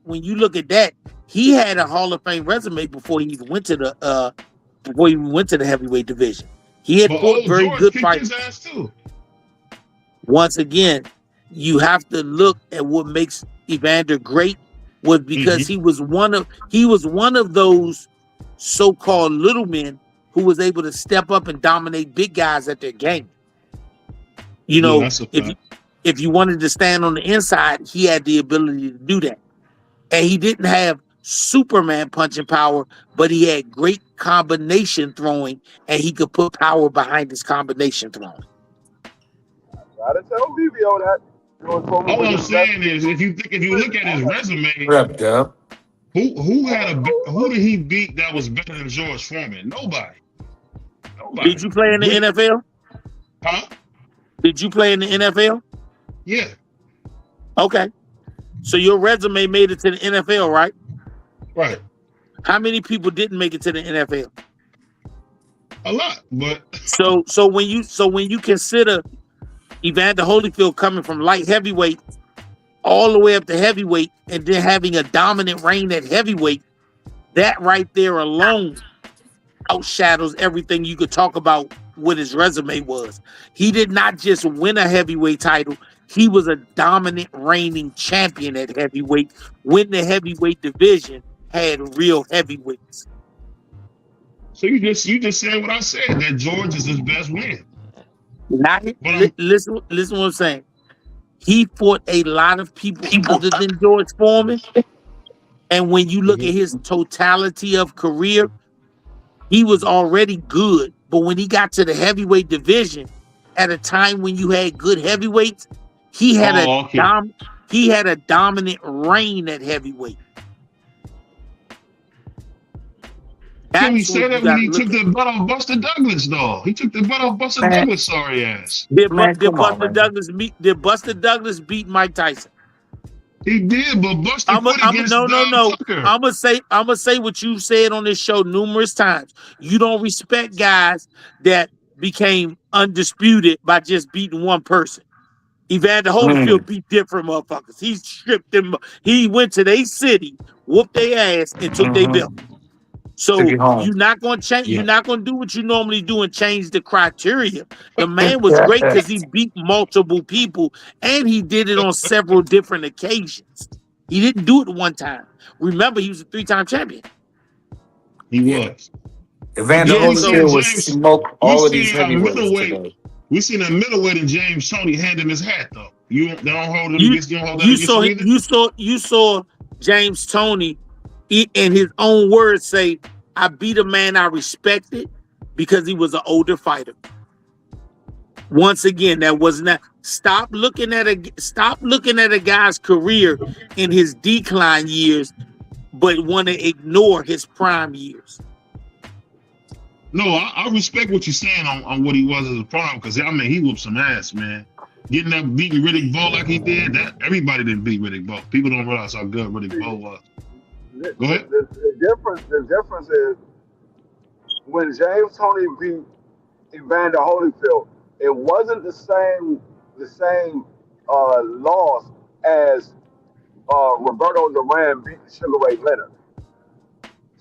When you look at that, he had a Hall of Fame resume before he even went to the heavyweight division. He had But fought old very George good kicked his fighters. ass too. Once again, you have to look at what makes Evander great was because Hmm. he was one of those so-called little men who was able to step up and dominate big guys at their game. You Yeah, know, that's a fact. if you wanted to stand on the inside, he had the ability to do that. And he didn't have Superman punching power, but he had great combination throwing, and he could put power behind his combination throwing. Gotta tell BBO that. George Foreman All was I'm his best. saying is, if you look at his resume, What up, Dub? who did he beat that was better than George Foreman? Nobody. Did you play in the NFL? Huh? Did you play in the NFL? Yeah. Okay. So your resume made it to the NFL, right? Right. How many people didn't make it to the NFL? A lot, but so when you consider Evander Holyfield coming from light heavyweight all the way up to heavyweight and then having a dominant reign at heavyweight, that right there alone outshadows everything you could talk about what his resume was. He did not just win a heavyweight title, he was a dominant reigning champion at heavyweight when the heavyweight division had real heavyweights. So you just said what I said, that George is his best win. Listen what I'm saying. He fought a lot of people other than George Foreman. And when you look at his totality of career, he was already good. But when he got to the heavyweight division, at a time when you had good heavyweights, he had a dominant reign at heavyweight. Can we say that when he took the butt off Buster Douglas, though? He took the butt off Buster Douglas, sorry ass. Did Buster Douglas beat Mike Tyson? He did, but Buster fought against No. Tucker. I'm gonna say what you said on this show numerous times. You don't respect guys that became undisputed by just beating one person. Evander Holyfield beat different motherfuckers. He stripped them. He went to their city, whooped their ass, and took their belt. So you're not gonna change. Yeah. You're not gonna do what you normally do and change the criteria. The man was great because he beat multiple people, and he did it on several different occasions. He didn't do it one time. Remember, he was a 3-time champion. He was. Evander Holyfield was smoke all of these heavyweights today. We seen a middleweight in James Toney handing his hat though. They don't hold him against you. You saw James Toney in his own words say, "I beat a man I respected because he was an older fighter." Once again, that was not. Stop looking at a guy's career in his decline years, but want to ignore his prime years. No, I respect what you're saying on what he was as a prime, because I mean he whooped some ass, man. Getting that beating Riddick Bowe like he did, that everybody didn't beat Riddick Bowe. People don't realize how good Riddick Bowe was. Go ahead. The difference is when James Toney beat Evander Holyfield, it wasn't the same loss as Roberto Duran beat Sugar Ray Leonard.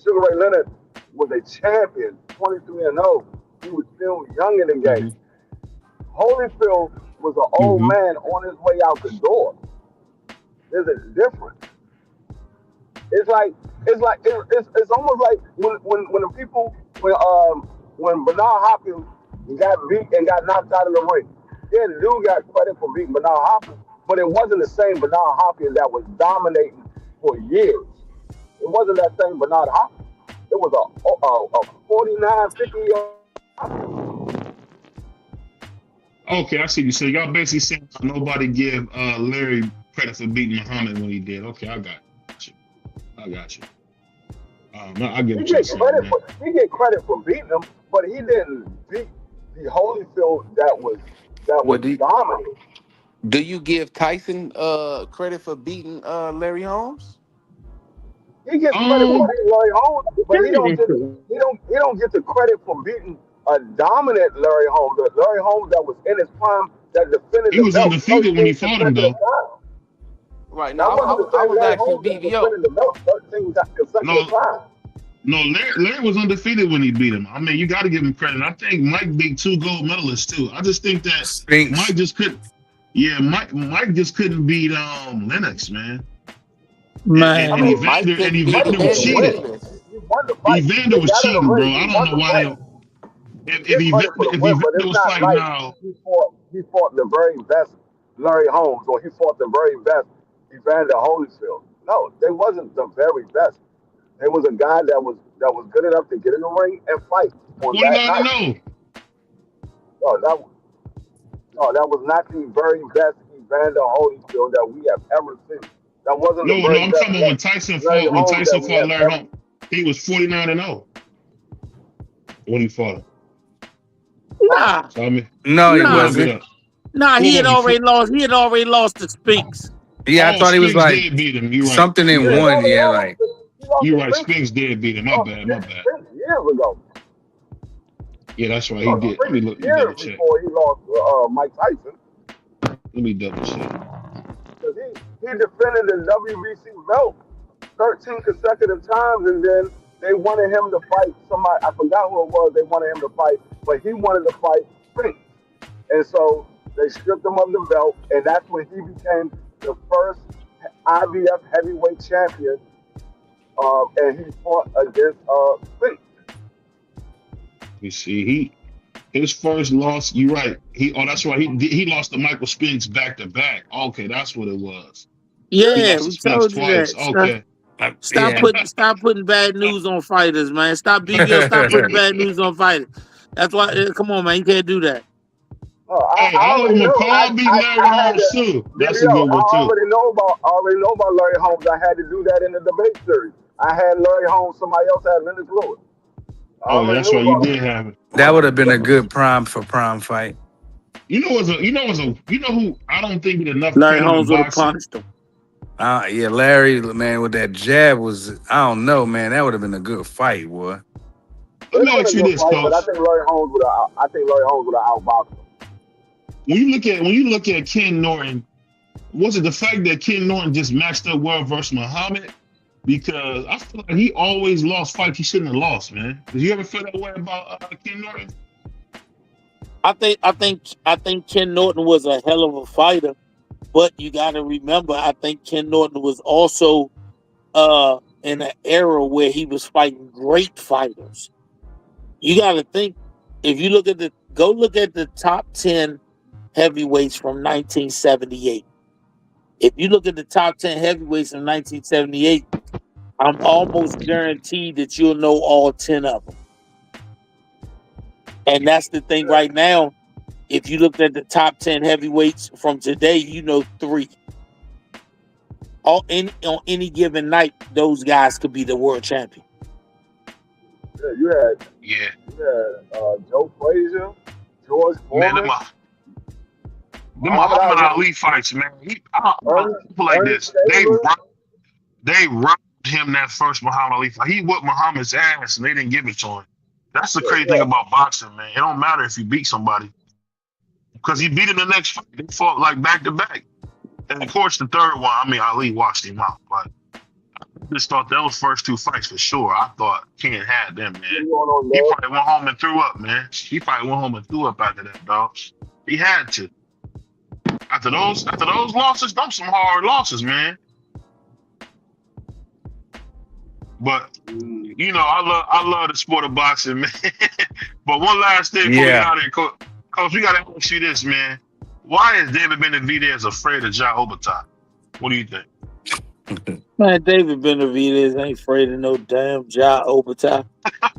Sugar Ray Leonard was a champion, 23-0. He was still young in the game. Holyfield was an old man on his way out the door. There's a difference. It's almost like when Bernard Hopkins got beat and got knocked out of the ring. Yeah, the dude got credit for beating Bernard Hopkins, but it wasn't the same Bernard Hopkins that was dominating for years. It wasn't that same Bernard Hopkins. It was a 49, 50 year. Okay, I see you. So y'all basically saying nobody give Larry credit for beating Muhammad when he did. Okay, I got you. No, I get what you're saying. He get credit for beating him, but he didn't beat the Holyfield that was dominant. Do you give Tyson credit for beating Larry Holmes? He gets credit for beating Larry Holmes, but he don't get the credit for beating a dominant Larry Holmes. The Larry Holmes that was in his prime, that defended. He was undefeated when he fought him, though. Right now, I was asking BVO. No, Larry was undefeated when he beat him. I mean, you got to give him credit. I think Mike beat 2 gold medalists too. I just think that Mike just couldn't. Yeah, Mike just couldn't beat Lennox, man. And Evander was cheating. Evander was cheating, bro. I don't know why. If Evander was fighting now, he fought the very best Larry Holmes or he fought the very best Evander Holyfield. No, they wasn't the very best. It was a guy that was good enough to get in the ring and fight on that 49 and night. 0. No, that was not the very best Evander Holyfield that we have ever seen. That wasn't the No, very I'm best talking about when Tyson Larry fought Holmes that we have Larry ever. Holmes. He was 49 and 0 when he fought him. Nah, So I mean, No, he let me nah, look it wasn't. up. nah. What He had was he? already lost. He had already lost to Spinks. Yeah, I Oh, thought he was Spinks like did beat him. You're right. something You're in Yeah, he right. one. already Yeah, lost. like He lost You're to right. Spinks. Spinks did beat him. My bad. My bad. Spinks years ago. Yeah, that's right. He No, did. Let me Spinks look. Let me double years check. before he lost Mike Tyson. Let me double check. Because he defended the WBC belt 13 consecutive times, and then they wanted him to fight somebody. I forgot who it was. They wanted him to fight, but he wanted to fight Spinks. And so they stripped him of the belt, and that's when he became the first IBF heavyweight champion. And he fought against Spinks. You see, his first loss. You're right. That's right. He lost to Michael Spinks back to back. Okay, that's what it was. He Yeah, lost to we Spinks told you twice. that. Okay. yeah. Stop putting bad news on fighters, man. Stop BBL. Stop putting bad news on fighters. That's why. Come on, man. You can't do that. Hey, I Oliver already knew. McCall beat Larry I had Holmes to. too. That's a BBL, good one too. I already know about Larry Holmes. I had to do that in the debate series. I had Larry Holmes. Somebody else had Lennox Lewis. I Oh yeah, already that's knew right. You about did it. have it. That would have been a good prime fight. You know who I don't think get enough Larry credit in Holmes would have boxing. punched him. Yeah, Larry, man, with that jab I don't know, man. That would have been a good fight, boy. Let It's me been ask a you good this, fight, but I coach. think Larry Holmes would have. I think Larry Holmes would have outboxed him. When you look at Ken Norton, was it the fact that Ken Norton just matched up well versus Muhammad? Because I feel like he always lost fights he shouldn't have lost, man. Did you ever feel that way about Ken Norton? I think Ken Norton was a hell of a fighter, but you got to remember, I think Ken Norton was also in an era where he was fighting great fighters. You got to think, if you look at the top 10 heavyweights from 1978. If you look at the top 10 heavyweights from 1978, I'm almost guaranteed that you'll know all 10 of them. And that's the thing right now. If you looked at the top 10 heavyweights from today, you know 3. On any given night, those guys could be the world champion. Yeah, you had Joe Frazier, George Man, Foreman. the Muhammad Ali fights, man. I feel like this. They robbed him that first Muhammad Ali fight. He whooped Muhammad's ass and they didn't give it to him. That's the crazy thing about boxing, man. It don't matter if you beat somebody. Because he beat him the next fight. They fought like back to back. And of course the third one, I mean Ali washed him out. But I just thought those first 2 fights for sure. I thought Ken had them, man. He probably went home and threw up, man. He probably went home and threw up after that, dog. He had to. After those losses, them some hard losses, man. But I love the sport of boxing, man. But one last thing before we get out of here, Coach, we gotta ask you this, man. Why is David Benavidez afraid of Ja Obata? What do you think? Man, David Benavidez ain't afraid of no damn Ja Obata.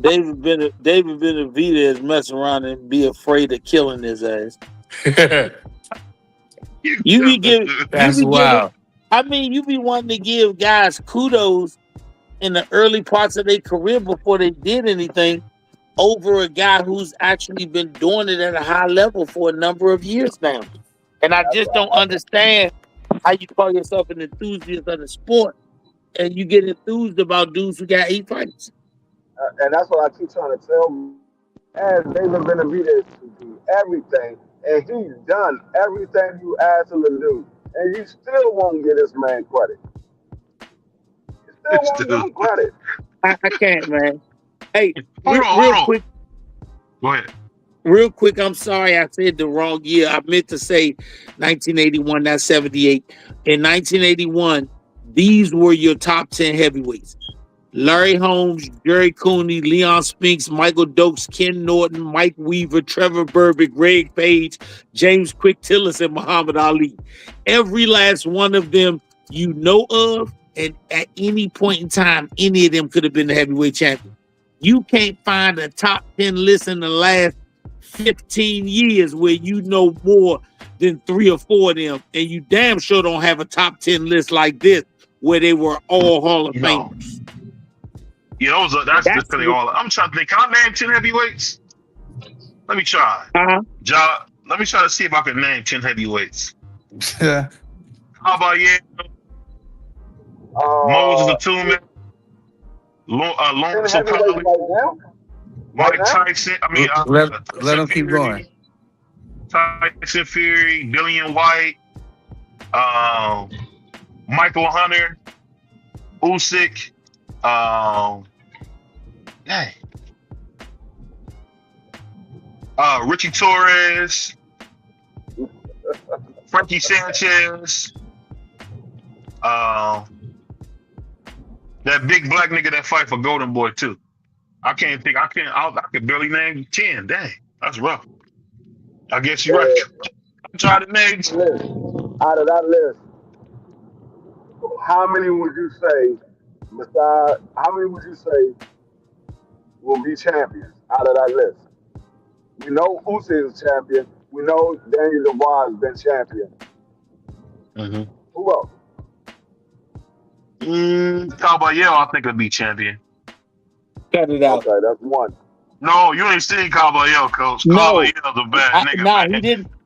David Benavidez mess around and be afraid of killing his ass. You be giving. I mean, you be wanting to give guys kudos in the early parts of their career before they did anything over a guy who's actually been doing it at a high level for a number of years now. And I just don't understand how you call yourself an enthusiast of the sport and you get enthused about dudes who got 8 fights. And that's what I keep trying to tell you. As David Benavidez to do everything, and he's done everything you asked him to do, and you still won't get this man credit. You still won't give him credit. I can't, man. Hey, hold on. Quick. Go ahead. Real quick, I'm sorry I said the wrong year. I meant to say 1981, not 78. In 1981, these were your top 10 heavyweights. Larry Holmes, Jerry Cooney, Leon Spinks, Michael Dokes, Ken Norton, Mike Weaver, Trevor Burbick, Greg Page, James Quick Tillis, and Muhammad Ali. Every last one of them you know of, and at any point in time, any of them could have been the heavyweight champion. You can't find a top 10 list in the last 15 years where you know more than 3 or 4 of them, and you damn sure don't have a top 10 list like this where they were all Hall of Famers. Yeah, that's just really all. I'm trying to think. Can I name 10 heavyweights? Let me try. Let me try to see if I can name 10 heavyweights. How about Moses the Two-Man, Lawrence O'Connor, Mike Tyson. I mean, let him keep going. Tyson Fury, Dillian White, Michael Hunter, Usyk. Richie Torres, Frankie Sanchez, that big black nigga that fight for Golden Boy too. I can barely name 10. Dang, that's rough. I guess you're right. I'm trying to name. Out of that list, how many would you say? How many would you say will be champions out of that list? We know Usyk is champion. We know Daniel Dubois has been champion. Mm-hmm. Who else? Caballero, I think, would be champion. Cut it out. Okay, that's one. No, you ain't seen Caballero, coach. No. Caballero's a bad nigga. Nah,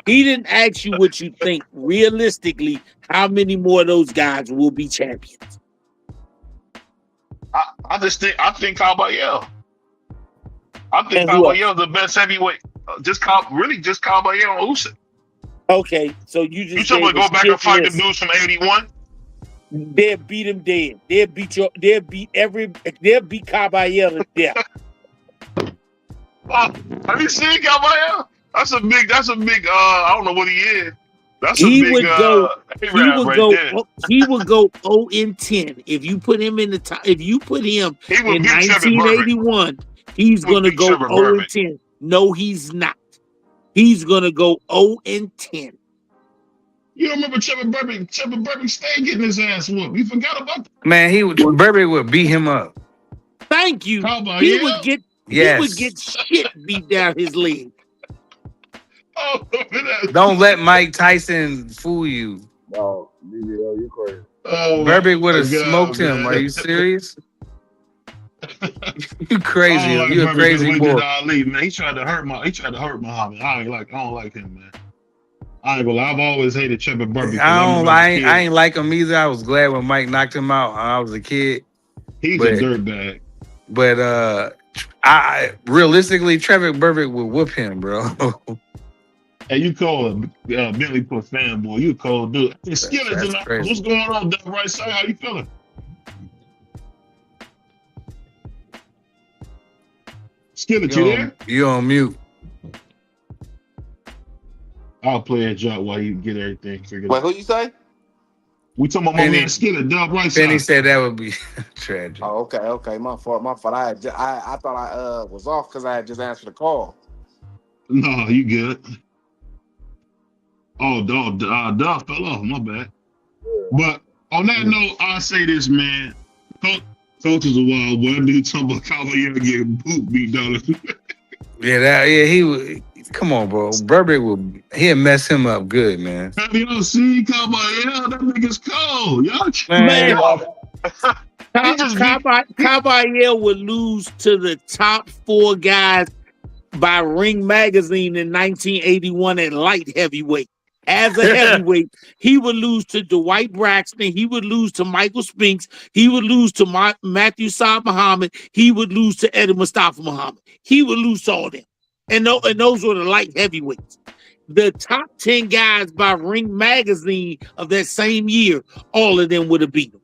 he didn't ask you what you think. Realistically, how many more of those guys will be champions? I think Caballero. I think Caballero's the best heavyweight. Just Caballero and Usyk. Okay, so you talking about go back and fight the dudes from '81? They'll beat him dead. They'll beat Caballero to death. Have you seen Caballero? That's a big. I don't know what he is. That's he would go 0-10 if you put him in the top. If you put him in 1981, he's gonna go 0-10. No, he's not. He's gonna go 0-10. You don't remember Trevor Burbick? Trevor Burbick stayed getting his ass whooped. You forgot about that? Man, Burbick would beat him up. Thank you. He would get shit beat down his leg. Oh, don't let Mike Tyson fool you. No, you crazy. Burbick would have smoked him. Are you serious? You crazy. You a crazy boy. Ali, man. He tried to hurt Muhammad. I don't like him, man. I ain't gonna lie. I've always hated Trevor Burbick. I ain't like him either. I was glad when Mike knocked him out when I was a kid. He's a dirtbag. But I realistically, Trevor Burbick would whoop him, bro. Hey, you call a Bentley Put fanboy. You a cold dude. Hey, Skillet, what's going on down right side? How you feeling? Skillet, you there? You on mute. I'll play a drop while you get everything figured out. out. Who you say? We talking about my man Skillet, dub right side. Benny said that would be tragic. Oh, okay. My fault. I thought I was off because I had just answered the call. No, you good. Oh, dog fell off. My bad. But on that note, I'll say this, man. Coach is a wild boy. That nigga talking about Caballero getting beat down. He would. Come on, bro. Burbick he'll mess him up good, man. Have y'all seen Caballero? That nigga's cold. Y'all Caballero would lose to the top 4 guys by Ring Magazine in 1981 at light heavyweight. As a heavyweight, he would lose to Dwight Braxton. He would lose to Michael Spinks. He would lose to Matthew Saad Muhammad. He would lose to Eddie Mustafa Muhammad. He would lose to all of them. And those were the light heavyweights. The top 10 guys by Ring Magazine of that same year, all of them would have beat him.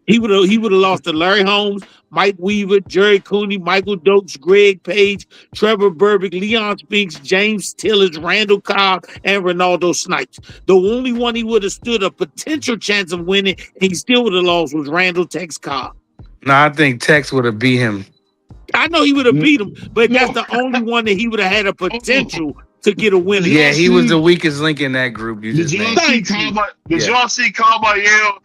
He would have lost to Larry Holmes, Mike Weaver, Jerry Cooney, Michael Dokes, Greg Page, Trevor Burbick, Leon Spinks, James Tillers, Randall Cobb, and Ronaldo Snipes. The only one he would have stood a potential chance of winning, and he still would have lost, was Randall Tex Cobb. Nah, I think Tex would have beat him. I know he would have beat him, but that's No. the only one that he would have had a potential to get a win Did y'all Yeah, against. he was the see? weakest link in that group you Did just y'all named. see Thank you. Cowboy? Did Yeah. y'all see Cowboy Yale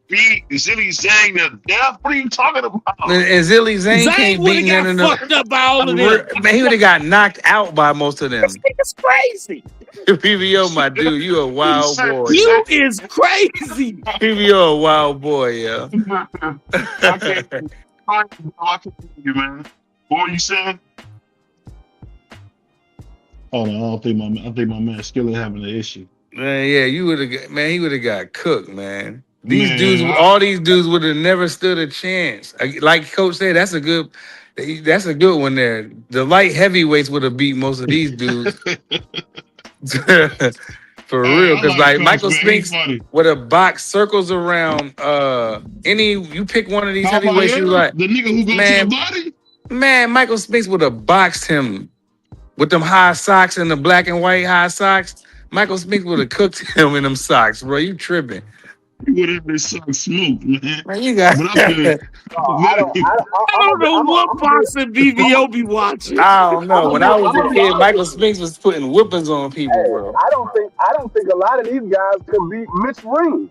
beat Zilly Zhang to death? What are you talking about? And Zilly Zane Zane can't would beat have none got of fucked up by all of them. them. Man, he would have got knocked out by most of This them. nigga's crazy. PVO, my dude, you a He wild said, boy. You is crazy. PVO a wild boy, yeah. I can't. I can't hear you, man. What you saying? Hold on, I think my man Skillet having an issue. Man, yeah, you would have. Man, he would have got cooked, man. These dudes, Man, all these dudes would have never stood a chance. Like Coach said, that's a good one there. The light heavyweights would have beat most of these dudes for hey, real. I Because like like Coach, Michael man. He Spinks funny. would have boxed circles around any. You pick one of these How about heavyweights, you him? like, The nigga who go to the man, body? man. Michael Spinks would have boxed him with them high socks and the black and white high socks. Michael Spinks would have cooked him in them socks, bro. You tripping? He would have been some smoke, man. Man, you got. But I feel I don't. I don't know what boxing BVO be watching. I don't know. When I was I'm a gonna be kid, honest Michael with you. Spinks was putting whippings on people, Hey, bro. I don't think a lot of these guys can beat Mitch Green.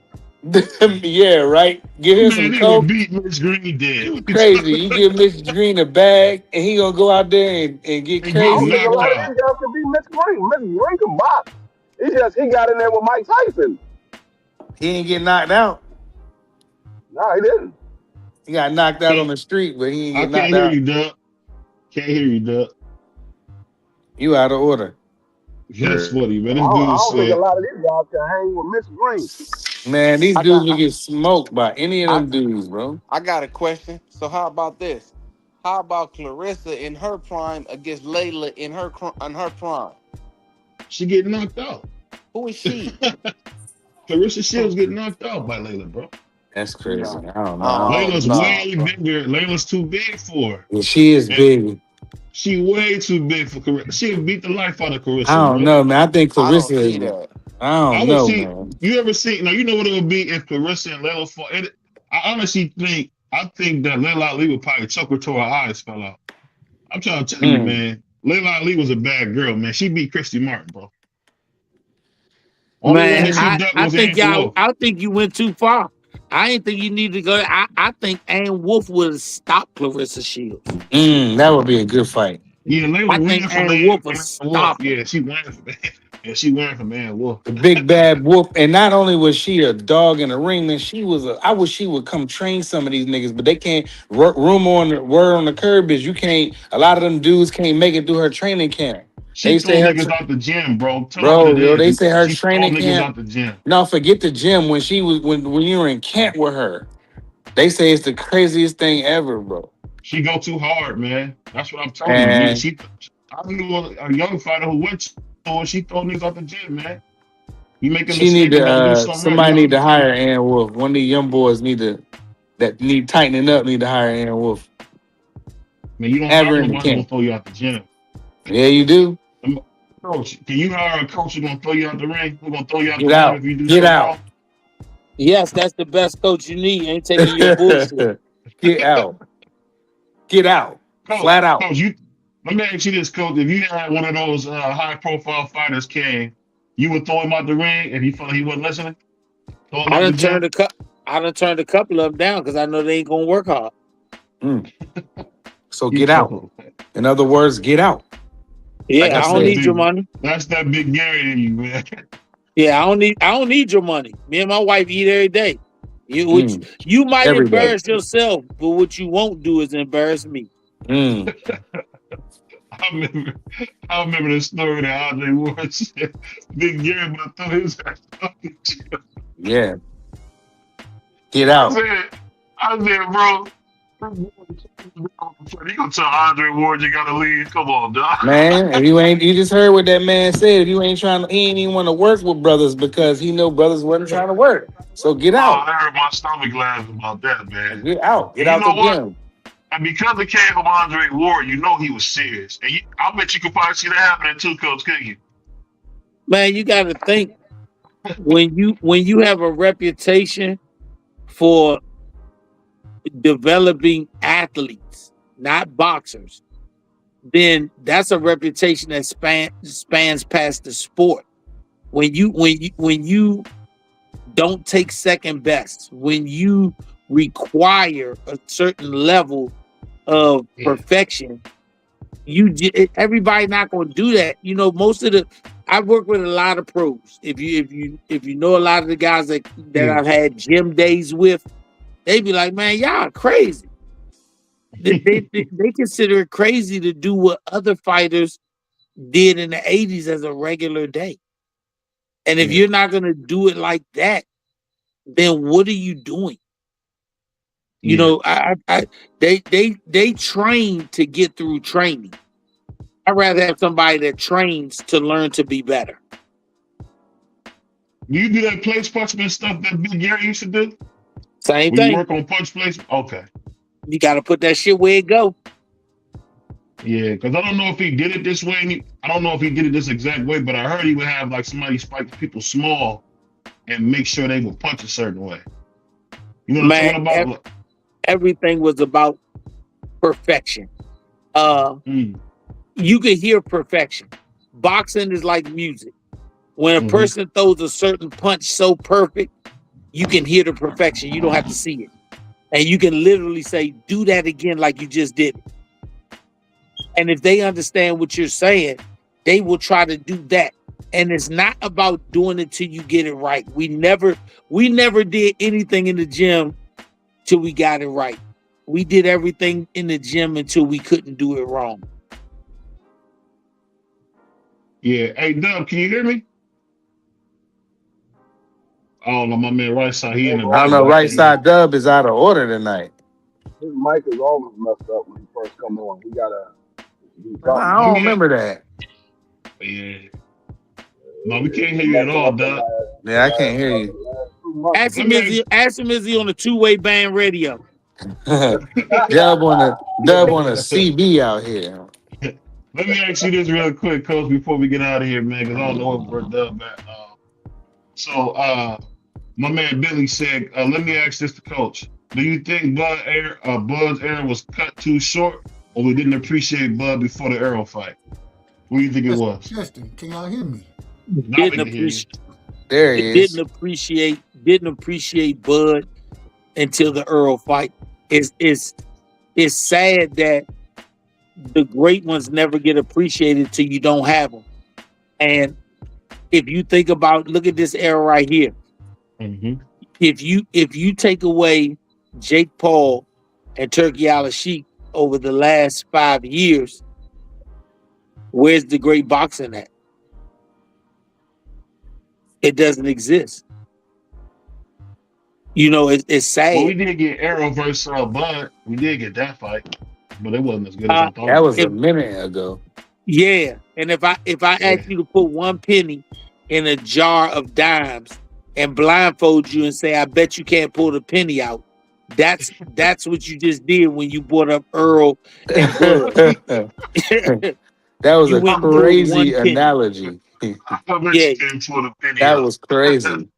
Yeah, right. Give him man, some they would coke. beat Mitch Green dead. You crazy. You give Mr. Green a bag and he gonna go out there and get And I get don't crazy. think a knocked lot of out. these guys can beat Mitch Green. Mitch Green can box. It's just he got in there with Mike Tyson. He ain't get knocked out. No, he didn't. He got knocked out on the street, but he ain't I get can't knocked hear out. you, Doug. Can't hear you, Doug. You out of order. That's funny, man. I This don't, I dude don't think a said, lot of these guys can hang with Mitch Green. Man, these I dudes got will get smoked by any of I, them dudes, bro. I got a question. So how about this? How about Clarissa in her prime against Layla in her prime? she get knocked out. Who is she? Clarissa Shields get knocked out by Layla, bro. That's crazy. No. I don't know. Oh Layla's no, way bro. bigger. Layla's too big for her. Yeah, she is And big. she way too big for Clarissa. She'll beat the life out of I Clarissa, don't bro. know, man. I think I don't Clarissa see is. that. I I don't would know, see. man. You ever see? Now you know what it would be if Clarissa and Layla fought. I honestly think. I think that Layla Ali would probably choke her till her eyes fell out. I'm trying to tell you, Mm. man. Layla Ali was a bad girl, man. She beat Christy Martin, bro. Only one Man, that she ducked I was think Ann y'all Wolf. I think you went too far. I ain't think you need to go. I think Ann Wolf would have stopped Clarissa Shields. That would be a good fight. Yeah, I Layla think ran from Ann Wolf would Ann Wolf. stop her. Yeah, she ran from. Yeah, she ran from Ann Wolf. The big bad whoop. And not only was she a dog in the ring, man, she was a. I wish she would come train some of these niggas, but they can't. Rumor on the word on the curb is you can't. A lot of them dudes can't make it through her training camp. She They say throw her, niggas out the gym, bro. Tell her what bro, it yo, they is. say her She throw training niggas camp. out the gym. No, forget the gym when she was when you were in camp with her. They say it's the craziest thing ever, bro. She go too hard, man. That's what I'm telling you, man. And I knew a young fighter who went to her. She throw niggas out the gym, man. You make a she need mistake and don't do to. something right, you Somebody out need the to hire gym. Ann Wolf. One of these young boys that need tightening up. Need to hire Ann Wolf. Man, you don't Have her hire in the nobody who gonna camp. throw you out the gym. Yeah, you do. Coach, can you hire a coach who's gonna throw you out the ring? Who's gonna throw you out the Get gym out. if you do Get something out. wrong? Yes, that's the best coach you need. Ain't taking your bullshit. Get out. Get out. Flat out. Coach, let me ask you this, coach. If you had one of those high profile fighters came, you would throw him out the ring if you felt like he wasn't listening? Throw him I out the done gym? turned a couple of them down because I know they ain't gonna work hard. So get out. In other words, get out. Yeah, Like I I don't said. need your money. That's that big Gary in you, man. Yeah, I don't need your money. Me and my wife eat every day. Mm. You might Every day. embarrass yourself, but what you won't do is embarrass me. Mm. I remember the story that Andre Ward said. Big Gary but throw his ass out the gym. Yeah. Get out. I said, bro, you gonna tell Andre Ward you gotta leave? Come on, dog. Man, if you just heard what that man said. If you ain't trying to, he ain't even want to work with brothers because he know brothers wasn't trying to work. So get Oh, out. that hurt my stomach laughing about that, man. Get out. Get And out you know the what? gym. And because it came from Andre Ward, you know he was serious. And I bet you could probably see that happening too, Coach, couldn't you? Man, you got to think when you have a reputation for developing athletes, not boxers, then that's a reputation that spans past the sport. When you don't take second best, when you require a certain level of perfection, everybody not going to do that. You know, I work with a lot of pros. If you know a lot of the guys that I've had gym days with, they be like, man, y'all crazy. They consider it crazy to do what other fighters did in the 80s as a regular day. And if you're not going to do it like that, then what are you doing? You know, they train to get through training. I'd rather have somebody that trains to learn to be better. Do you do that place punchman stuff that Big Gary used to do? Same when thing. You work on punch place? Okay. You got to put that shit where it go. Yeah, because I don't know if he did it this way. I don't know if he did it this exact way, but I heard he would have like somebody spike people small and make sure they would punch a certain way. You know what I'm talking about? Everything was about perfection. You could hear perfection. Boxing is like music. When a person throws a certain punch so perfect, you can hear the perfection. You don't have to see it. And you can literally say, do that again like you just did it. And if they understand what you're saying, they will try to do that. And it's not about doing it till you get it right. We never did anything in the gym till we got it right. We did everything in the gym until we couldn't do it wrong. Yeah. Hey, Dub, can you hear me? Oh, no, my man right side, he in the I don't know. Right side Dub is out of order tonight. His mic is always messed up when he first come on. He gotta. I don't remember that. Yeah. No, we can't hear you at all, Dub. Yeah, I can't hear you. Ask him is he on a two-way band radio? Dub on a CB out here. Let me ask you this real quick, Coach, before we get out of here, man, because I don't know where Dub at. My man Billy said, let me ask this to Coach. Do you think Bud's era was cut too short, or we didn't appreciate Bud before the Arrow fight? What do you think it was? Justin, can y'all hear me? There he is. Didn't appreciate Bud until the Earl fight. It's sad that the great ones never get appreciated till you don't have them. And if you think about, look at this era right here. If you take away Jake Paul and Turkey Al-Sheikh over the last 5 years, where's the great boxing at? It doesn't exist. You know, it's sad. Well, we did get Arrow versus Bud. We did get that fight, but it wasn't as good as I thought. That was a minute ago. Yeah, and if I ask you to put one penny in a jar of dimes and blindfold you and say, I bet you can't pull the penny out, that's what you just did when you brought up Earl and Bud. That was a crazy analogy. That was crazy.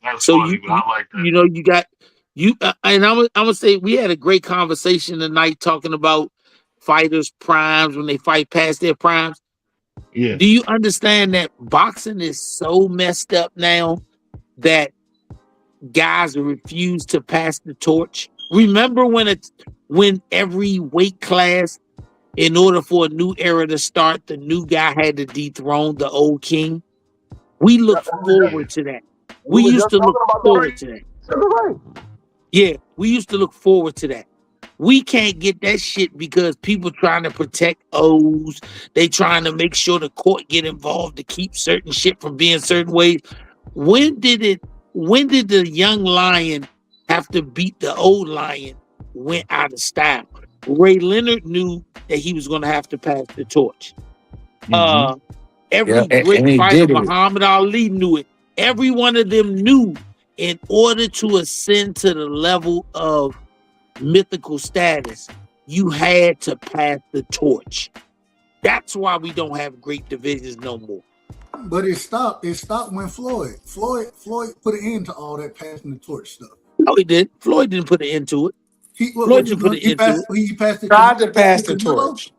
That's so funny, but I like that. You know, you got and I'm gonna say we had a great conversation tonight talking about fighters' primes when they fight past their primes. Yeah. Do you understand that boxing is so messed up now that guys refuse to pass the torch? Remember when every weight class, in order for a new era to start, the new guy had to dethrone the old king? We look forward to that. We used to look forward to that. Yeah, we used to look forward to that. We can't get that shit because people trying to protect O's. They trying to make sure the court get involved to keep certain shit from being certain ways. When did the young lion have to beat the old lion went out of style? Ray Leonard knew that he was going to have to pass the torch. Every great fighter, Muhammad Ali, knew it. Every one of them knew in order to ascend to the level of mythical status, you had to pass the torch. That's why we don't have great divisions no more. But it stopped. It stopped when Floyd put an end to all that passing the torch stuff. Oh, he did. Floyd didn't put an end to it. Floyd didn't put it into it. He passed it Tried to pass the Canelo? torch.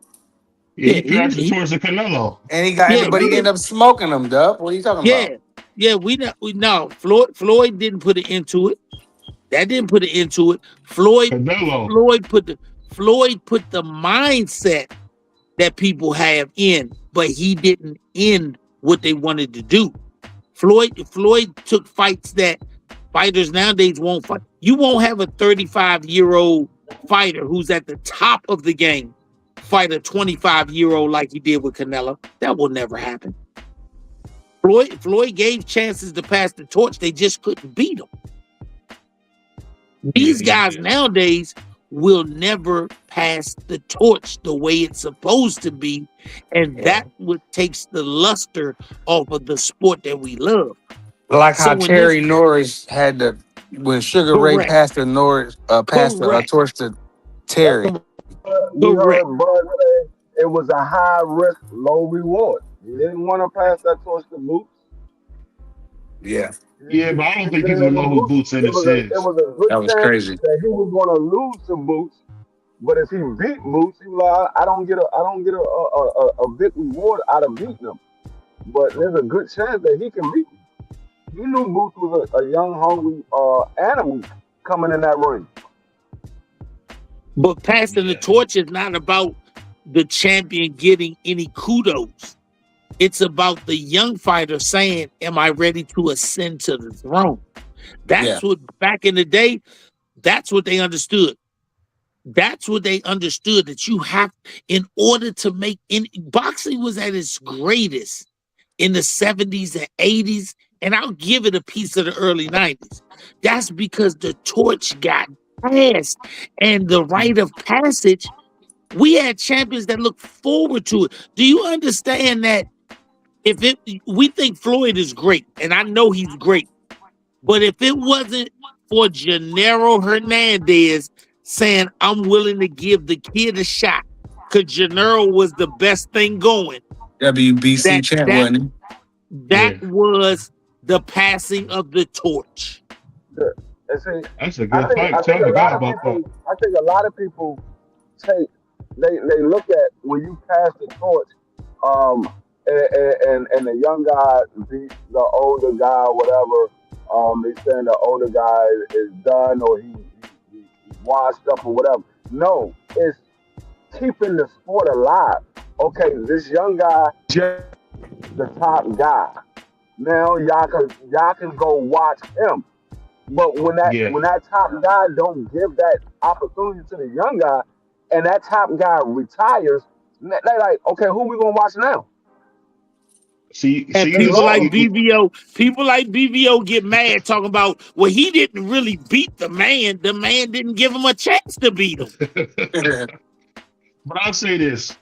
Yeah, he Yeah, passed it towards the Canelo. And yeah, but he ended up smoking them, Dub. What are you talking about? yeah. We no. Floyd didn't put it into it. That didn't put it into it. Floyd put the mindset that people have in, but he didn't end what they wanted to do. Floyd took fights that fighters nowadays won't fight. You won't have a 35-year-old fighter who's at the top of the game fight a 25-year-old like he did with Canelo. That will never happen. Floyd gave chances to pass the torch. They just couldn't beat him. These guys nowadays will never pass the torch the way it's supposed to be, and that's what takes the luster off of the sport that we love. Like how Terry Norris had to, when Sugar Ray passed the torch to Terry. We heard Bud say it was a high risk, low reward. He didn't want to pass that torch to Boots. Yeah. Yeah, but I don't think people know who Boots in this is. It was a good That was crazy. that he was going to lose to Boots, but if he beat Boots, he was like, I don't get a big reward out of beating him. But there's a good chance that he can beat him. You knew Boots was a young, hungry animal coming in that ring. But passing the torch is not about the champion getting any kudos. It's about the young fighter saying, am I ready to ascend to the throne? That's what, back in the day, that's what they understood. That's what they understood, that you have, in order to make, boxing was at its greatest in the 70s and 80s, and I'll give it a piece of the early 90s. That's because the torch got passed, and the rite of passage, we had champions that look forward to it. Do you understand that we think Floyd is great, and I know he's great, but if it wasn't for Gennaro Hernandez saying, I'm willing to give the kid a shot, because Gennaro was the best thing going. WBC champ, wasn't he? That was the passing of the torch. That's a good fight. I think a lot of people they look at when you pass the torch, and the young guy beat the older guy, or whatever. They saying the older guy is done, or he's washed up, or whatever. No, it's keeping the sport alive. Okay, this young guy, the top guy. Now y'all can go watch him. But when that top guy don't give that opportunity to the young guy, and that top guy retires, they like, okay, who we gonna watch now? People like BVO get mad talking about, well, he didn't really beat the man. The man didn't give him a chance to beat him. But I'll say this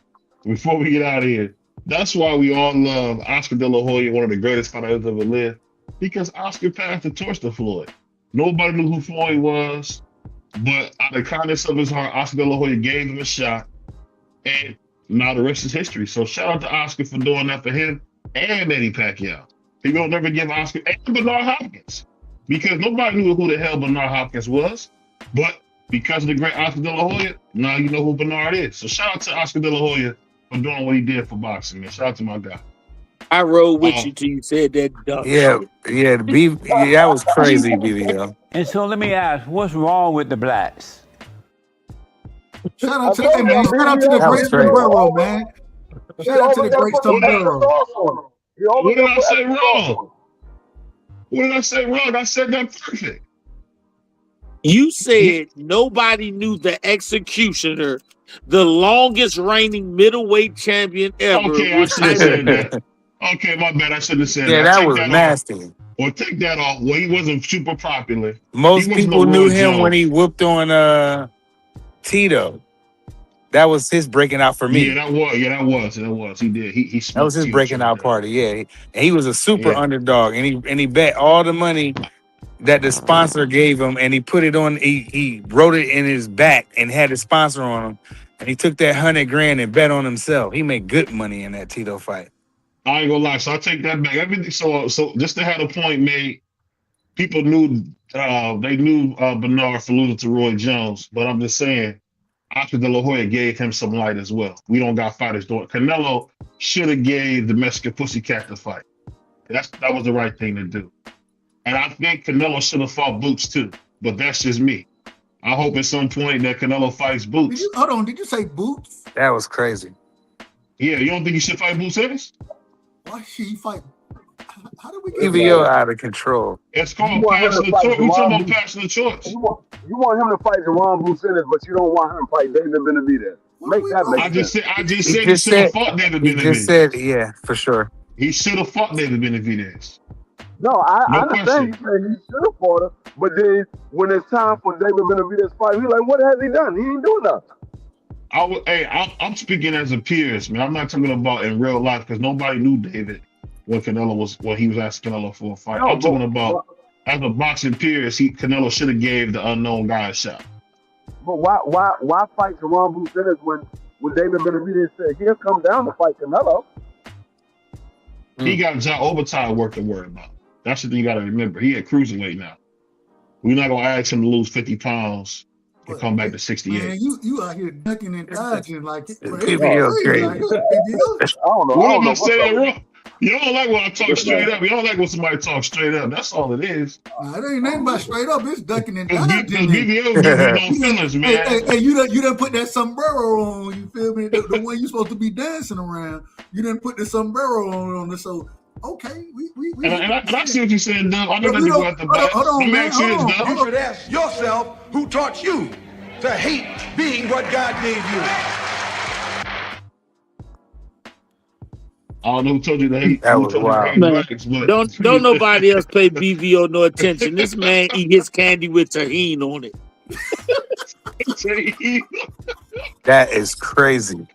before we get out of here. That's why we all love Oscar De La Hoya, one of the greatest fighters ever lived, because Oscar passed the torch to Floyd. Nobody knew who Floyd was, but out of the kindness of his heart, Oscar De La Hoya gave him a shot, and now the rest is history. So shout out to Oscar for doing that for him and Manny Pacquiao. People don't never give Oscar and Bernard Hopkins, because nobody knew who the hell Bernard Hopkins was, but because of the great Oscar De La Hoya, now you know who Bernard is. So shout out to Oscar De La Hoya for doing what he did for boxing, man. Shout out to my guy. I rode with you till you said that dumb shit. That was crazy, BVO. And so let me ask, what's wrong with the blacks? Shout out to the great sombrero, man. Shout out to the great sombrero. What did I say wrong? What did I say wrong? I said that perfect. You said nobody knew the executioner, the longest reigning middleweight champion ever. Okay, I should have said that. Okay, my bad. I should have said that. Yeah, that was nasty. Or take that off. Well, he wasn't super popular. Most people knew him when he whooped on Tito. That was his breaking out for me. Yeah, that was. He did. He that was his breaking out party. Yeah, and he was a super underdog, and he bet all the money that the sponsor gave him, and he put it on. He wrote it in his back and had a sponsor on him, and he took that $100,000 and bet on himself. He made good money in that Tito fight. I ain't gonna lie, so I take that back. Everything. So just to have a point made, people knew they knew Bernard for losing to Roy Jones, but I'm just saying Oscar De La Hoya gave him some light as well. We don't got fighters doing. Canelo should have gave the Mexican Pussycat the fight. That was the right thing to do. And I think Canelo should have fought Boots too, but that's just me. I hope at some point that Canelo fights Boots. Hold on, did you say Boots? That was crazy. Yeah, you don't think he should fight Boots Ennis? Why should he fight? How did we get PVO out of control. It's called passionate choice. We talking about passionate choice. You want him to fight Jerron Bucenis, but you don't want him to fight David Benavidez. Make that make sense. I just said he should have fought David Benavidez. He just said, yeah, for sure. He should have fought David Benavidez. No, I understand. He said he should have fought him, but then when it's time for David Benavidez fight, he's like, what has he done? He ain't doing nothing. I'm speaking as a peers, man. I'm not talking about in real life because nobody knew David when he was asking Canelo for a fight. No, I'm talking about as a boxing peers, Canelo should have gave the unknown guy a shot. But why fight Jerron Bucenis when David Benavidez said he'll come down to fight Canelo? He got John Overtime work to worry about. That's the thing you got to remember. He at cruiserweight now. We're not gonna ask him to lose 50 pounds to come back to 68. Man, you out here ducking and dodging like it. PVO crazy. I don't know. What am I saying wrong? You don't like when I talk straight up. You don't like when somebody talks straight up. That's all it is. It ain't nothing but straight up. It's ducking and dodging. BBO gives you no feelings, man. Hey, you done put that sombrero on. You feel me? The one you supposed to be dancing around. You done put the sombrero on. So okay, we and I see what you're saying, Doug. I know that you go at the back. Hold on, man. You should ask yourself who taught you to hate being what God gave you. I don't know who told you to hate. That was wild. Don't nobody else pay BVO no attention. This man eat his candy with tahini on it. That is crazy.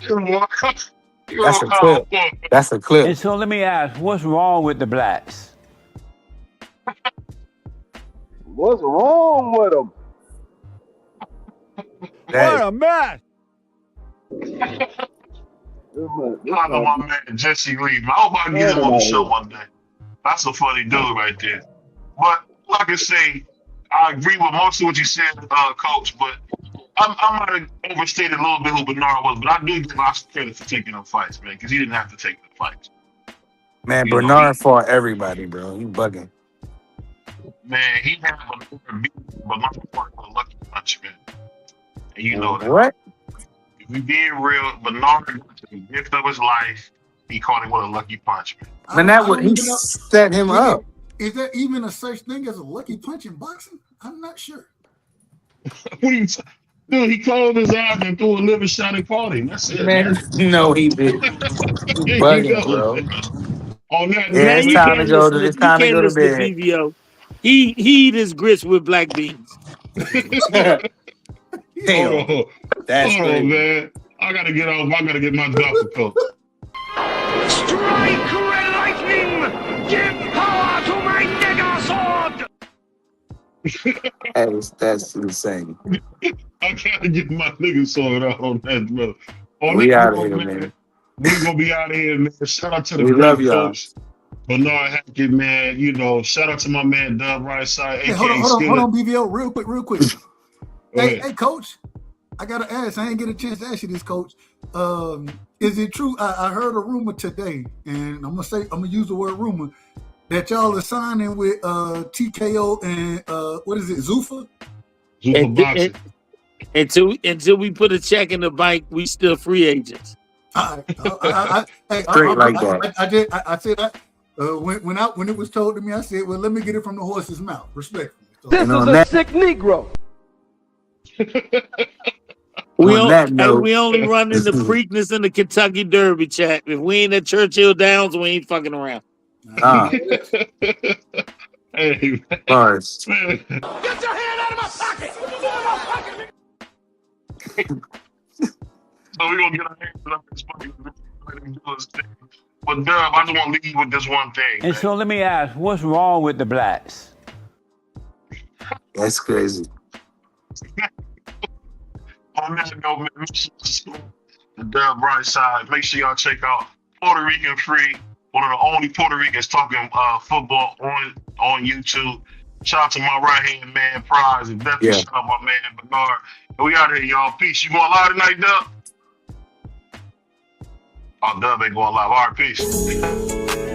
That's a clip. That's a clip. And so let me ask, what's wrong with the blacks? What's wrong with them? What a mess! I know my man Jesse Lee. I hope I can get him on the show one day. That's a funny dude right there. But like I say, I agree with most of what you said, Coach. But I might have overstated a little bit who Bernard was, but I do give Oscar credit for taking them fights, man, because he didn't have to take the fights. Man, Bernard fought everybody, bro. He bugging. Man, he had Bernard fought a lucky punch, man. And you know that. What? If we being real, Bernard got the gift of his life. He caught it with a lucky punch, man. Man, that would he set him up. Is there even a such thing as a lucky punch in boxing? I'm not sure. What are you dude, he closed his eyes and threw a liver shot and caught him. That's it. Man, no, he did. Bugging, bro. On that, yeah, it's time to go to bed. BVO. He eat his grits with black beans. Damn. Hold on, man. I gotta get off. I gotta get my doctor coat. Strike red lightning! Give power to my nigger sword! That's insane. I gotta get my nigga sword out on that, brother. We out of here, man. We're gonna be out of here, man. Shout out to the love coach, Bernard Hackett, man. You know, shout out to my man Dub Rightside, Hey, aka hold on, BVO, real quick. Hey, Coach, I gotta ask. I ain't get a chance to ask you this, Coach. Is it true? I heard a rumor today, and I'm gonna use the word rumor, that y'all are signing with TKO and what is it, Zuffa? Zuffa Boxing. Until we put a check in the bank, we still free agents. I said that when it was told to me, I said, well, let me get it from the horse's mouth, respectfully. This is a sick Negro. We only run in the Preakness and the Kentucky Derby, chat. If we ain't at Churchill Downs, we ain't fucking around. Hey, Bars. Get your hand out of my pocket! Get out of my pocket! So we're gonna get our hands up this fucking thing. But Dub, I just want to leave you with this one thing. And so let me ask, what's wrong with the blacks? That's crazy. On that note, man, make sure the Dub Rightside. Make sure y'all check out Puerto Rican Free one of the only Puerto Ricans talking football on YouTube. Shout out to my right hand man, Prize, and definitely Yeah. shout out my man Bernard. And we out here, y'all. Peace. You going live tonight, Dub? Oh, Dub ain't going live. All right, peace.